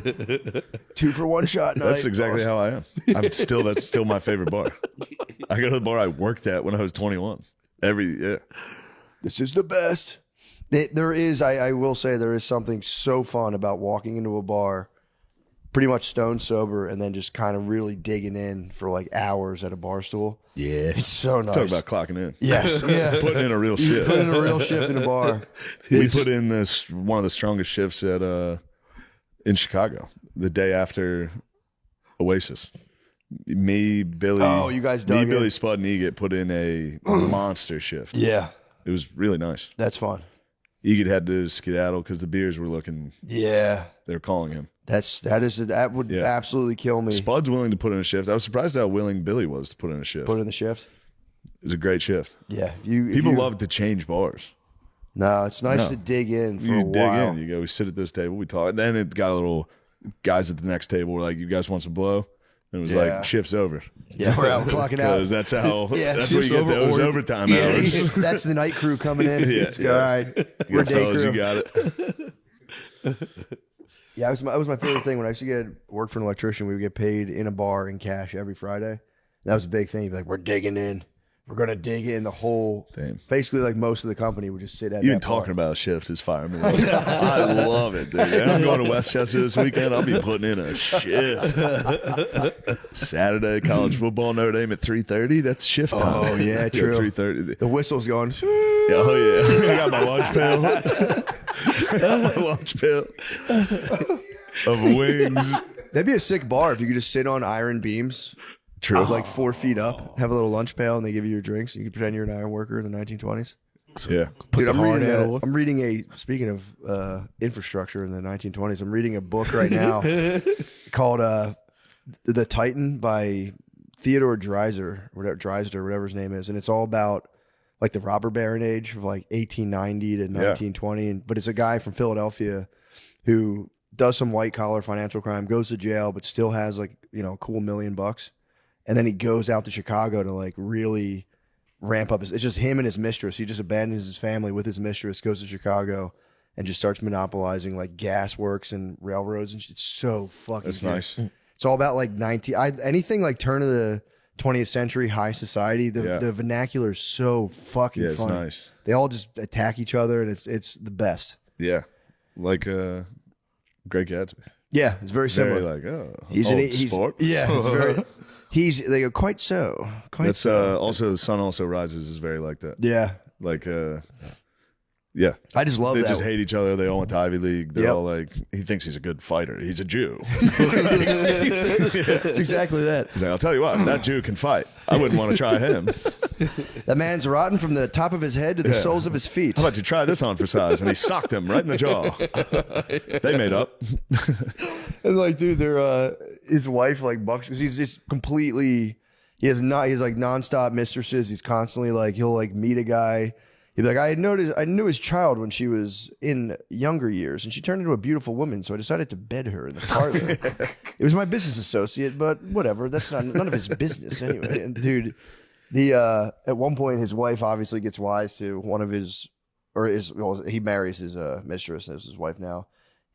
2 for 1 shot night. That's exactly how I am. That's still my favorite bar. I go to the bar I worked at when I was 21. This is the best. There is, I will say, there is something so fun about walking into a bar, pretty much stone sober, and then just kind of really digging in for like hours at a bar stool. Yeah. It's so nice. Talk about clocking in. Yes, yeah. Putting in a real shift. Putting in a real shift in a bar. We put in one of the strongest shifts in Chicago the day after Oasis. Me, Billy. Oh, you guys dug in. Billy, Spud, and Egit put in a monster shift. Yeah, It was really nice. that's fun. Egit had to skedaddle because the beers were looking. Yeah, They were calling him. that would Yeah. absolutely kill me. Spud's willing to put in a shift. I was surprised how willing Billy was to put in a shift. Put in the shift. It was a great shift. Yeah, People love to change bars. No, it's nice No. to dig in for You a dig while. in. You go, we sit at this table, we talk. And then it got a little, guys at the next table were like, you guys want some blow? And it was Yeah. like, shift's over. Yeah, we're out clocking out. Because that's how, Yeah. that's what you get those overtime hours. That's the night crew coming in. Yeah, Let's go, all right, You we're got day fellas, crew. you got it. Yeah, it was my favorite thing when I used to get work for an electrician. We would get paid in a bar in cash every Friday. That was a big thing. You'd be like, we're digging in. We're gonna dig in the whole. Damn. Basically, like most of the company would just sit at Even that bar. talking about a shift is fire me. I love it, dude. And I'm going to Westchester this weekend. I'll be putting in a shift. Saturday, college football, Notre Dame at 3:30. That's shift time. Oh, yeah, true. 3:30. The whistle's going. Oh yeah, I got my lunch pail. My lunch pail of wings. That'd be a sick bar if you could just sit on iron beams. True. Like 4 feet up, have a little lunch pail, and they give you your drinks. You can pretend you're an iron worker in the 1920s. Yeah. Dude, the I'm reading a. Speaking of infrastructure in the 1920s, I'm reading a book right now called "The Titan" by Theodore Dreiser, whatever his name is, and it's all about like the robber baron age of like 1890 to 1920. But it's a guy from Philadelphia who does some white collar financial crime, goes to jail, but still has like a cool $1 million. And then he goes out to Chicago to like really ramp up. It's just him and his mistress. He just abandons his family with his mistress, goes to Chicago, and just starts monopolizing like gas works and railroads and shit. It's so fucking That's good. nice. It's all about like anything like turn of the 20th century high society. The vernacular is so fucking Yeah, it's funny. nice. They all just attack each other, and it's the best. Yeah. Like Great Gatsby. Yeah, it's very similar. Very like, oh, he's old an he's sport. yeah, it's very. They go quite so. That's also The Sun Also Rises is very like that. Yeah, Like yeah. I just love They that. just hate each other. They all went to Ivy League. They're Yep. all like, he thinks he's a good fighter. He's a Jew. It's exactly that. He's like, I'll tell you what, that Jew can fight. I wouldn't want to try him. That man's rotten from the top of his head to the soles of his feet. How about you try this on for size? And he socked him right in the jaw. They made up. And like, dude, they're his wife like bucks because he's just completely. He's like nonstop mistresses. He's constantly like he'll like meet a guy. He'd be like, I knew his child when she was in younger years, and she turned into a beautiful woman, so I decided to bed her in the parlor. It was my business associate, but whatever. That's none of his business anyway. And dude, at one point, his wife obviously gets wise to one of he marries his mistress, that's his wife now,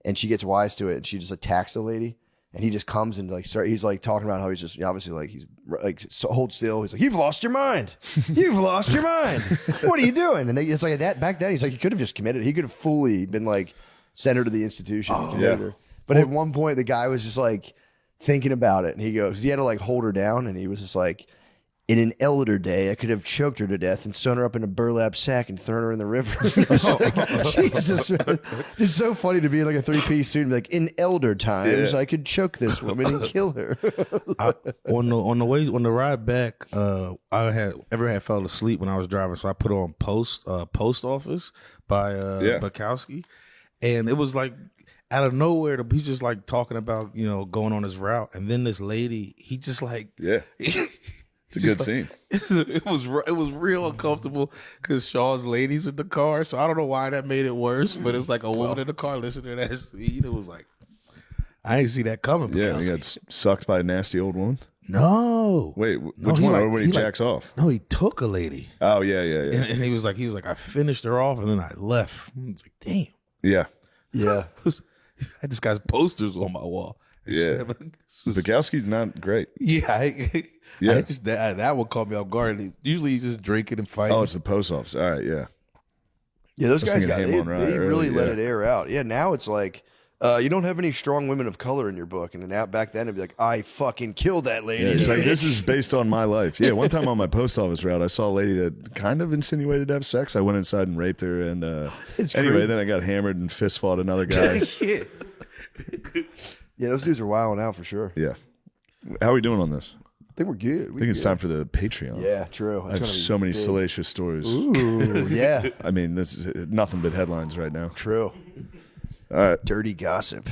and she gets wise to it, and she just attacks the lady. And he just comes and like he's like talking about how he's just obviously like he's like hold still. He's like, you've lost your mind. You've lost your mind. What are you doing? And it's like that back then. He's like he could have just committed. He could have fully been like sent her to the institution. And committed her. But at one point the guy was just like thinking about it, and he goes, he had to like hold her down, and he was just like, in an elder day, I could have choked her to death and sewn her up in a burlap sack and thrown her in the river. Like, Jesus, man. It's so funny to be in like a 3-piece suit and be like, in elder times, I could choke this woman and kill her. On the ride back, I had fell asleep when I was driving, so I put on post office by Bukowski, and it was like out of nowhere, he's just like talking about, going on his route. And then this lady, he just like, Yeah. It's a good scene. It was real uncomfortable because Shaw's ladies in the car. So I don't know why that made it worse, but it's like a woman in the car listening to that scene. It was like, I didn't see that coming. Yeah, he got sucked by a nasty old woman. No. Wait, which one? Or when he jacks off? No, he took a lady. Oh, yeah. And he was like, I finished her off and then I left. I was like, damn. Yeah. Yeah. I had this guy's posters on my wall. Yeah. Bukowski's not great. Yeah. Yeah. That would call me off guard. Usually he's just drinking and fighting. Oh, it's the post office. All right, yeah. Yeah, those guys thinking they Ham on Rye really early, let yeah. it air out. Yeah, now it's like you don't have any strong women of color in your book, and then back then it'd be like, I fucking killed that lady. Yeah, it's like, this is based on my life. Yeah, one time on my post office route, I saw a lady that kind of insinuated to have sex. I went inside and raped her, and anyway, then I got hammered and fist fought another guy. Yeah, those dudes are wilding out for sure. Yeah. How are we doing on this? I think we're good. I think it's time for the Patreon. Yeah, true. I have so many salacious stories. Ooh, yeah, I mean, this is nothing but headlines right now. true. All right. Dirty gossip.